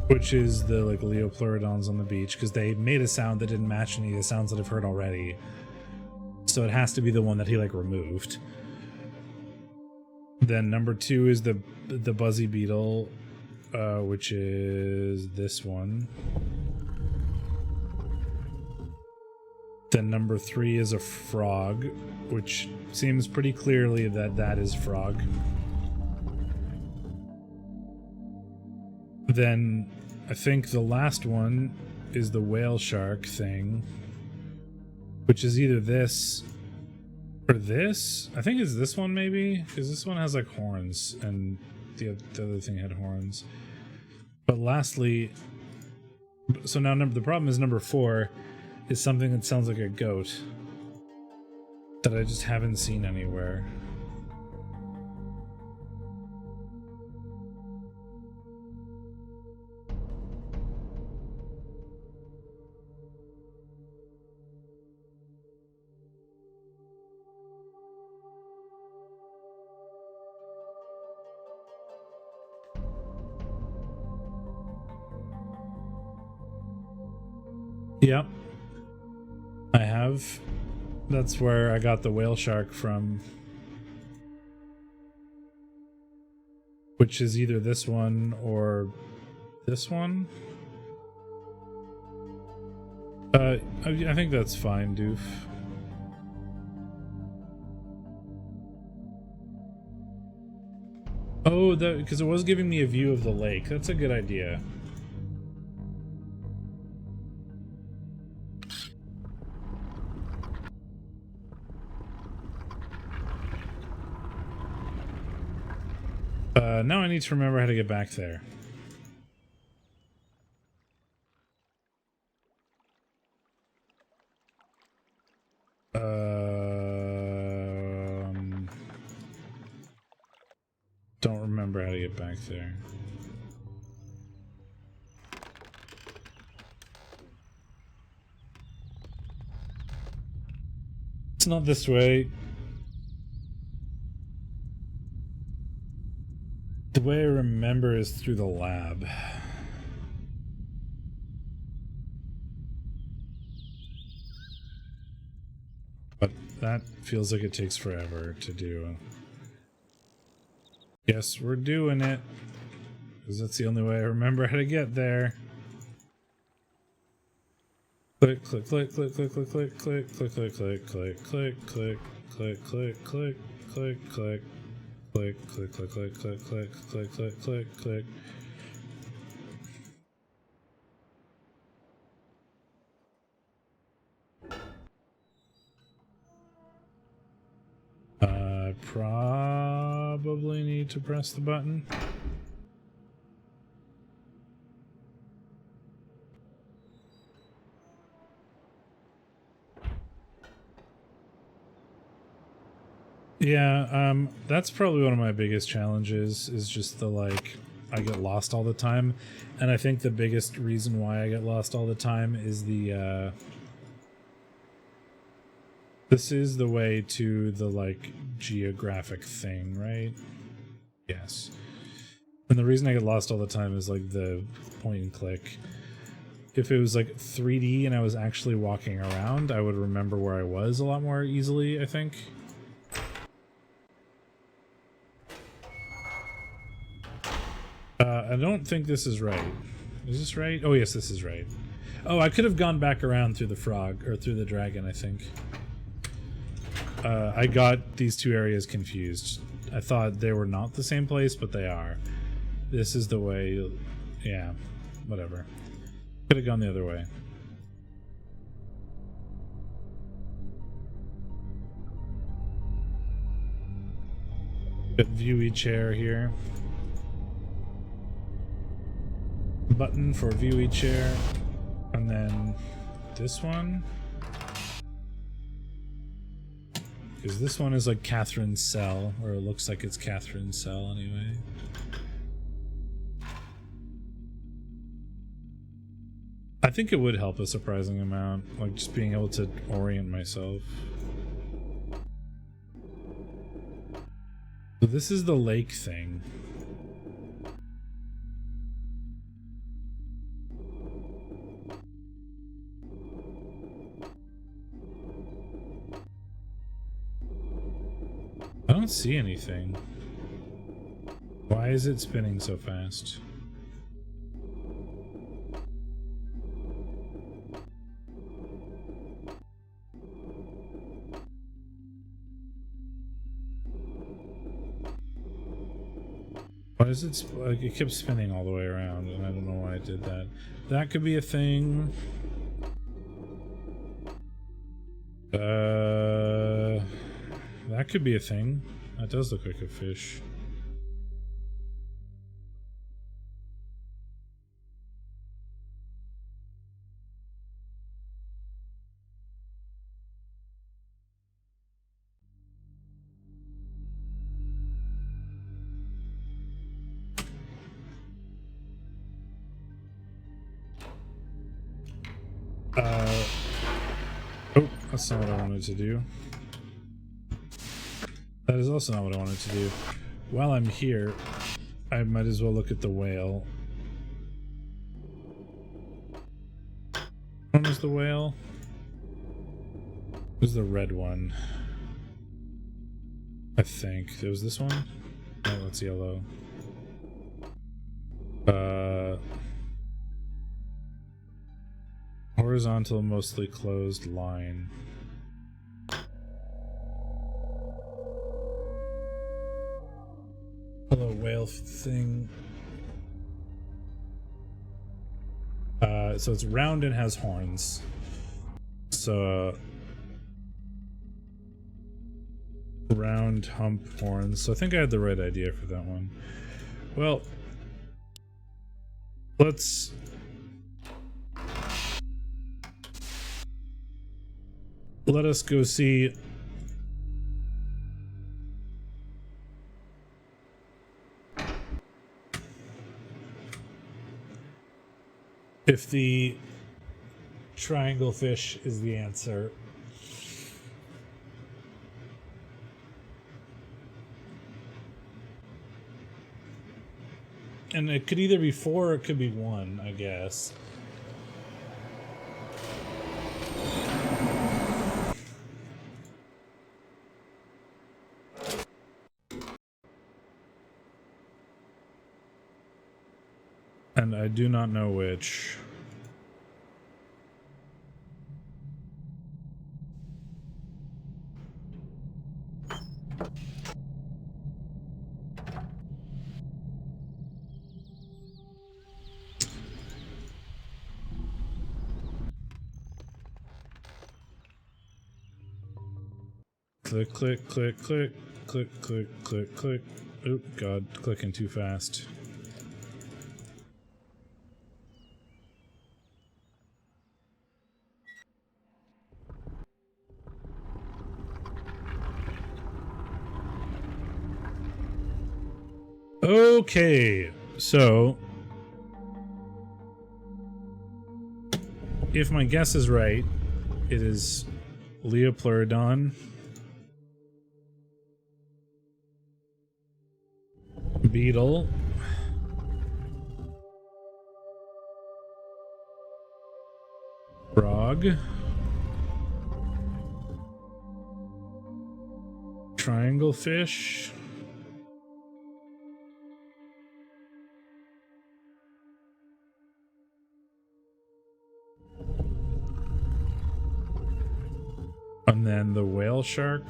Which is the, like, Leopleurodons on the beach, because they made a sound that didn't match any of the sounds that I've heard already. So it has to be the one that he, like, removed. Then number 2 is the Buzzy Beetle, which is this one. Then number 3 is a frog, which seems pretty clearly that is frog. Then I think the last one is the whale shark thing, which is either this or this. I think it's this one maybe, because this one has like horns and the other thing had horns. But lastly, so now the problem is number 4 is something that sounds like a goat that I just haven't seen anywhere. Yep, I have. That's where I got the whale shark from. Which is either this one or this one. I think that's fine, Doof. Oh, because it was giving me a view of the lake. That's a good idea. Now I need to remember how to get back there. Don't remember how to get back there. It's not this way. The way I remember is through the lab. But that feels like it takes forever to do. Guess we're doing it, because that's the only way I remember how to get there. Click, click, click, click, click, click, click, click, click, click, click, click, click, click, click, click, click, click, click. Click, click, click, click, click, click, click, click, click, click. I probably need to press the button. Yeah, that's probably one of my biggest challenges, is just the, like, I get lost all the time, and I think the biggest reason why I get lost all the time is the this is the way to the like geographic thing, right? Yes. And the reason I get lost all the time is like the point and click. If it was like 3D and I was actually walking around, I would remember where I was a lot more easily, I think. I don't think this is right. Is this right? Oh yes, this is right. Oh, I could have gone back around through the frog, or through the dragon, I think. I got these two areas confused. I thought they were not the same place, but they are. This is the way... yeah, whatever. Could have gone the other way. Got viewy chair here. Button for viewy chair. And then this one. Because this one is like Catherine's cell, or it looks like it's Catherine's cell anyway. I think it would help a surprising amount, like just being able to orient myself. So this is the lake thing. I don't see anything. Why is it spinning so fast? Why is it like it kept spinning all the way around, and I don't know why I did that. That could be a thing. That could be a thing. That does look like a fish. Oh, that's not what I wanted to do. That is also not what I wanted to do. While I'm here, I might as well look at the whale. Which one is the whale? Who's the red one? I think. It was this one? No, that's yellow. Horizontal, mostly closed line. Hello, whale thing. So it's round and has horns. So round hump horns. So I think I had the right idea for that one. Well, let us go see if the triangle fish is the answer. And it could either be 4 or it could be 1, I guess. And I do not know which. Click, click, click, click, click, click, click, click. Oh, God, clicking too fast. Okay, So, if my guess is right, it is Leopleurodon, beetle, frog, triangle fish, and then the whale shark.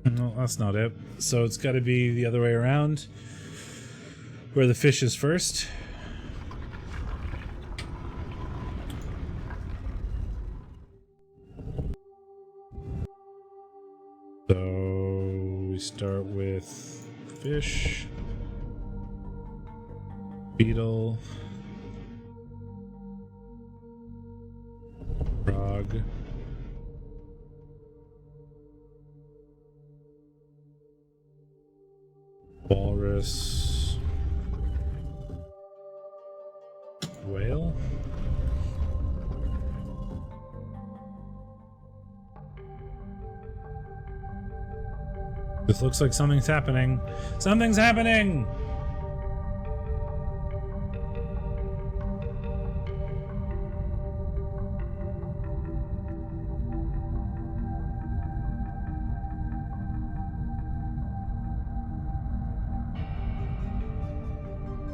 No, that's not it. So it's got to be the other way around, where the fish is first. So we start with fish, beetle, frog, walrus, whale. This looks like something's happening. Something's happening!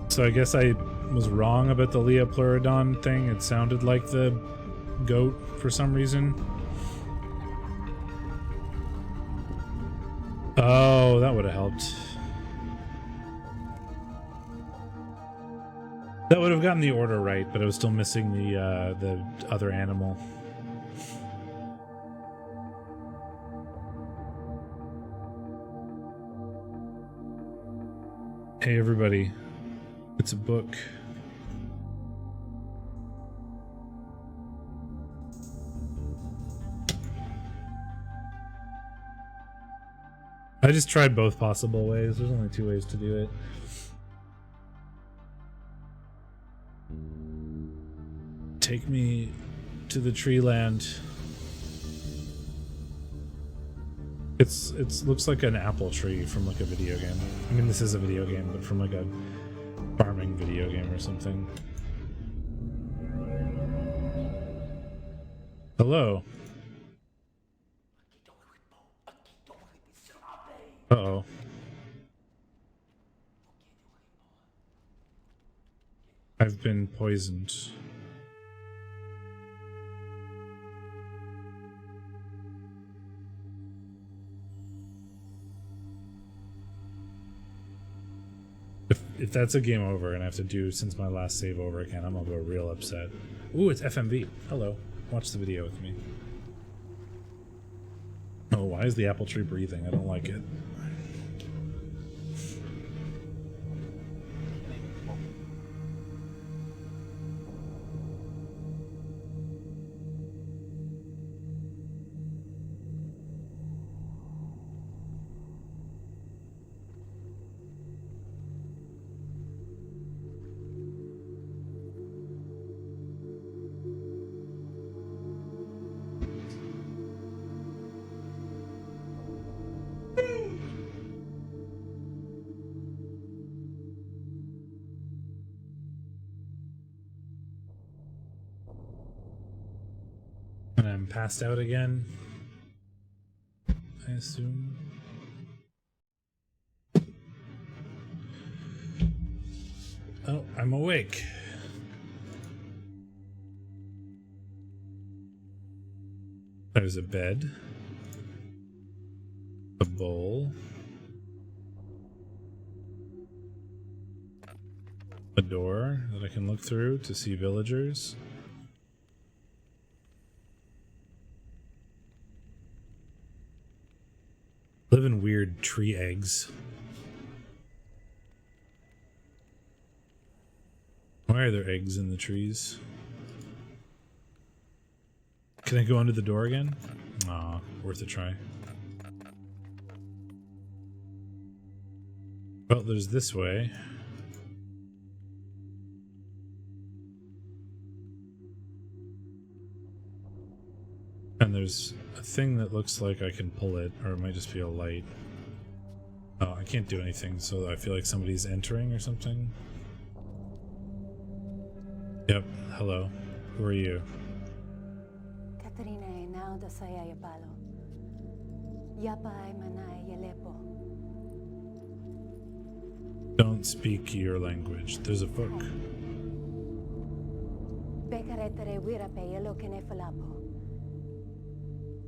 So I guess I was wrong about the Leopleurodon thing. It sounded like the goat for some reason. Oh, that would have helped. That would have gotten the order right, but I was still missing the other animal. Hey everybody, it's a book. I just tried both possible ways. There's only 2 ways to do it. Take me to the tree land. It's looks like an apple tree from like a video game. I mean, this is a video game, but from like a farming video game or something. Hello. Uh-oh. I've been poisoned. If that's a game over and I have to do since my last save over again, I'm gonna go real upset. Ooh, it's FMV. Hello. Watch the video with me. Oh, why is the apple tree breathing? I don't like it. And I'm passed out again, I assume. Oh, I'm awake. There's a bed, a bowl, a door that I can look through to see villagers. Live in weird tree eggs. Why are there eggs in the trees? Can I go under the door again? Aw, worth a try. Well, there's this way. And there's a thing that looks like I can pull it, or it might just be a light. Oh, I can't do anything, so I feel like somebody's entering or something. Yep, hello. Who are you? Katarina e now da saya yabalo. Yapa ay manay yalepo. Don't speak your language. There's a book. Bekaretere wira pe yelo kene falapo.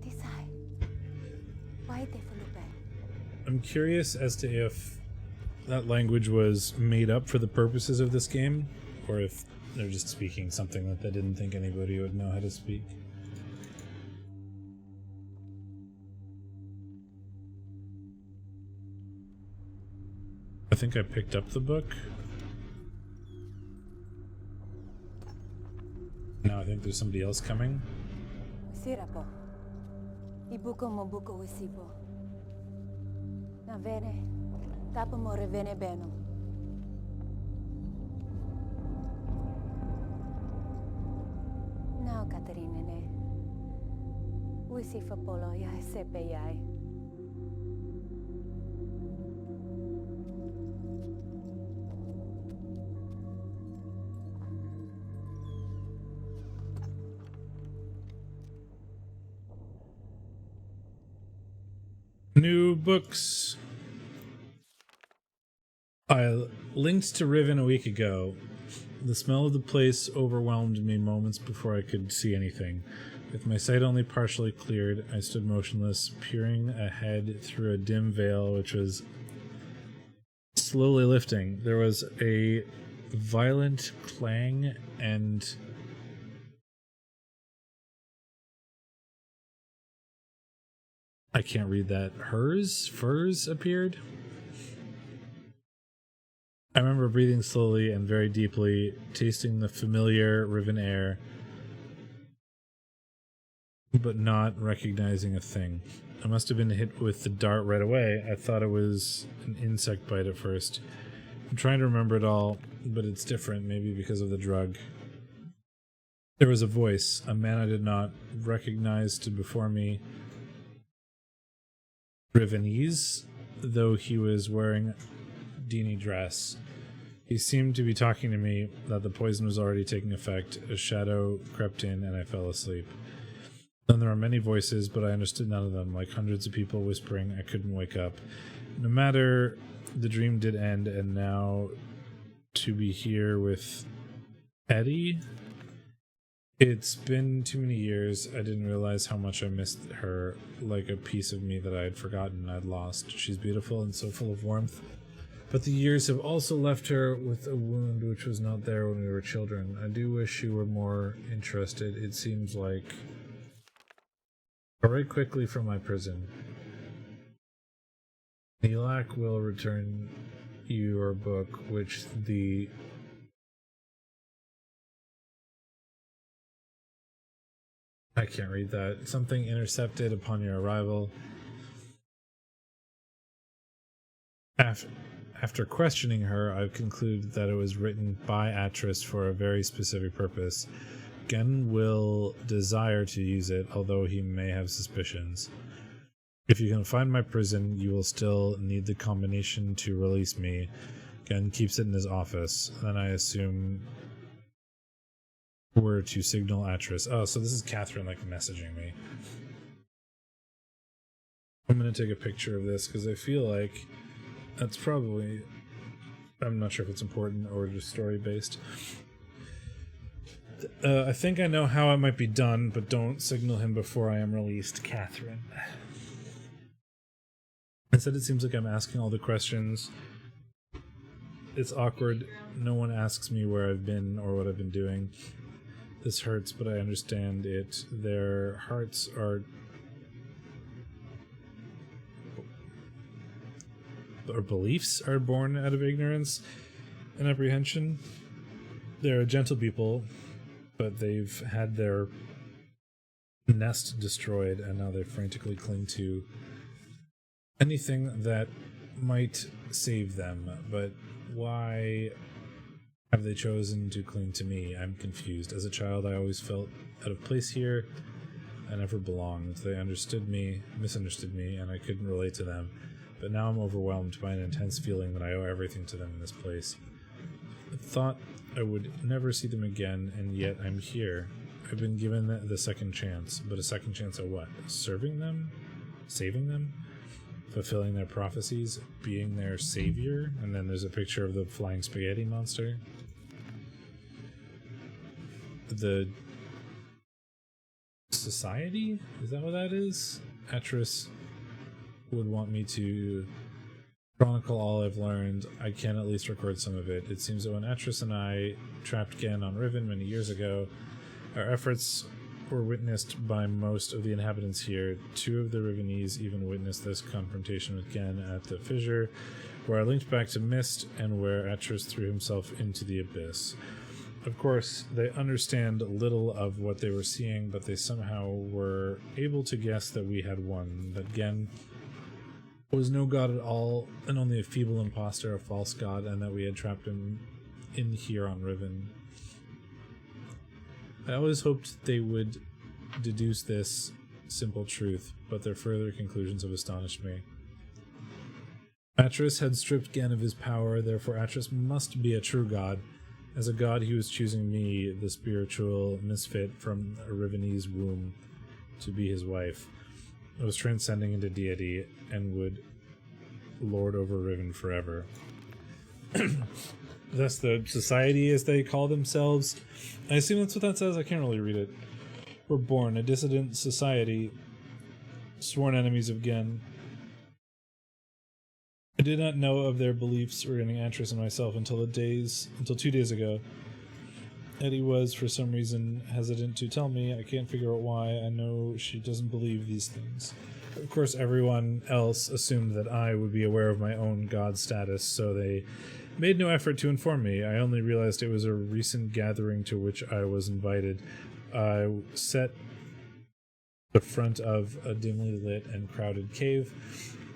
Tisay. Why te falupe? I'm curious as to if that language was made up for the purposes of this game, or if they're just speaking something that they didn't think anybody would know how to speak. I think I picked up the book. Now I think there's somebody else coming. Sirapo. Ibuko mo buko wisipo. Na vene. Tapo mo revene beno. Now Katarina ne. Wisifa polo yai sepe yai. New books. I linked to Riven a week ago. The smell of the place overwhelmed me moments before I could see anything. With my sight only partially cleared, I stood motionless, peering ahead through a dim veil which was slowly lifting. There was a violent clang and I can't read that. Furs appeared. I remember breathing slowly and very deeply, tasting the familiar Riven air, but not recognizing a thing. I must have been hit with the dart right away. I thought it was an insect bite at first. I'm trying to remember it all, but it's different, maybe because of the drug. There was a voice. A man I did not recognize stood before me. Rivenese, though he was wearing Dini dress. He seemed to be talking to me, that the poison was already taking effect. A shadow crept in and I fell asleep. Then there were many voices, but I understood none of them, like hundreds of people whispering. I couldn't wake up. No matter, the dream did end, and now to be here with Eddie? It's been too many years. I didn't realize how much I missed her, like a piece of me that I had forgotten I'd lost. She's beautiful and so full of warmth. But the years have also left her with a wound which was not there when we were children. I do wish she were more interested. It seems like... I'll write quickly from my prison. Nilak will return your book, which the... I can't read that. Something intercepted upon your arrival. After questioning her, I've concluded that it was written by Atris for a very specific purpose. Gen will desire to use it, although he may have suspicions. If you can find my prison, you will still need the combination to release me. Gen keeps it in his office. Then I assume we're to signal Atris. Oh, so this is Catherine, like, messaging me. I'm going to take a picture of this, because I feel like that's probably... I'm not sure if it's important or just story-based. I think I know how it might be done, but don't signal him before I am released. Catherine. Instead, it seems like I'm asking all the questions. It's awkward. No one asks me where I've been or what I've been doing. This hurts, but I understand it. Their hearts are... or beliefs are born out of ignorance and apprehension. They're a gentle people, but they've had their nest destroyed, and now they frantically cling to anything that might save them. But why have they chosen to cling to me? I'm confused. As a child, I always felt out of place here. I never belonged. They misunderstood me, and I couldn't relate to them. But now I'm overwhelmed by an intense feeling that I owe everything to them in this place. I thought I would never see them again, and yet I'm here. I've been given the second chance, but a second chance at what? Serving them? Saving them? Fulfilling their prophecies? Being their savior? And then there's a picture of the flying spaghetti monster. The society? Is that what that is? Atris would want me to chronicle all I've learned. I can at least record some of it. It seems that when Atris and I trapped Gen on Riven many years ago, our efforts were witnessed by most of the inhabitants here. 2 of the Rivenese even witnessed this confrontation with Gen at the fissure, where I linked back to Mist and where Atris threw himself into the abyss. Of course, they understand little of what they were seeing, but they somehow were able to guess that we had won, that Gen was no god at all, and only a feeble imposter, a false god, and that we had trapped him in here on Riven. I always hoped they would deduce this simple truth, but their further conclusions have astonished me. Atris had stripped Gen of his power, therefore Atris must be a true god. As a god, he was choosing me, the spiritual misfit from a Rivenese womb, to be his wife. I was transcending into deity and would lord over Riven forever. Thus the society, as they call themselves. I assume that's what that says. I can't really read it. Were born a dissident society, sworn enemies of Gen. I did not know of their beliefs regarding Atris and myself until 2 days ago. Eddie was, for some reason, hesitant to tell me. I can't figure out why. I know she doesn't believe these things. Of course, everyone else assumed that I would be aware of my own god status, so they made no effort to inform me. I only realized it was a recent gathering to which I was invited. I sat the front of a dimly lit and crowded cave,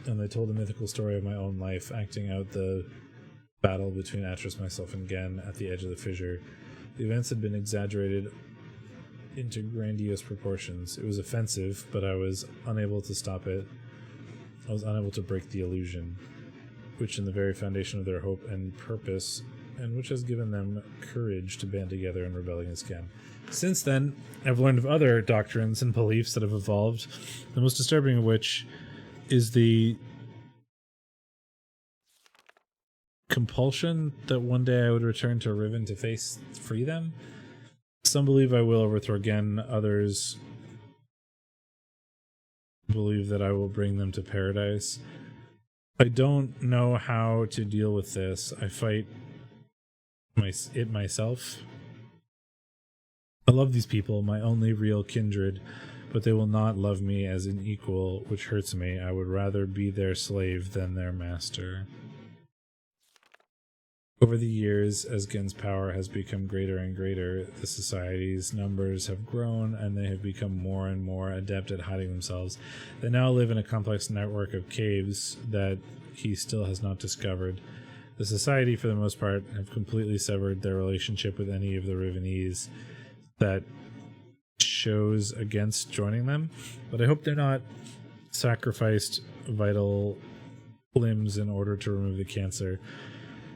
and they told a mythical story of my own life, acting out the battle between Atris, myself, and Gen at the edge of the fissure. The events had been exaggerated into grandiose proportions. It was offensive, but I was unable to stop it. I was unable to break the illusion, which in the very foundation of their hope and purpose, and which has given them courage to band together and rebel against Gen. Since then, I've learned of other doctrines and beliefs that have evolved, the most disturbing of which is the compulsion that one day I would return to Riven to free them. Some believe I will overthrow Gen, others believe that I will bring them to paradise. I don't know how to deal with this. I fight it myself. I love these people, my only real kindred, but they will not love me as an equal, which hurts me. I would rather be their slave than their master. Over the years, as Gen's power has become greater and greater, the society's numbers have grown, and they have become more and more adept at hiding themselves. They now live in a complex network of caves that he still has not discovered. The society, for the most part, have completely severed their relationship with any of the Rivenese that shows against joining them, but I hope they're not sacrificed vital limbs in order to remove the cancer.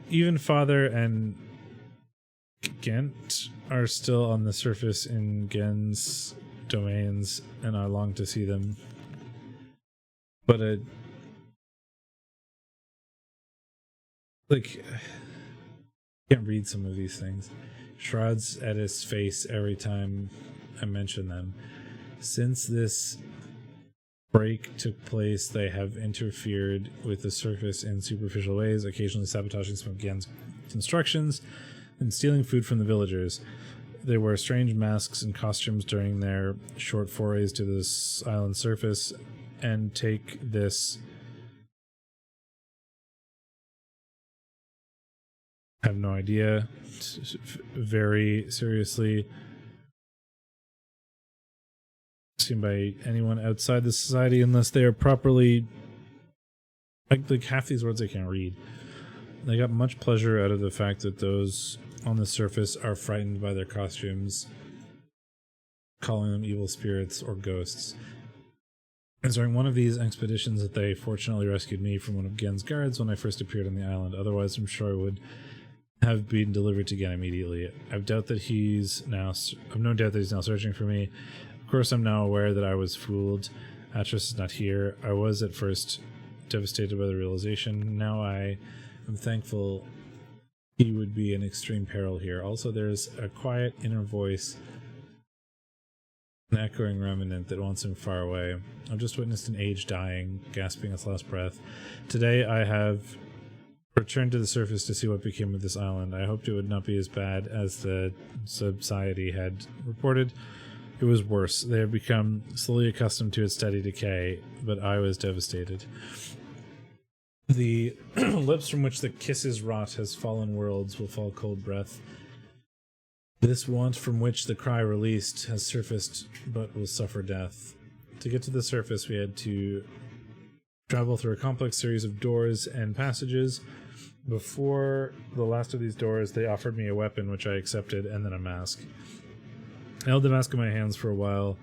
Even Father and Gent are still on the surface in Gen's domains, and I long to see them. But I can't read some of these things. Shrouds at his face every time I mention them. Since this break took place, they have interfered with the surface in superficial ways, occasionally sabotaging some of Gen's constructions and stealing food from the villagers. They wear strange masks and costumes during their short forays to this island surface and take this I have no idea very seriously. seen by anyone outside the society unless they are properly... Like half these words I can't read. I got much pleasure out of the fact that those on the surface are frightened by their costumes, calling them evil spirits or ghosts. It was during one of these expeditions that they fortunately rescued me from one of Gen's guards when I first appeared on the island. Otherwise, I'm sure I would have been delivered to Gen immediately. I've no doubt that he's now searching for me. Of course, I'm now aware that I was fooled. Atris is not here. I was at first devastated by the realization. Now I am thankful he would be in extreme peril here. Also, there's a quiet inner voice, an echoing remnant that wants him far away. I've just witnessed an age dying, gasping its last breath. Today I have returned to the surface to see what became of this island. I hoped it would not be as bad as the society had reported. It was worse. They have become slowly accustomed to its steady decay, but I was devastated. The lips from which the kisses rot has fallen worlds will fall cold breath. This want from which the cry released has surfaced, but will suffer death. To get to the surface, we had to travel through a complex series of doors and passages. Before the last of these doors, they offered me a weapon, which I accepted, and then a mask. I held the mask in my hands for a while,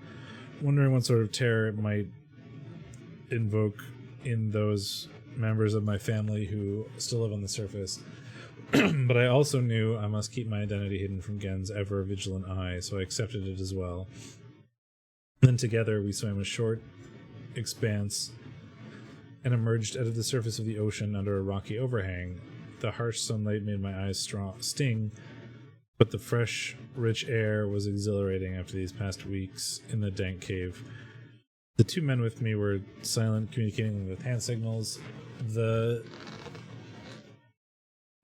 wondering what sort of terror it might invoke in those members of my family who still live on the surface. But I also knew I must keep my identity hidden from Gen's ever-vigilant eye, so I accepted it as well. Then together we swam a short expanse and emerged out of the surface of the ocean under a rocky overhang. The harsh sunlight made my eyes sting, but the fresh, rich air was exhilarating after these past weeks in the dank cave. The two men with me were silent, communicating with hand signals. The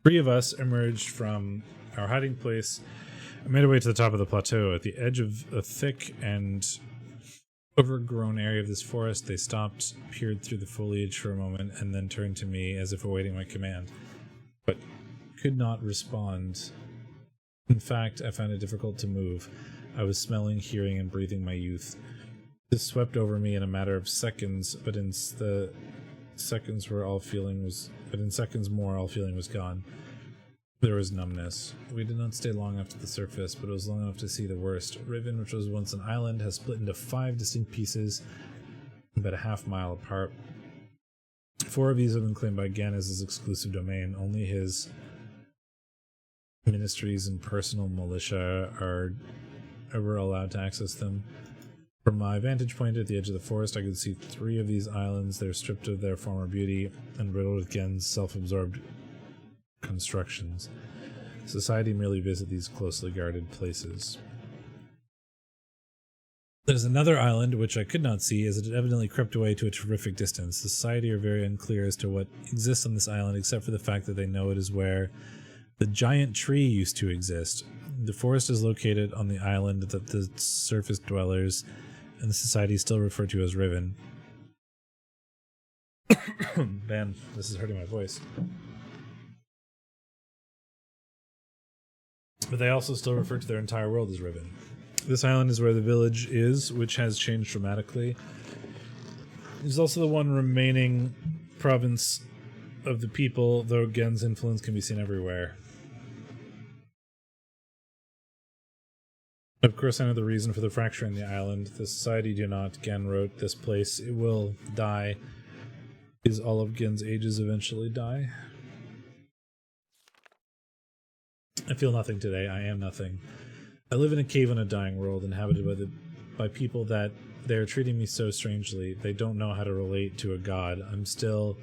three of us emerged from our hiding place and made our way to the top of the plateau. At the edge of a thick and overgrown area of this forest, they stopped, peered through the foliage for a moment, and then turned to me as if awaiting my command, but could not respond. In fact, I found it difficult to move. I was smelling, hearing, and breathing my youth. This swept over me in a matter of seconds, but in seconds more, all feeling was gone. There was numbness. We did not stay long after the surface, but it was long enough to see the worst. Riven, which was once an island, has split into 5 distinct pieces, about a half-mile apart. 4 of these have been claimed by Gen as his exclusive domain. Only his ministries and personal militia are ever allowed to access them. From my vantage point at the edge of the forest, I could see 3 of these islands. They're stripped of their former beauty and riddled with Gen's self-absorbed constructions. Society merely visit these closely guarded places. There's another island which I could not see, as it had evidently crept away to a terrific distance. The society are very unclear as to what exists on this island, except for the fact that they know it is where the giant tree used to exist. The forest is located on the island that the surface dwellers and the society still refer to as Riven. Man, this is hurting my voice. But they also still refer to their entire world as Riven. This island is where the village is, which has changed dramatically. It's also the one remaining province of the people, though Gen's influence can be seen everywhere. Of course, I know the reason for the fracture in the island. The society do not. Gen wrote, "This place, it will die." Is all of Gen's ages eventually die? I feel nothing today. I am nothing. I live in a cave in a dying world, inhabited by people that they are treating me so strangely. They don't know how to relate to a god. I'm still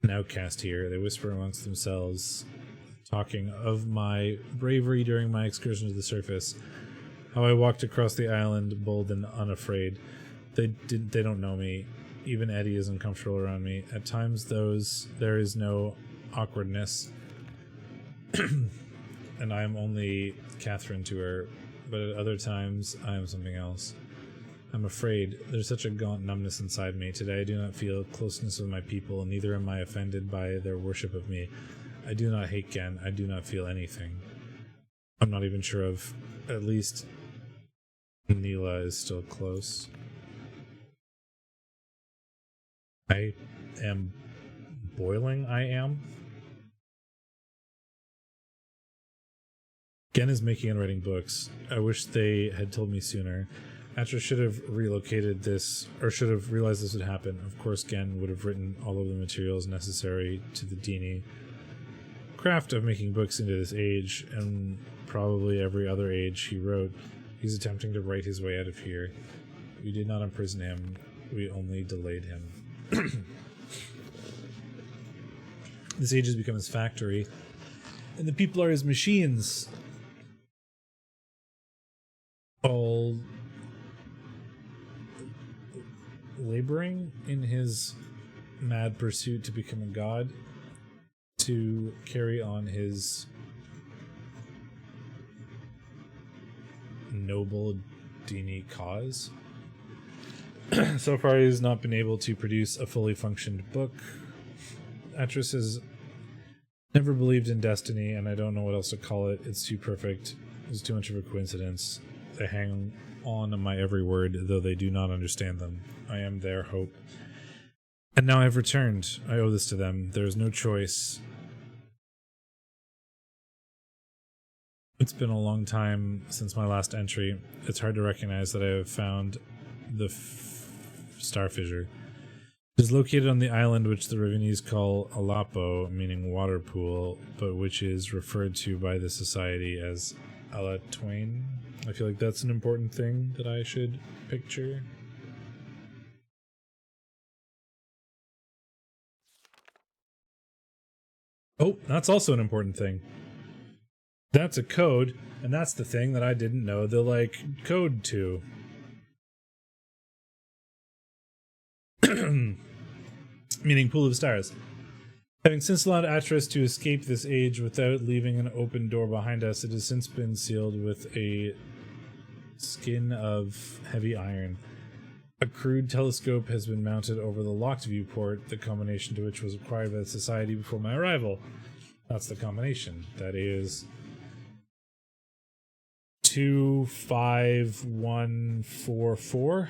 an outcast here. They whisper amongst themselves, talking of my bravery during my excursion to the surface. How I walked across the island, bold and unafraid. They don't know me. Even Eddie is uncomfortable around me. At times, there is no awkwardness, and I am only Catherine to her. But at other times, I am something else. I'm afraid. There's such a gaunt numbness inside me. Today, I do not feel closeness with my people, and neither am I offended by their worship of me. I do not hate Gen. I do not feel anything. I'm not even sure of, at least Neela is still close. I am boiling, I am. Gen is making and writing books. I wish they had told me sooner. Atros should have relocated this, or should have realized this would happen. Of course, Gen would have written all of the materials necessary to the Dini craft of making books into this age, and probably every other age he wrote. He's attempting to write his way out of here. We did not imprison him. We only delayed him. This age has become his factory, and the people are his machines. All laboring in his mad pursuit to become a god, to carry on his noble Dini cause. So far he has not been able to produce a fully functioned book. Atros has never believed in destiny, and I don't know what else to call it. It's too perfect. It's too much of a coincidence. They hang on my every word, though they do not understand them. I am their hope. And now I've returned. I owe this to them. There is no choice. It's been a long time since my last entry. It's hard to recognize that I have found the star fissure. It is located on the island which the Rivenese call Alapo, meaning water pool, but which is referred to by the society as Alatwain. I feel like that's an important thing that I should picture. Oh, that's also an important thing. That's a code, and that's the thing that I didn't know the, code to. Meaning pool of stars. Having since allowed Atros to escape this age without leaving an open door behind us, it has since been sealed with a skin of heavy iron. A crude telescope has been mounted over the locked viewport, the combination to which was acquired by the Society before my arrival. That's the combination. That is 25144.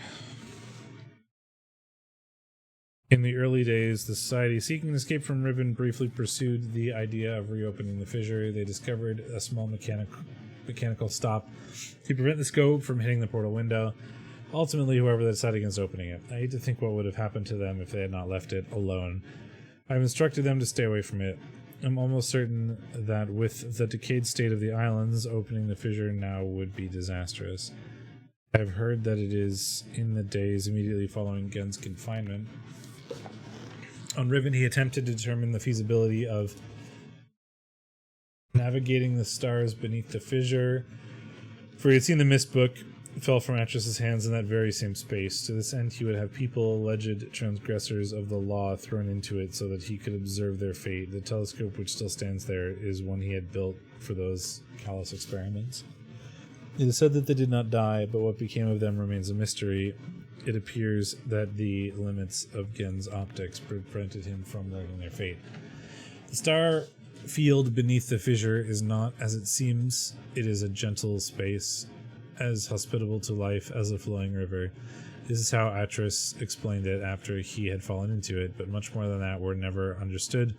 In the early days, the Society, seeking escape from Riven, briefly pursued the idea of reopening the fissure. They discovered a small mechanical stop to prevent the scope from hitting the portal window. Ultimately, whoever decided against opening it. I hate to think what would have happened to them if they had not left it alone. I've instructed them to stay away from it. I'm almost certain that with the decayed state of the islands, opening the fissure now would be disastrous. I've heard that it is in the days immediately following Gen's confinement. On Riven, he attempted to determine the feasibility of navigating the stars beneath the fissure, for he had seen the mist book fell from Atros' hands in that very same space. To this end, he would have people, alleged transgressors of the law, thrown into it so that he could observe their fate. The telescope which still stands there is one he had built for those callous experiments. It is said that they did not die, but what became of them remains a mystery. It appears that the limits of Gen's optics prevented him from learning their fate. The star field beneath the fissure is not as it seems. It is a gentle space, as hospitable to life as a flowing river. This is how Atros explained it after he had fallen into it, but much more than that were never understood,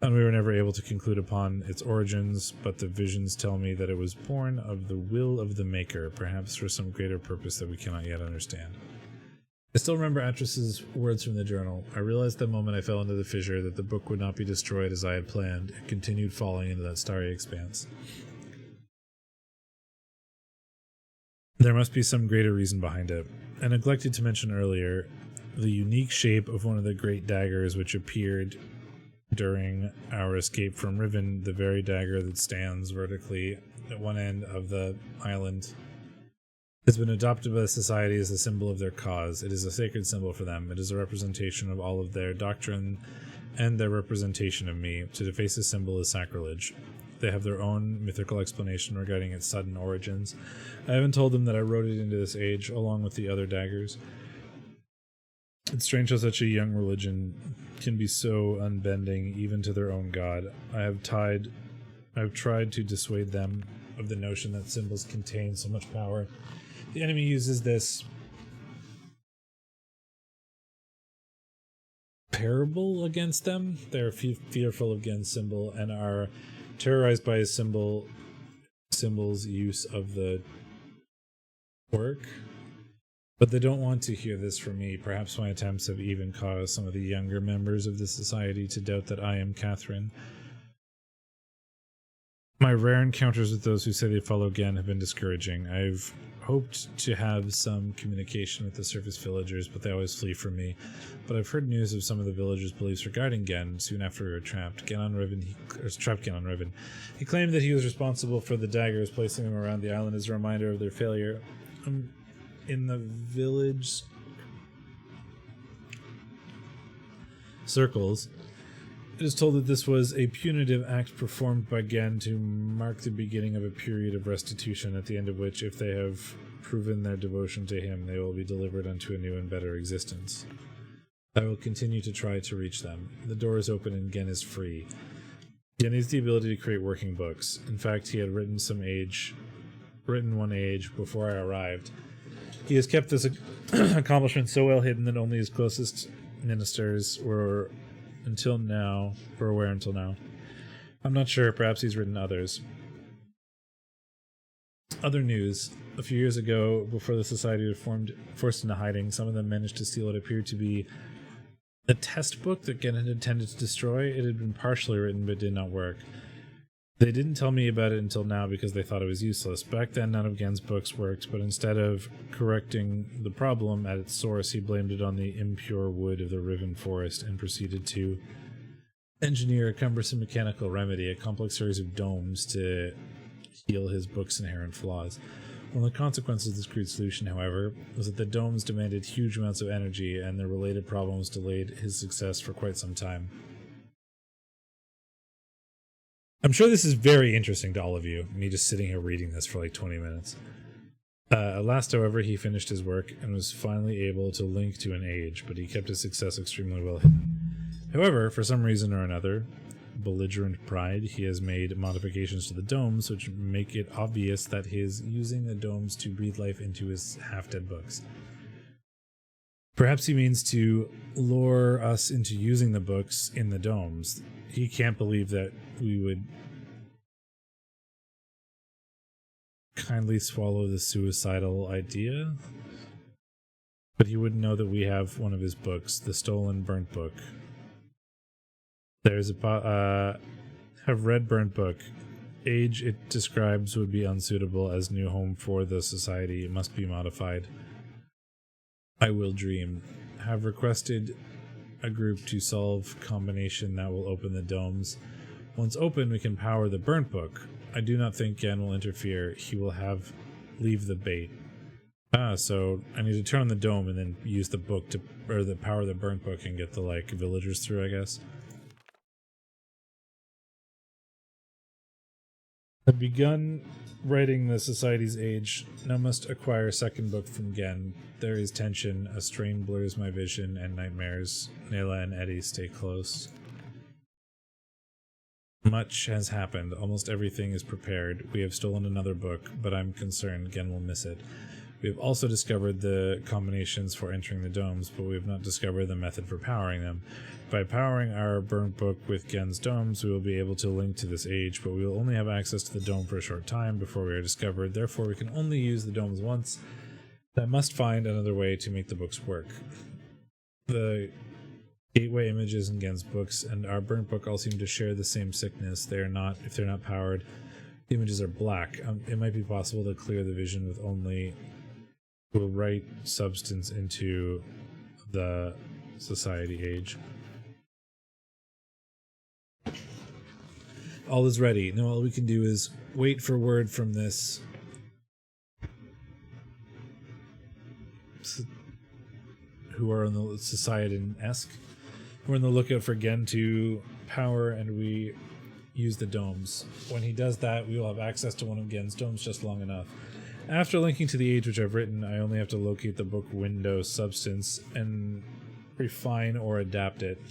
and we were never able to conclude upon its origins, but the visions tell me that it was born of the will of the Maker, perhaps for some greater purpose that we cannot yet understand. I still remember Atros' words from the journal. I realized the moment I fell into the fissure that the book would not be destroyed as I had planned. It continued falling into that starry expanse. There must be some greater reason behind it. I neglected to mention earlier the unique shape of one of the great daggers which appeared during our escape from Riven, the very dagger that stands vertically at one end of the island, has been adopted by the Society as a symbol of their cause. It is a sacred symbol for them. It is a representation of all of their doctrine and their representation of me. To deface this symbol is sacrilege. They have their own mythical explanation regarding its sudden origins. I haven't told them that I wrote it into this age, along with the other daggers. It's strange how such a young religion can be so unbending, even to their own god. I've tried to dissuade them of the notion that symbols contain so much power The enemy uses this parable against them. They're fearful of Gen's symbol and are terrorized by his symbol's use of the work. But they don't want to hear this from me. Perhaps my attempts have even caused some of the younger members of the society to doubt that I am Catherine. My rare encounters with those who say they follow Gen have been discouraging. I've hoped to have some communication with the surface villagers, but they always flee from me. But I've heard news of some of the villagers' beliefs regarding Gen soon after we were trapped. Gen on Riven. He claimed that he was responsible for the daggers, placing them around the island as a reminder of their failure. In the village circles, it is told that this was a punitive act performed by Gen to mark the beginning of a period of restitution, at the end of which, if they have proven their devotion to him, they will be delivered unto a new and better existence. I will continue to try to reach them. The door is open and Gen is free. Gen needs the ability to create working books. In fact, he had written one age before I arrived. He has kept this accomplishment so well hidden that only his closest ministers were aware until now. I'm not sure, perhaps he's written others. Other news. A few years ago, before the society was forced into hiding, some of them managed to steal what appeared to be a test book that Gen had intended to destroy. It had been partially written but did not work. They didn't tell me about it until now because they thought it was useless. Back then, none of Gen's books worked, but instead of correcting the problem at its source, he blamed it on the impure wood of the Riven forest and proceeded to engineer a cumbersome mechanical remedy, a complex series of domes to heal his book's inherent flaws. One of the consequences of this crude solution, however, was that the domes demanded huge amounts of energy, and the related problems delayed his success for quite some time. I'm sure this is very interesting to all of you, me just sitting here reading this for like 20 minutes. At last, however, he finished his work and was finally able to link to an age, but he kept his success extremely well hidden. However, for some reason or another, belligerent pride, he has made modifications to the domes which make it obvious that he is using the domes to breathe life into his half-dead books. Perhaps he means to lure us into using the books in the domes. He can't believe that we would kindly swallow the suicidal idea, but he wouldn't know that we have one of his books, the stolen burnt book. There's have read burnt book. Age it describes would be unsuitable as new home for the society. It must be modified. I will dream. Have requested a group to solve combination that will open the domes. Once open, we can power the burnt book. I do not think Gen will interfere. He will leave the bait. So I need to turn on the dome and then use the book to, or the power the burnt book and get the villagers through, I guess. I've begun writing the Society's Age. Now must acquire a second book from Gen. There is tension. A strain blurs my vision and nightmares. Nayla and Eddie stay close. Much has happened. Almost everything is prepared. We have stolen another book, but I'm concerned Gen will miss it. We have also discovered the combinations for entering the domes, but we have not discovered the method for powering them. By powering our burnt book with Gen's domes, we will be able to link to this age, but we will only have access to the dome for a short time before we are discovered. Therefore, we can only use the domes once. I must find another way to make the books work. The gateway images in Gen's books and our burnt book all seem to share the same sickness. If they're not powered, the images are black. It might be possible to clear the vision with only the right substance into the Society Age. All is ready. Now all we can do is wait for word from this who are on the Society-esque. We're on the lookout for Gen to power, and we use the domes. When he does that, we will have access to one of Gen's domes just long enough. After linking to the age which I've written, I only have to locate the book window substance and refine or adapt it.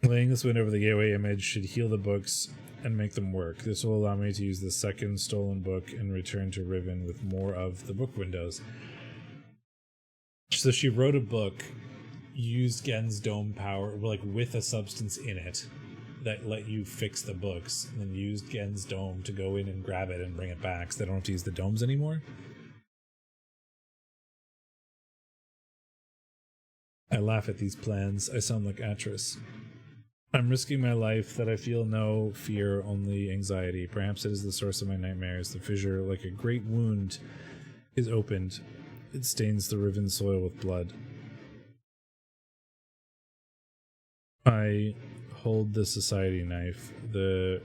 Laying this window over the gateway image should heal the books and make them work. This will allow me to use the second stolen book and return to Riven with more of the book windows. So she wrote a book, used Gen's dome power, like with a substance in it that let you fix the books, and then used Gen's dome to go in and grab it and bring it back so they don't have to use the domes anymore. I laugh at these plans. I sound like Atris. I'm risking my life that I feel no fear, only anxiety. Perhaps it is the source of my nightmares. The fissure, like a great wound, is opened. It stains the riven soil with blood. I hold the society knife. The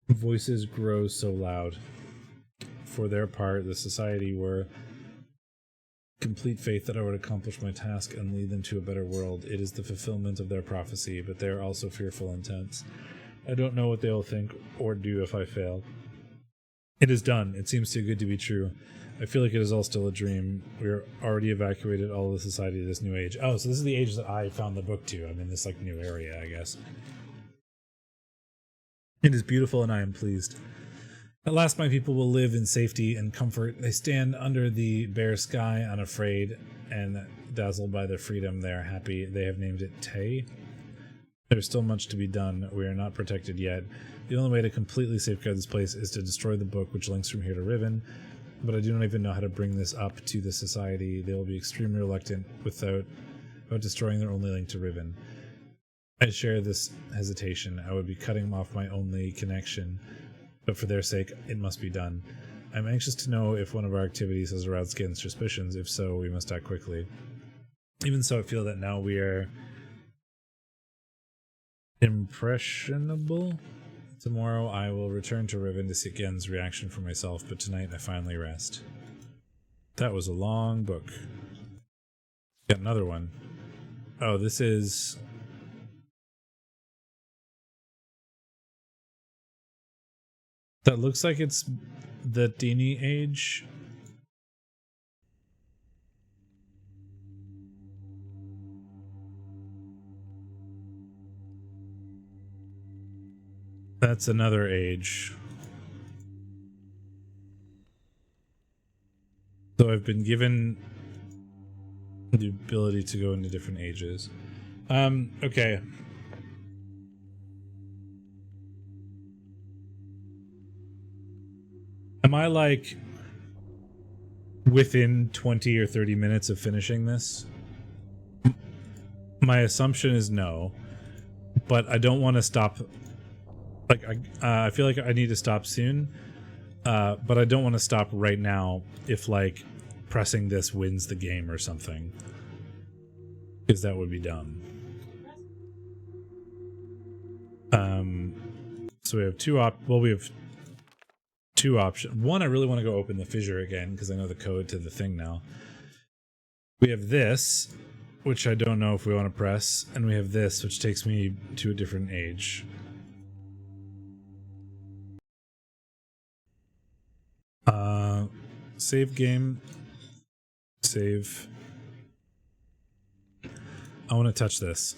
voices grow so loud. For their part, the society were complete faith that I would accomplish my task and lead them to a better world. It is the fulfillment of their prophecy, but they are also fearful and tense. I don't know what they will think or do if I fail. It is done. It seems too good to be true. I feel like it is all still a dream. We are already evacuated all of the society of this new age. Oh, so this is the age that I found the book to. I'm in this like new area, I guess. It is beautiful and I am pleased. At last my people will live in safety and comfort. They stand under the bare sky, unafraid and dazzled by their freedom. They are happy. They have named it Tay. There is still much to be done. We are not protected yet. The only way to completely safeguard this place is to destroy the book which links from here to Riven, but I do not even know how to bring this up to the society. They will be extremely reluctant without destroying their only link to Riven. I share this hesitation. I would be cutting off my only connection, but for their sake, it must be done. I'm anxious to know if one of our activities has aroused Gen's suspicions. If so, we must act quickly. Even so, I feel that now we are impressionable. Tomorrow I will return to Riven to see Gen's reaction for myself, but tonight I finally rest. That was a long book. Got another one. Oh, this is... That looks like it's the Dini age. That's another age. So I've been given the ability to go into different ages. Okay. Am I like within 20 or 30 minutes of finishing this? My assumption is no, but I don't want to stop. Like, I feel like I need to stop soon, but I don't want to stop right now if, like, pressing this wins the game or something. Because that would be dumb. So we have we have two options. One, I really want to go open the fissure again, because I know the code to the thing now. We have this, which I don't know if we want to press, and we have this, which takes me to a different age. Save game. Save. I want to touch this.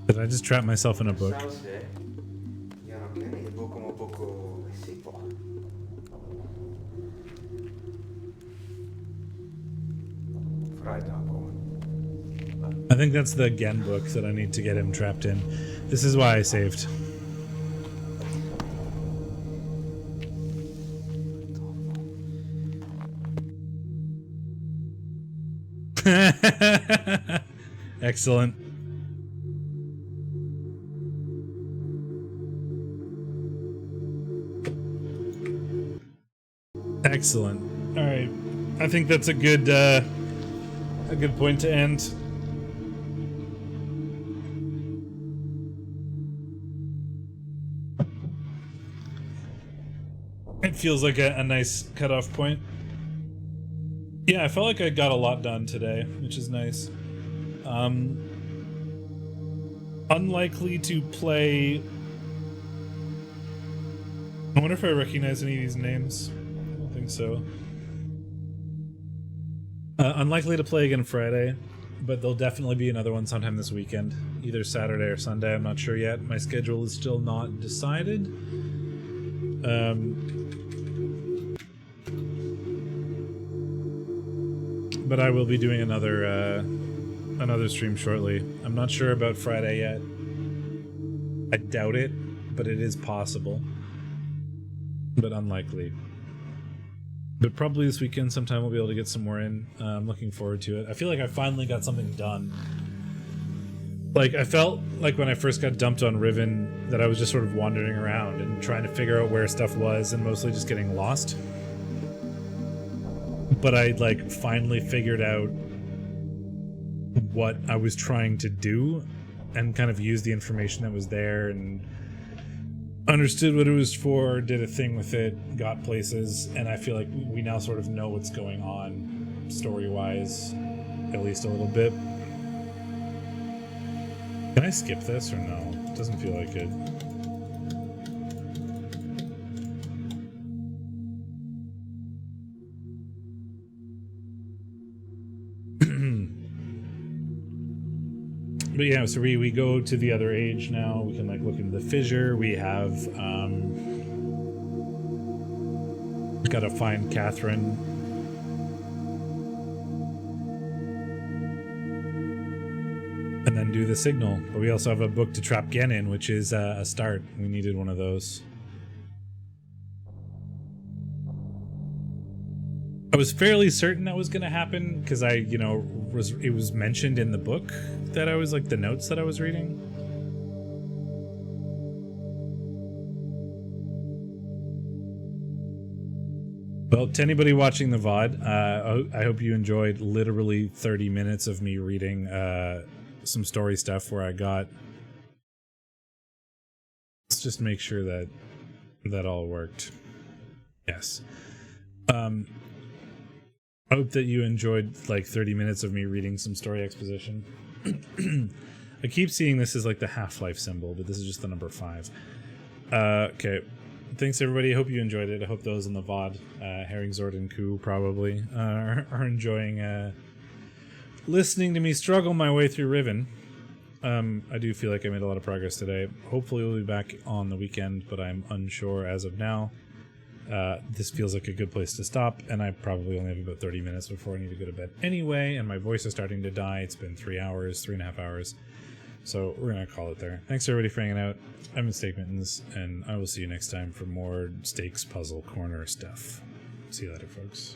Did I just trap myself in a book? I think that's the Gen book that I need to get him trapped in. This is why I saved. Excellent. Excellent. All right. I think that's a good point to end. It feels like a nice cutoff point. Yeah, I felt like I got a lot done today, which is nice. Unlikely to play I wonder if I recognize any of these names. I don't think so. Unlikely to play again Friday, but there'll definitely be another one sometime this weekend. Either Saturday or Sunday, I'm not sure yet. My schedule is still not decided. But I will be doing another stream shortly. I'm not sure about Friday yet. I doubt it, but it is possible. But unlikely. But probably this weekend sometime we'll be able to get some more in. I'm looking forward to it. I feel like I finally got something done. Like, I felt like when I first got dumped on Riven that I was just sort of wandering around and trying to figure out where stuff was and mostly just getting lost. But I, like, finally figured out what I was trying to do and kind of used the information that was there and understood what it was for, did a thing with it, got places, and I feel like we now sort of know what's going on story-wise, at least a little bit. Can I skip this or no? It doesn't feel like it. But yeah, so we go to the other age now. We can like look into the fissure. We have gotta find Catherine. And then do the signal. But we also have a book to trap Gen in, which is a start. We needed one of those. I was fairly certain that was going to happen because it was mentioned in the book that I was like the notes that I was reading. Well, to anybody watching the VOD, I hope you enjoyed literally 30 minutes of me reading some story stuff where I got. Let's just make sure that that all worked. Yes. I hope that you enjoyed like 30 minutes of me reading some story exposition. I keep seeing this as like the Half-Life symbol, but this is just the number 5. Okay. Thanks everybody. I hope you enjoyed it. I hope those in the VOD, Herring Zord and Koo probably, are enjoying listening to me struggle my way through Riven. I do feel like I made a lot of progress today. Hopefully we'll be back on the weekend, but I'm unsure as of now. This feels like a good place to stop, and I probably only have about 30 minutes before I need to go to bed anyway, and my voice is starting to die. It's been 3.5 hours, so we're gonna call it there. Thanks everybody for hanging out. I'm Steak Mittens, and I will see you next time for more Steak's Puzzle Corner stuff. See you later, folks.